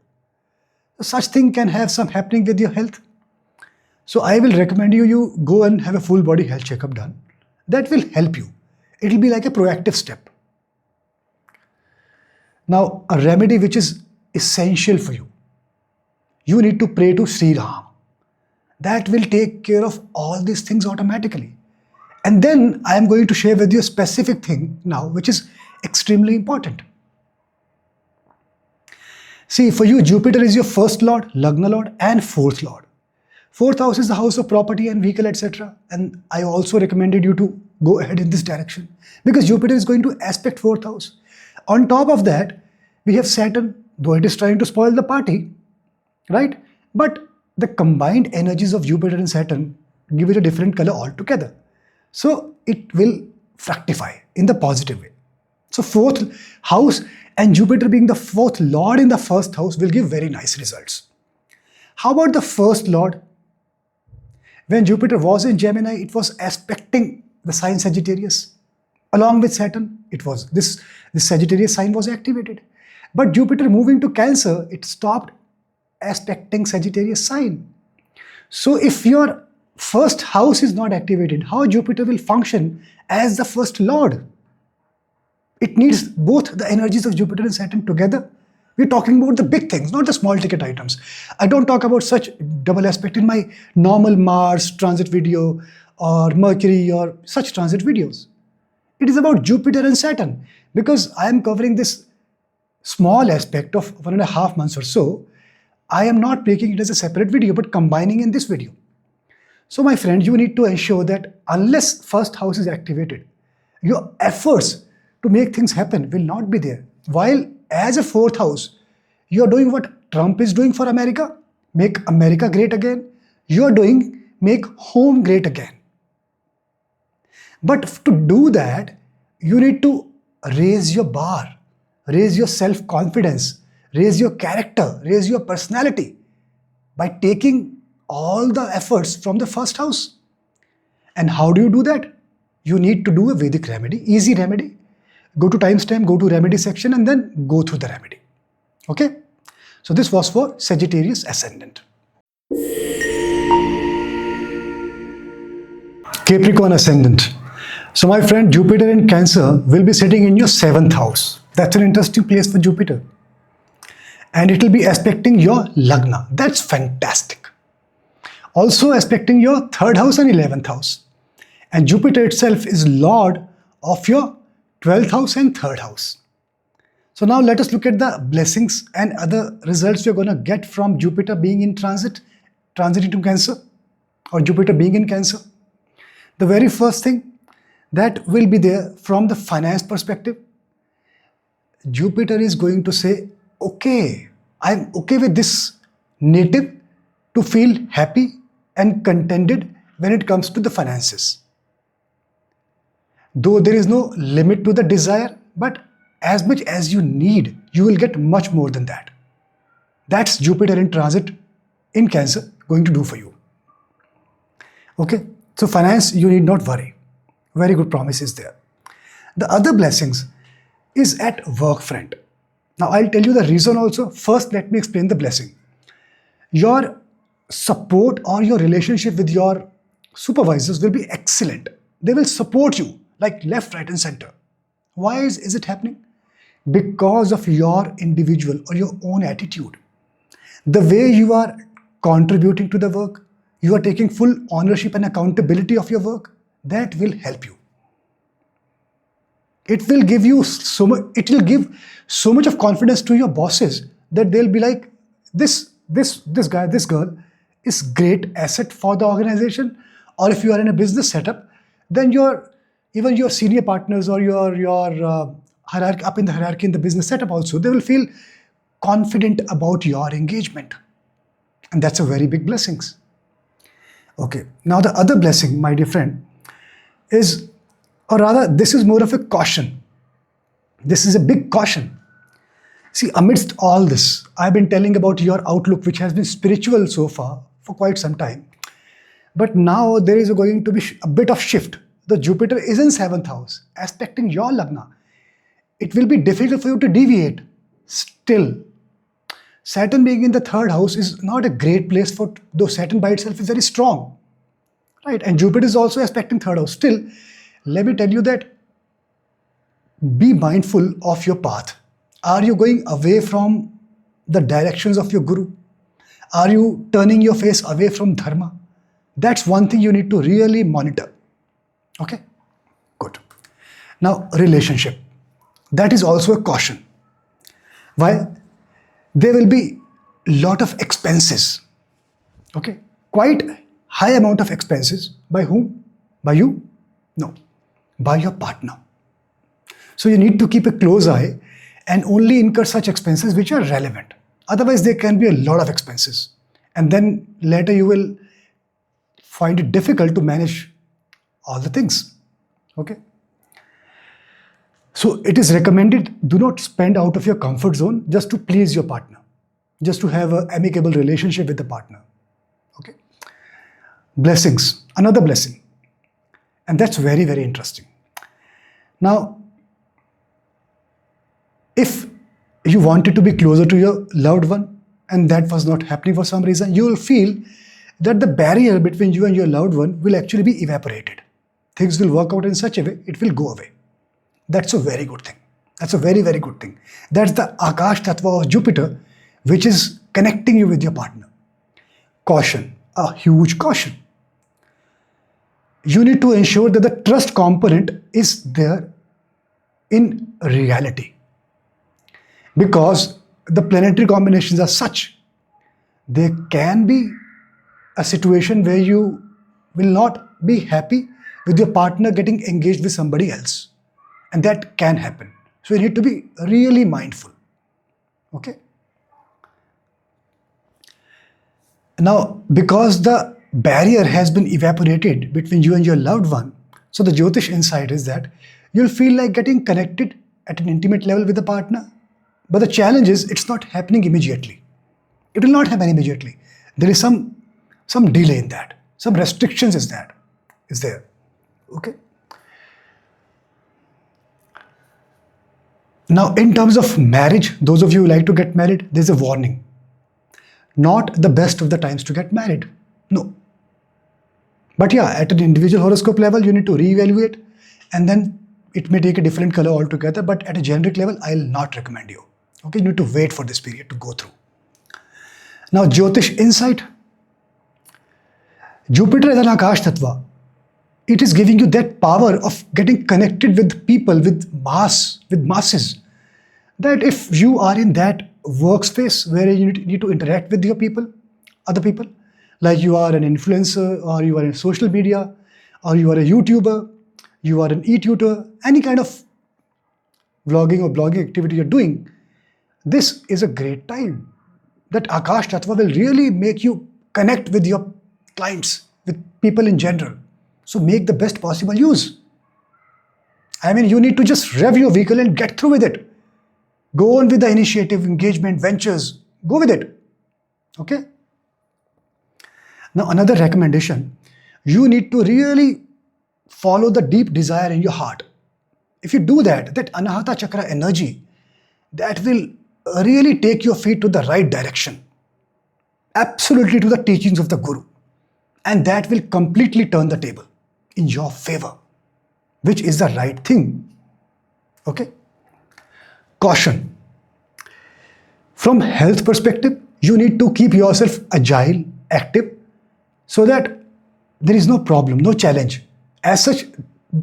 Such thing can have some happening with your health. So I will recommend you go and have a full body health checkup done. That will help you. It will be like a proactive step. Now, a remedy which is essential for you. You need to pray to Sri Ram. That will take care of all these things automatically. And then I am going to share with you a specific thing now, which is extremely important. See, for you, Jupiter is your first lord, Lagna lord, and fourth lord. Fourth house is the house of property and vehicle, etc. And I also recommended you to go ahead in this direction because Jupiter is going to aspect fourth house. On top of that, we have Saturn, though it is trying to spoil the party, right? But the combined energies of Jupiter and Saturn give it a different color altogether. So it will fructify in the positive way. So fourth house and Jupiter being the fourth lord in the first house will give very nice results. How about the first lord? When Jupiter was in Gemini, it was aspecting the sign Sagittarius. Along with Saturn, it was this Sagittarius sign was activated. But Jupiter moving to Cancer, it stopped aspecting Sagittarius sign. So if your first house is not activated, how Jupiter will function as the first lord? It needs both the energies of Jupiter and Saturn together. We're talking about the big things, not the small ticket items. I don't talk about such double aspect in my normal Mars transit video or Mercury or such transit videos. It is about Jupiter and Saturn because I am covering this small aspect of 1.5 months or so. I am not making it as a separate video but combining in this video. So my friend, you need to ensure that unless first house is activated, your efforts to make things happen will not be there. While as a fourth house, you are doing what Trump is doing for America, make America great again. You are doing make home great again. But to do that, you need to raise your bar, raise your self-confidence, raise your character, raise your personality by taking all the efforts from the first house. And how do you do that? You need to do a Vedic remedy, easy remedy. Go to timestamp, go to remedy section and then go through the remedy. Okay? So this was for Sagittarius ascendant. Capricorn ascendant. So my friend, Jupiter in Cancer will be sitting in your 7th house. That's an interesting place for Jupiter. And it will be aspecting your Lagna. That's fantastic. Also aspecting your 3rd house and 11th house. And Jupiter itself is lord of your 12th house and 3rd house. So now let us look at the blessings and other results we're going to get from Jupiter being in transit into Cancer or Jupiter being in Cancer. The very first thing that will be there from the finance perspective, Jupiter is going to say, okay, I'm okay with this native to feel happy and contented when it comes to the finances. Though there is no limit to the desire, but as much as you need, you will get much more than that. That's Jupiter in transit in Cancer going to do for you. Okay, so finance, you need not worry. Very good promise is there. The other blessings is at work front. Now I'll tell you the reason also. First, let me explain the blessing. Your support or your relationship with your supervisors will be excellent. They will support you like left, right, and center. Why is it happening? Because of your individual or your own attitude. The way you are contributing to the work, you are taking full ownership and accountability of your work, that will help you. It will give you so much, it will give so much of confidence to your bosses that they'll be like, this guy, this girl is great asset for the organization. Or if you are in a business setup, then even your senior partners or your hierarchy up in the hierarchy in the business setup also, they will feel confident about your engagement. And that's a very big blessing. Okay, now the other blessing, my dear friend, is, or rather this is more of a caution. This is a big caution. See, amidst all this, I've been telling about your outlook, which has been spiritual so far for quite some time. But now there is going to be a bit of shift. The Jupiter is in 7th house, aspecting your Lagna. It will be difficult for you to deviate. Still, Saturn being in the 3rd house is not a great place for, though Saturn by itself is very strong. Right? And Jupiter is also aspecting 3rd house. Still, let me tell you that be mindful of your path. Are you going away from the directions of your guru? Are you turning your face away from dharma? That's one thing you need to really monitor. Okay? Good. Now, relationship. That is also a caution. Why? There will be a lot of expenses. Okay? Quite high amount of expenses. By whom? By you? No. By your partner. So you need to keep a close eye and only incur such expenses which are relevant. Otherwise, there can be a lot of expenses. And then later you will find it difficult to manage all the things. Okay? So it is recommended, do not spend out of your comfort zone just to please your partner, just to have an amicable relationship with the partner. Okay? Blessings, another blessing. And that's very, very interesting. Now, if you wanted to be closer to your loved one and that was not happening for some reason, you will feel that the barrier between you and your loved one will actually be evaporated. Things will work out in such a way, it will go away. That's a very good thing. That's a very, very good thing. That's the Akash Tattva of Jupiter, which is connecting you with your partner. Caution, a huge caution. You need to ensure that the trust component is there in reality. Because the planetary combinations are such, there can be a situation where you will not be happy with your partner getting engaged with somebody else. And that can happen. So you need to be really mindful. Okay? Now, because the barrier has been evaporated between you and your loved one, so the Jyotish insight is that you'll feel like getting connected at an intimate level with the partner. But the challenge is it's not happening immediately. It will not happen immediately. There is some delay in that. Some restrictions is there. Okay? Now, in terms of marriage, those of you who like to get married, there's a warning. Not the best of the times to get married. No. But yeah, at an individual horoscope level, you need to reevaluate and then it may take a different color altogether. But at a generic level, I'll not recommend you. Okay, you need to wait for this period to go through. Now, Jyotish insight. Jupiter is an Akash Tattva. It is giving you that power of getting connected with people, with masses. That if you are in that workspace where you need to interact with your people, other people, like you are an influencer or you are in social media or you are a YouTuber, you are an e-tutor, any kind of vlogging or blogging activity you're doing, this is a great time. That Akash Tattva will really make you connect with your clients, with people in general. So make the best possible use. I mean, you need to just rev your vehicle and get through with it. Go on with the initiative, engagement, ventures. Go with it. Okay? Now, another recommendation. You need to really follow the deep desire in your heart. If you do that, that Anahata Chakra energy, that will really take your feet to the right direction. Absolutely to the teachings of the Guru. And that will completely turn the table in your favor, which is the right thing. Okay? Caution. From health perspective, you need to keep yourself agile, active, so that there is no problem, no challenge. As such,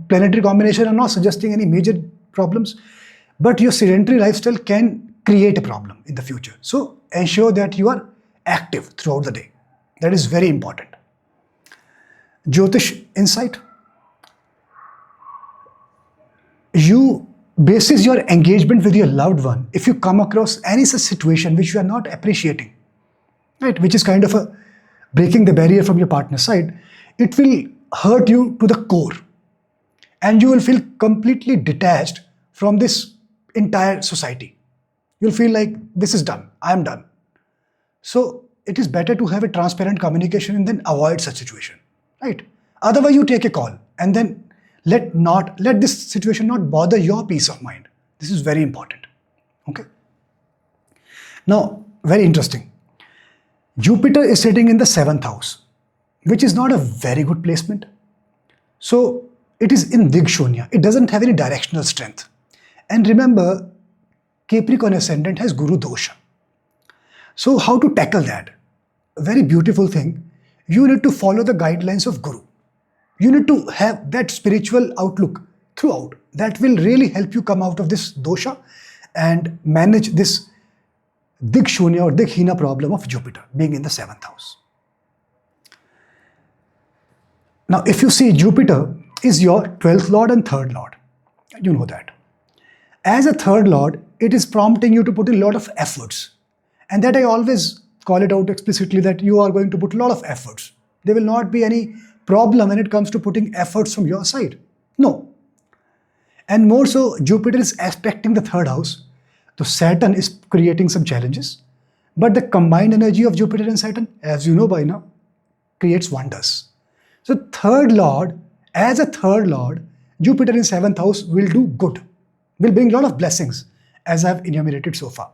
planetary combination are not suggesting any major problems, but your sedentary lifestyle can create a problem in the future. So ensure that you are active throughout the day. That is very important. Jyotish insight. You basis your engagement with your loved one. If you come across any such situation which you are not appreciating, right, which is kind of a breaking the barrier from your partner's side, it will hurt you to the core. And you will feel completely detached from this entire society. You'll feel like this is done, I am done. So it is better to have a transparent communication and then avoid such situation, right? Otherwise you take a call and then let this situation not bother your peace of mind. This is very important. Okay. Now, very interesting. Jupiter is sitting in the 7th house, which is not a very good placement. So it is in Dikshonya. It doesn't have any directional strength. And remember, Capricorn ascendant has Guru dosha. So how to tackle that? A very beautiful thing. You need to follow the guidelines of Guru. You need to have that spiritual outlook throughout. That will really help you come out of this dosha and manage this Dikshonya or Dikhina problem of Jupiter being in the 7th house. Now, if you see, Jupiter is your 12th lord and 3rd lord. You know that. As a 3rd lord, it is prompting you to put in a lot of efforts. And that I always call it out explicitly that you are going to put a lot of efforts. There will not be any problem when it comes to putting efforts from your side. No. And more so, Jupiter is aspecting the 3rd house. So Saturn is creating some challenges. But the combined energy of Jupiter and Saturn, as you know by now, creates wonders. So 3rd lord, as a 3rd lord, Jupiter in 7th house will do good. Will bring a lot of blessings, as I have enumerated so far.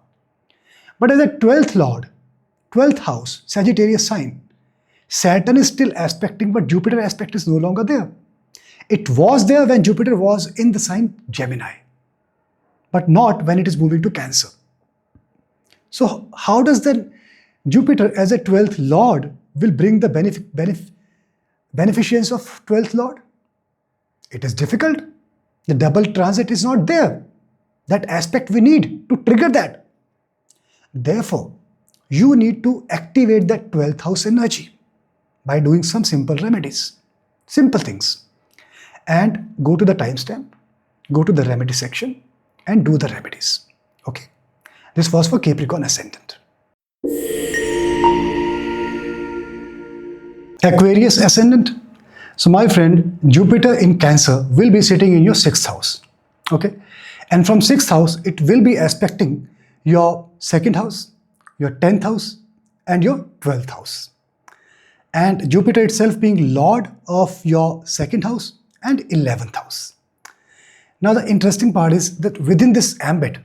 But as a 12th lord, 12th house, Sagittarius sign, Saturn is still aspecting, but Jupiter aspect is no longer there. It was there when Jupiter was in the sign Gemini, but not when it is moving to Cancer. So how does then Jupiter as a 12th lord will bring the beneficence of 12th lord? It is difficult. The double transit is not there. That aspect we need to trigger that. Therefore, you need to activate that 12th house energy by doing some simple remedies, simple things. And go to the timestamp, go to the remedy section and do the remedies. Okay. This was for Capricorn ascendant. Aquarius ascendant. So my friend, Jupiter in Cancer will be sitting in your 6th house. Okay. And from 6th house, it will be aspecting your 2nd house, your 10th house and your 12th house. And Jupiter itself being lord of your 2nd house and 11th house. Now the interesting part is that within this ambit,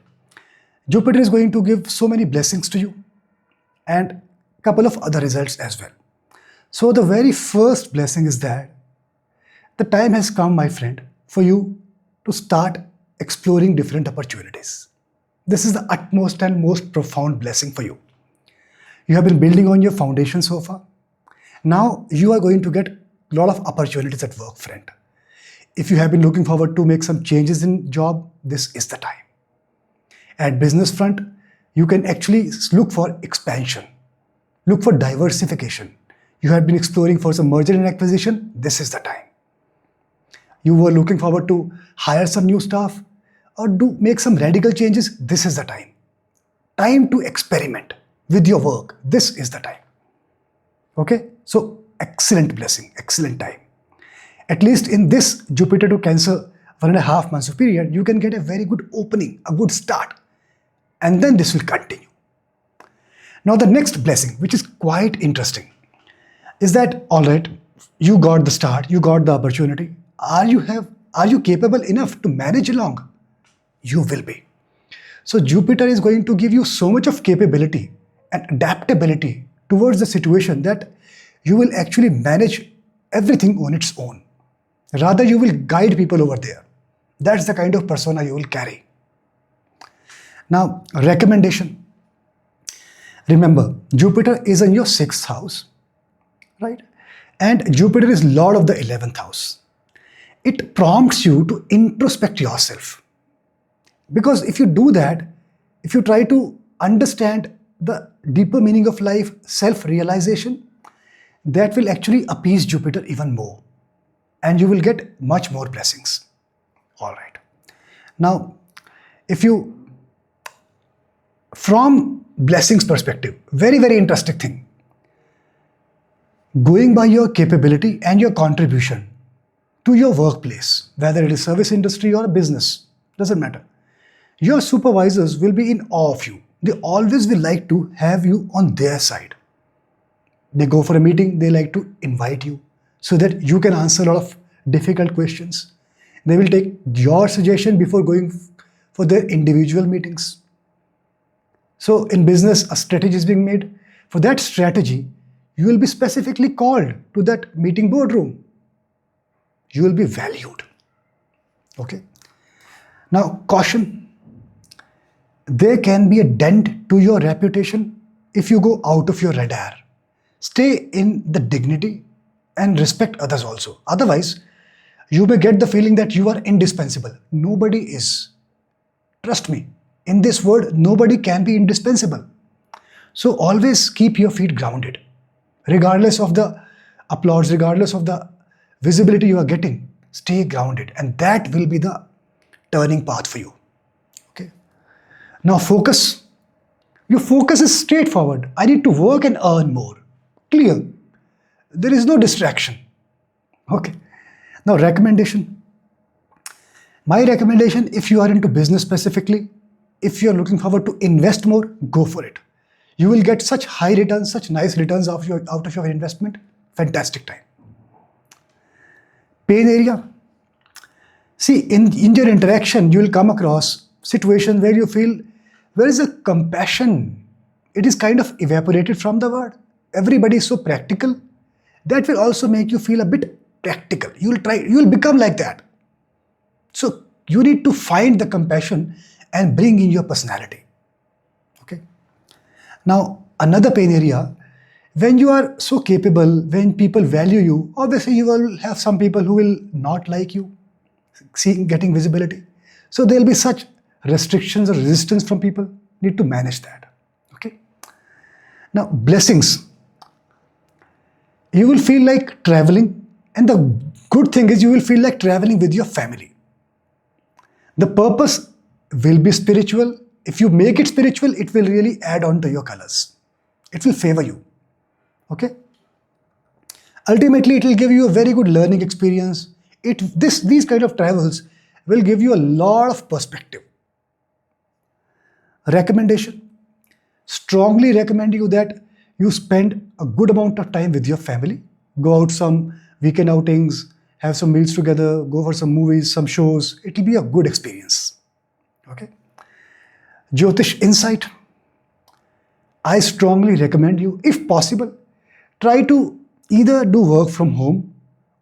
Jupiter is going to give so many blessings to you and a couple of other results as well. So the very first blessing is that the time has come, my friend, for you to start exploring different opportunities. This is the utmost and most profound blessing for you. You have been building on your foundation so far. Now you are going to get a lot of opportunities at work, friend. If you have been looking forward to make some changes in job, this is the time. At business front, you can actually look for expansion, look for diversification. You have been exploring for some merger and acquisition, this is the time. You were looking forward to hire some new staff or make some radical changes, this is the time. Time to experiment with your work, this is the time. Okay, so excellent blessing, excellent time. At least in this Jupiter to Cancer 1.5 months of period, you can get a very good opening, a good start. And then this will continue. Now the next blessing, which is quite interesting, is that, all right, you got the start, you got the opportunity. Are you capable enough to manage along? You will be. So Jupiter is going to give you so much of capability and adaptability towards the situation that you will actually manage everything on its own. Rather, you will guide people over there. That's the kind of persona you will carry. Now, recommendation. Remember, Jupiter is in your 6th house, right? And Jupiter is Lord of the 11th house. It prompts you to introspect yourself. Because if you do that, if you try to understand the deeper meaning of life, self-realization, that will actually appease Jupiter even more. And you will get much more blessings. All right. Now, from blessings perspective, very, very interesting thing. Going by your capability and your contribution to your workplace, whether it is service industry or a business, doesn't matter. Your supervisors will be in awe of you. They always will like to have you on their side. They go for a meeting, they like to invite you so that you can answer a lot of difficult questions. They will take your suggestion before going for their individual meetings. So in business, a strategy is being made. For that strategy, you will be specifically called to that meeting boardroom. You will be valued. Okay. Now, caution. There can be a dent to your reputation if you go out of your radar. Stay in the dignity and respect others also. Otherwise, you may get the feeling that you are indispensable. Nobody is. Trust me, in this world, nobody can be indispensable. So always keep your feet grounded. Regardless of the applause, regardless of the visibility you are getting, stay grounded. And that will be the turning path for you. Okay. Now focus. Your focus is straightforward. I need to work and earn more. Clear. There is no distraction. Okay. Now recommendation. My recommendation, if you are into business specifically, if you are looking forward to invest more, go for it. You will get such high returns, such nice returns out of your investment. Fantastic time. Pain area. See, in your interaction, you will come across situations where you feel, where is the compassion? It is kind of evaporated from the word. Everybody is so practical. That will also make you feel a bit practical. You will become like that. So you need to find the compassion and bring in your personality. Okay. Now, another pain area, when you are so capable, when people value you, obviously you will have some people who will not like you, getting visibility. So there will be such restrictions or resistance from people. Need to manage that. Okay. Now, blessings. You will feel like traveling, and the good thing is you will feel like traveling with your family. The purpose will be spiritual. If you make it spiritual, it will really add on to your colors. It will favor you. Okay. Ultimately, it will give you a very good learning experience. These kind of travels will give you a lot of perspective. Recommendation. Strongly recommend you that you spend a good amount of time with your family. Go out some weekend outings, have some meals together, go for some movies, some shows. It will be a good experience. Okay. Jyotish insight. I strongly recommend you, if possible, try to either do work from home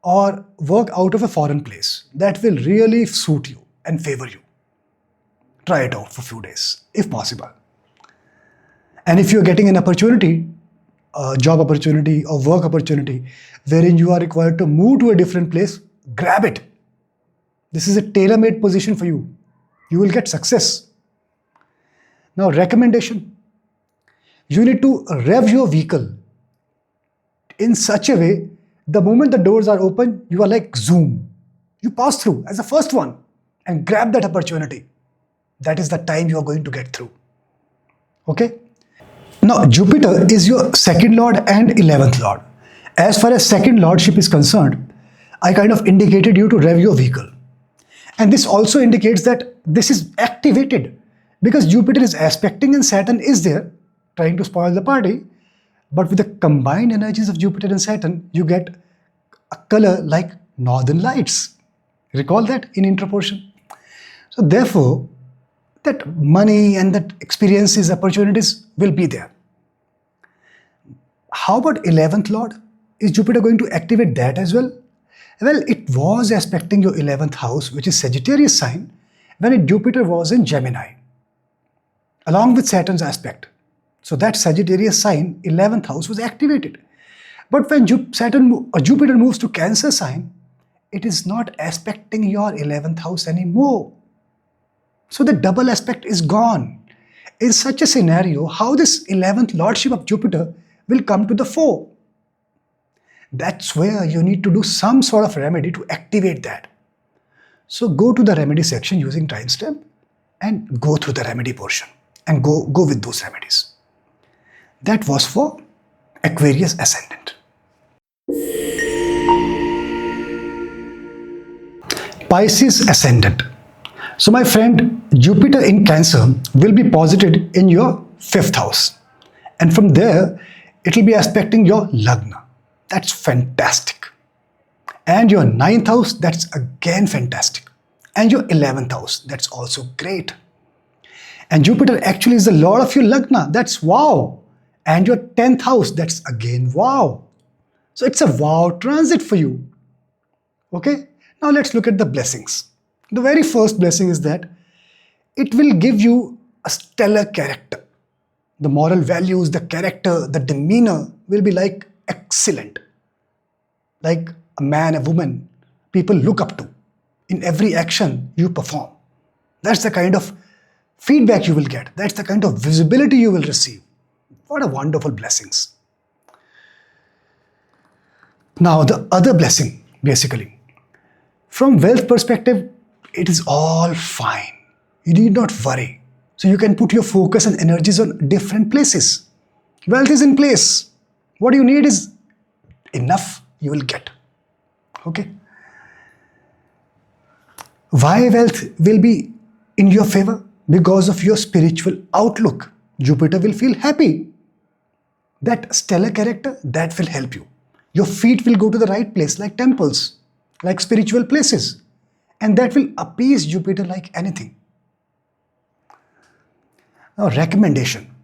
or work out of a foreign place. That will really suit you and favor you. Try it out for a few days, if possible. And if you're getting an opportunity, a job opportunity or work opportunity, wherein you are required to move to a different place, grab it. This is a tailor-made position for you. You will get success. Now, recommendation. You need to rev your vehicle in such a way, the moment the doors are open, you are like zoom. You pass through as the first one and grab that opportunity. That is the time you are going to get through. Okay? Now, Jupiter is your second lord and 11th lord. As far as second lordship is concerned, I kind of indicated you to rev your vehicle. And this also indicates that this is activated because Jupiter is aspecting and Saturn is there trying to spoil the party. But with the combined energies of Jupiter and Saturn, you get a color like northern lights. Recall that in interportion. So therefore, that money and that experiences, opportunities will be there. How about 11th Lord? Is Jupiter going to activate that as well? Well, it was aspecting your 11th house, which is Sagittarius sign, when Jupiter was in Gemini, along with Saturn's aspect. So that Sagittarius sign, 11th house, was activated. But when Jupiter moves to Cancer sign, it is not aspecting your 11th house anymore. So the double aspect is gone. In such a scenario, how this 11th lordship of Jupiter will come to the fore? That's where you need to do some sort of remedy to activate that. So go to the remedy section using timestamp and go through the remedy portion and go with those remedies. That was for Aquarius ascendant. Pisces ascendant. So my friend, Jupiter in Cancer will be posited in your 5th house. And from there, it will be aspecting your Lagna. That's fantastic. And your 9th house, that's again fantastic. And your 11th house, that's also great. And Jupiter actually is the lord of your Lagna. That's wow. And your 10th house, that's again wow. So it's a wow transit for you. Okay? Now let's look at the blessings. The very first blessing is that it will give you a stellar character. The moral values, the character, the demeanor will be like excellent. Like a man, a woman, people look up to in every action you perform. That's the kind of feedback you will get. That's the kind of visibility you will receive. What a wonderful blessings. Now the other blessing, basically, from wealth perspective, it is all fine. You need not worry. So you can put your focus and energies on different places. Wealth is in place. What you need is enough, you will get. Okay? Why wealth will be in your favor? Because of your spiritual outlook. Jupiter will feel happy. That stellar character, that will help you. Your feet will go to the right place, like temples, like spiritual places. And that will appease Jupiter like anything. Now, recommendation.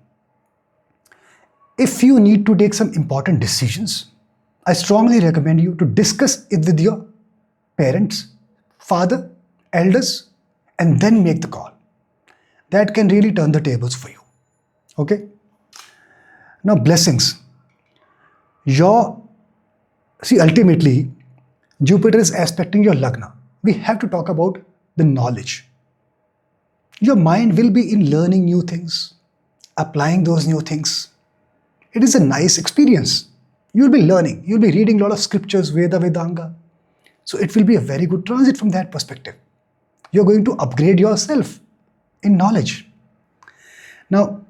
If you need to take some important decisions, I strongly recommend you to discuss it with your parents, father, elders, and then make the call. That can really turn the tables for you. Okay? Now, blessings. Ultimately, Jupiter is aspecting your Lagna. We have to talk about the knowledge. Your mind will be in learning new things, applying those new things. It is a nice experience. You'll be learning. You'll be reading a lot of scriptures, Veda, Vedanga. So it will be a very good transit from that perspective. You're going to upgrade yourself in knowledge. Now,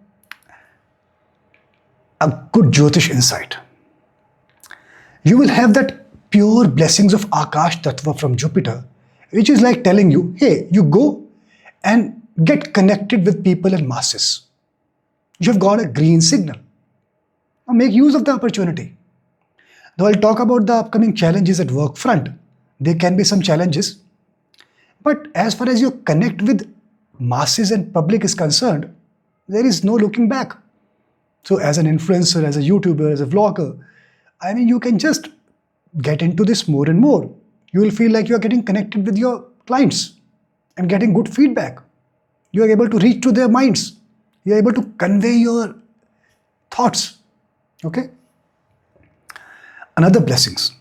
a good Jyotish insight. You will have that pure blessings of Akash Tattva from Jupiter, which is like telling you, hey, you go and get connected with people and masses. You have got a green signal. Now make use of the opportunity. Though I'll talk about the upcoming challenges at work front. There can be some challenges. But as far as your connect with masses and public is concerned, there is no looking back. So as an influencer, as a YouTuber, as a vlogger, you can just get into this more and more. You will feel like you are getting connected with your clients and getting good feedback. You are able to reach to their minds. You are able to convey your thoughts. Okay? Another blessings.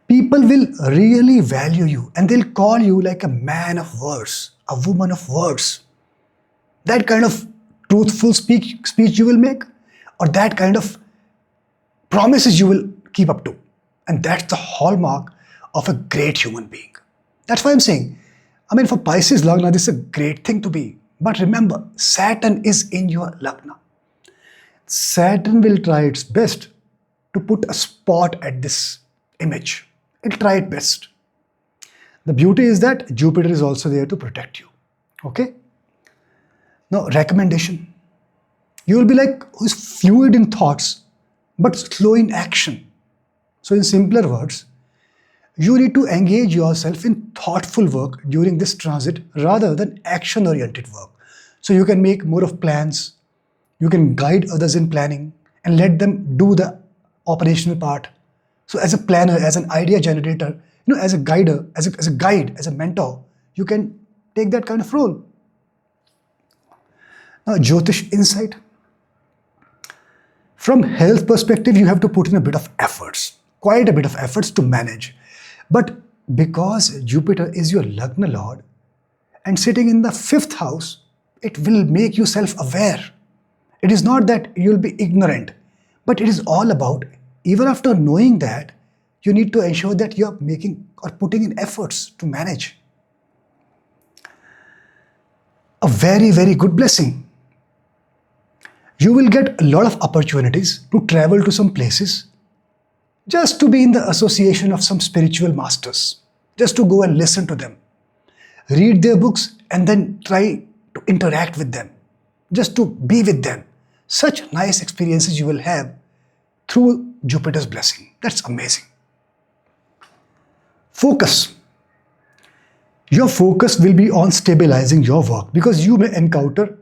People will really value you and they'll call you like a man of words, a woman of words. That kind of truthful speech you will make, or that kind of promises you will keep up to. And that's the hallmark of a great human being. That's why I'm saying, for Pisces Lagna, this is a great thing to be. But remember, Saturn is in your Lagna. Saturn will try its best to put a spot at this image. It'll try its best. The beauty is that Jupiter is also there to protect you. Okay? Now, recommendation. You will be like who's fluid in thoughts, but slow in action. So in simpler words, you need to engage yourself in thoughtful work during this transit rather than action-oriented work. So you can make more of plans, you can guide others in planning and let them do the operational part. So as a planner, as an idea generator, as a guider, as a guide, as a mentor, you can take that kind of role. Now, Jyotish insight. From health perspective, you have to put in a bit of efforts, quite a bit of efforts to manage. But because Jupiter is your Lagna Lord and sitting in the 5th house, it will make you self-aware. It is not that you'll be ignorant, but it is all about, even after knowing that, you need to ensure that you're making or putting in efforts to manage. A very, very good blessing. You will get a lot of opportunities to travel to some places, just to be in the association of some spiritual masters, just to go and listen to them, read their books and then try to interact with them, just to be with them. Such nice experiences you will have through Jupiter's blessing. That's amazing. Focus. Your focus will be on stabilizing your work because you may encounter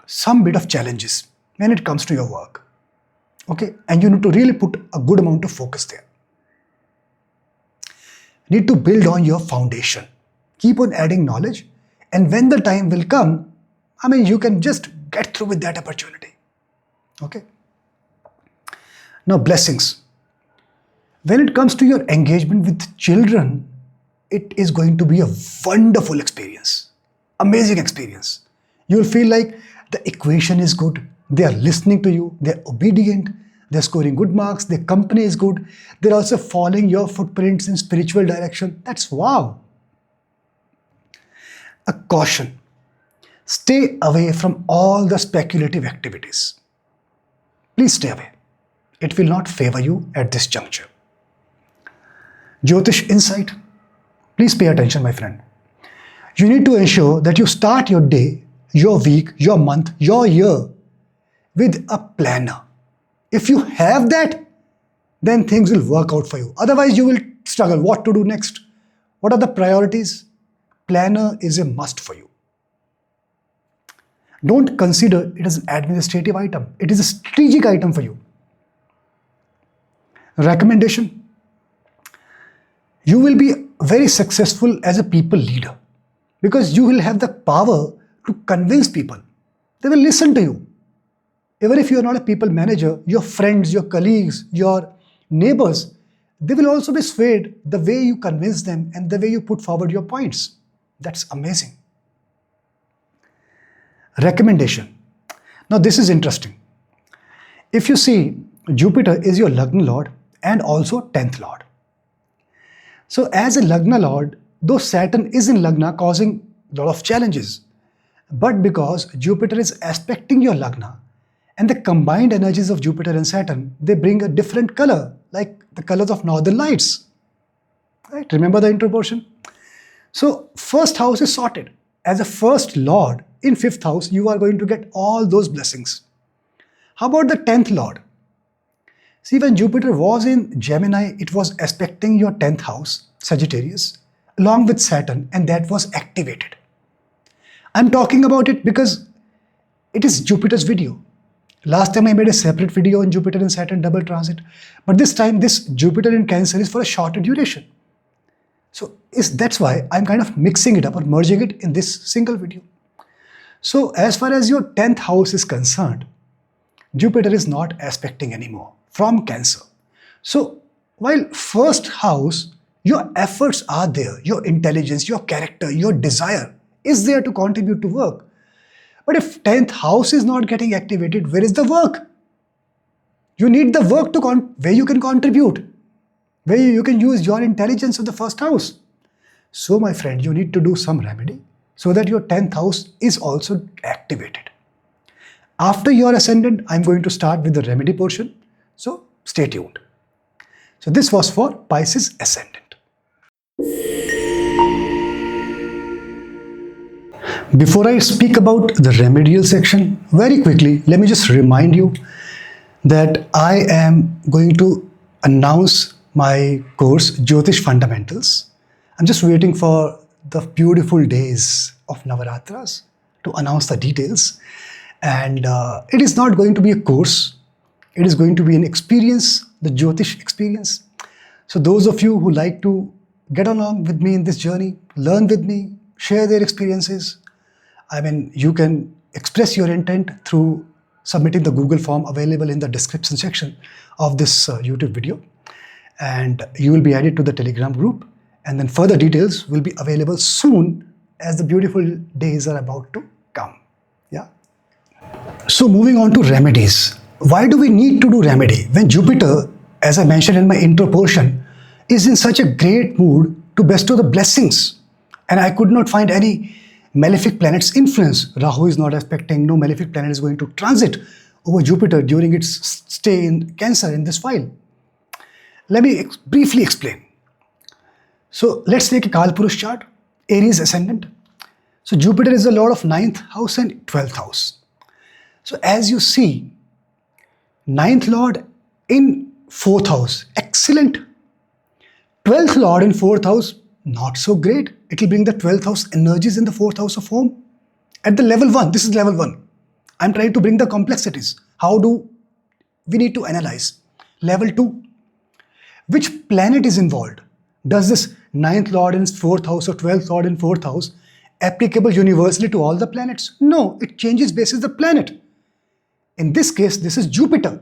some bit of challenges when it comes to your work. Okay, and you need to really put a good amount of focus there. Need to build on your foundation. Keep on adding knowledge, and when the time will come, you can just get through with that opportunity. Okay. Now, blessings. When it comes to your engagement with children, it is going to be a wonderful experience, amazing experience. You will feel like the equation is good, they are listening to you, they're obedient, they're scoring good marks, their company is good, they're also following your footprints in spiritual direction. That's wow. A caution. Stay away from all the speculative activities. Please stay away. It will not favor you at this juncture. Jyotish insight. Please pay attention, my friend. You need to ensure that you start your day, your week, your month, your year with a planner. If you have that, then things will work out for you. Otherwise, you will struggle. What to do next? What are the priorities? Planner is a must for you. Don't consider it as an administrative item. It is a strategic item for you. Recommendation. You will be very successful as a people leader because you will have the power to convince people. They will listen to you. Even if you are not a people manager, your friends, your colleagues, your neighbors, they will also be swayed the way you convince them and the way you put forward your points. That's amazing. Recommendation. Now this is interesting. If you see, Jupiter is your Lagna Lord and also 10th Lord. So as a Lagna Lord, though Saturn is in Lagna causing a lot of challenges, but because Jupiter is aspecting your Lagna and the combined energies of Jupiter and Saturn, they bring a different color, like the colors of northern lights. Right? Remember the intro portion? So first house is sorted. As a first Lord in 5th house, you are going to get all those blessings. How about the 10th Lord? See, when Jupiter was in Gemini, it was aspecting your 10th house, Sagittarius, along with Saturn, and that was activated. I'm talking about it because it is Jupiter's video. Last time I made a separate video on Jupiter and Saturn double transit, but this time this Jupiter in Cancer is for a shorter duration. So that's why I'm kind of mixing it up or merging it in this single video. So as far as your 10th house is concerned, Jupiter is not aspecting anymore from Cancer. So while first house, your efforts are there, your intelligence, your character, your desire is there to contribute to work. But if 10th house is not getting activated, where is the work? You need the work to where you can contribute, where you can use your intelligence of the first house. So my friend, you need to do some remedy so that your 10th house is also activated. After your ascendant, I'm going to start with the remedy portion. So stay tuned. So this was for Pisces ascendant. Before I speak about the remedial section, very quickly, let me just remind you that I am going to announce my course, Jyotish Fundamentals. I'm just waiting for the beautiful days of Navaratras to announce the details. And it is not going to be a course. It is going to be an experience, the Jyotish experience. So those of you who like to get along with me in this journey, learn with me, share their experiences, you can express your intent through submitting the Google form available in the description section of this YouTube video. And you will be added to the Telegram group. And then further details will be available soon as the beautiful days are about to come. Yeah. So moving on to remedies. Why do we need to do remedy when Jupiter, as I mentioned in my intro portion, is in such a great mood to bestow the blessings? And I could not find any malefic planet's influence. Rahu is not aspecting, no malefic planet is going to transit over Jupiter during its stay in Cancer in this file. Let me briefly explain. So let's take a Kalpurush chart, Aries ascendant. So Jupiter is the lord of 9th house and 12th house. So as you see, 9th lord in 4th house, excellent. 12th lord in 4th house, not so great. It will bring the 12th house energies in the 4th house of home. At the level 1, this is level 1. I'm trying to bring the complexities. How do we need to analyze? Level 2, which planet is involved? Does this 9th lord in 4th house or 12th lord in 4th house applicable universally to all the planets? No, it changes basis the planet. In this case, this is Jupiter.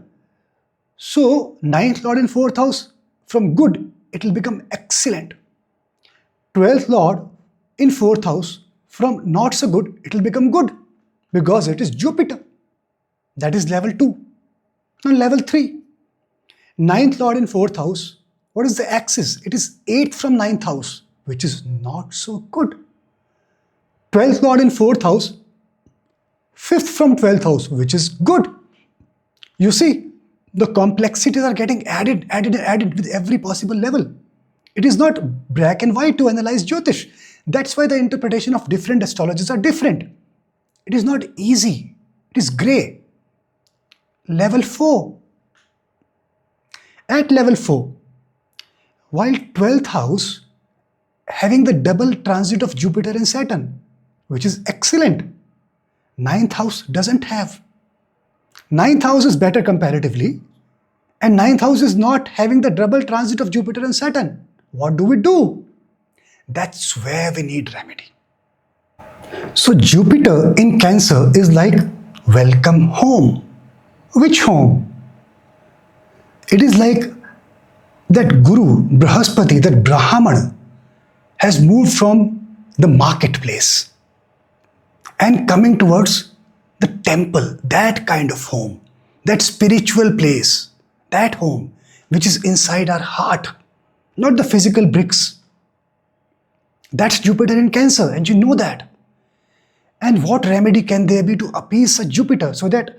So 9th lord in 4th house, from good, it will become excellent. 12th lord in 4th house, from not so good, it will become good because it is Jupiter. That is level 2. Now level 3. 9th lord in 4th house, what is the axis? It is 8th from 9th house, which is not so good. 12th lord in 4th house, 5th from 12th house, which is good. You see, the complexities are getting added with every possible level. It is not black and white to analyze Jyotish. That's why the interpretation of different astrologers are different. It is not easy. It is grey. Level 4. At level 4, while 12th house having the double transit of Jupiter and Saturn, which is excellent, 9th house doesn't have. 9th house is better comparatively, and 9th house is not having the double transit of Jupiter and Saturn. What do we do? That's where we need remedy. So Jupiter in Cancer is like welcome home. Which home? It is like that Guru, Brahaspati, that Brahman has moved from the marketplace and coming towards the temple, that kind of home, that spiritual place, that home which is inside our heart, not the physical bricks. That's Jupiter in Cancer, and you know that. And what remedy can there be to appease such Jupiter so that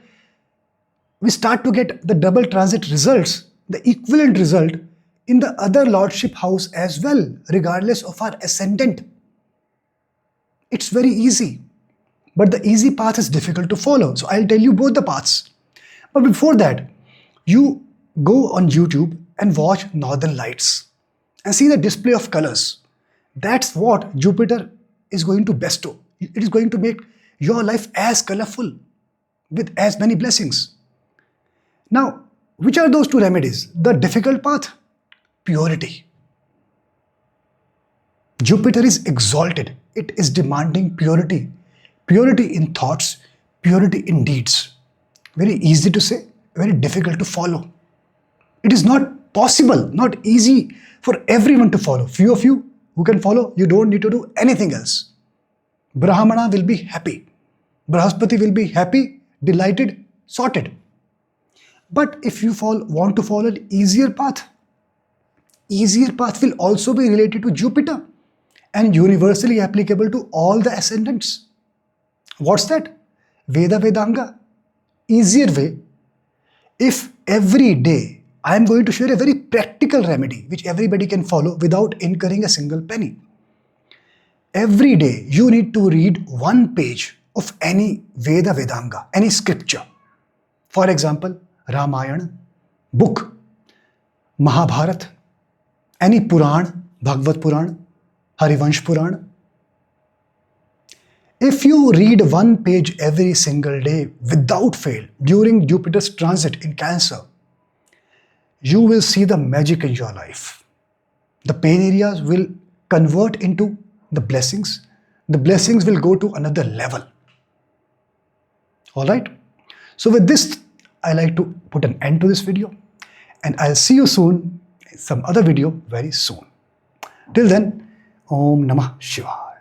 we start to get the double transit results, the equivalent result in the other lordship house as well, regardless of our ascendant? It's very easy, but the easy path is difficult to follow. So I'll tell you both the paths. But before that, you go on YouTube and watch Northern Lights and see the display of colors. That's what Jupiter is going to bestow. It is going to make your life as colorful with as many blessings. Now, which are those two remedies? The difficult path, purity. Jupiter is exalted. It is demanding purity. Purity in thoughts, purity in deeds. Very easy to say, very difficult to follow. It is not possible, not easy for everyone to follow. Few of you who can follow, you don't need to do anything else. Brahmana will be happy. Brahaspati will be happy, delighted, sorted. But if you want to follow an easier path will also be related to Jupiter and universally applicable to all the ascendants. What's that? Veda Vedanga. Easier way. If every day I am going to share a very practical remedy which everybody can follow without incurring a single penny. Every day you need to read one page of any Veda Vedanga, any scripture. For example, Ramayana, book, Mahabharata, any Puran, Bhagavad Puran, Harivansh Puran. If you read one page every single day without fail during Jupiter's transit in Cancer, you will see the magic in your life. The pain areas will convert into the blessings. The blessings will go to another level. All right. So with this, I like to put an end to this video, and I'll see you soon in some other video very soon. Till then, Om Namah Shivaya.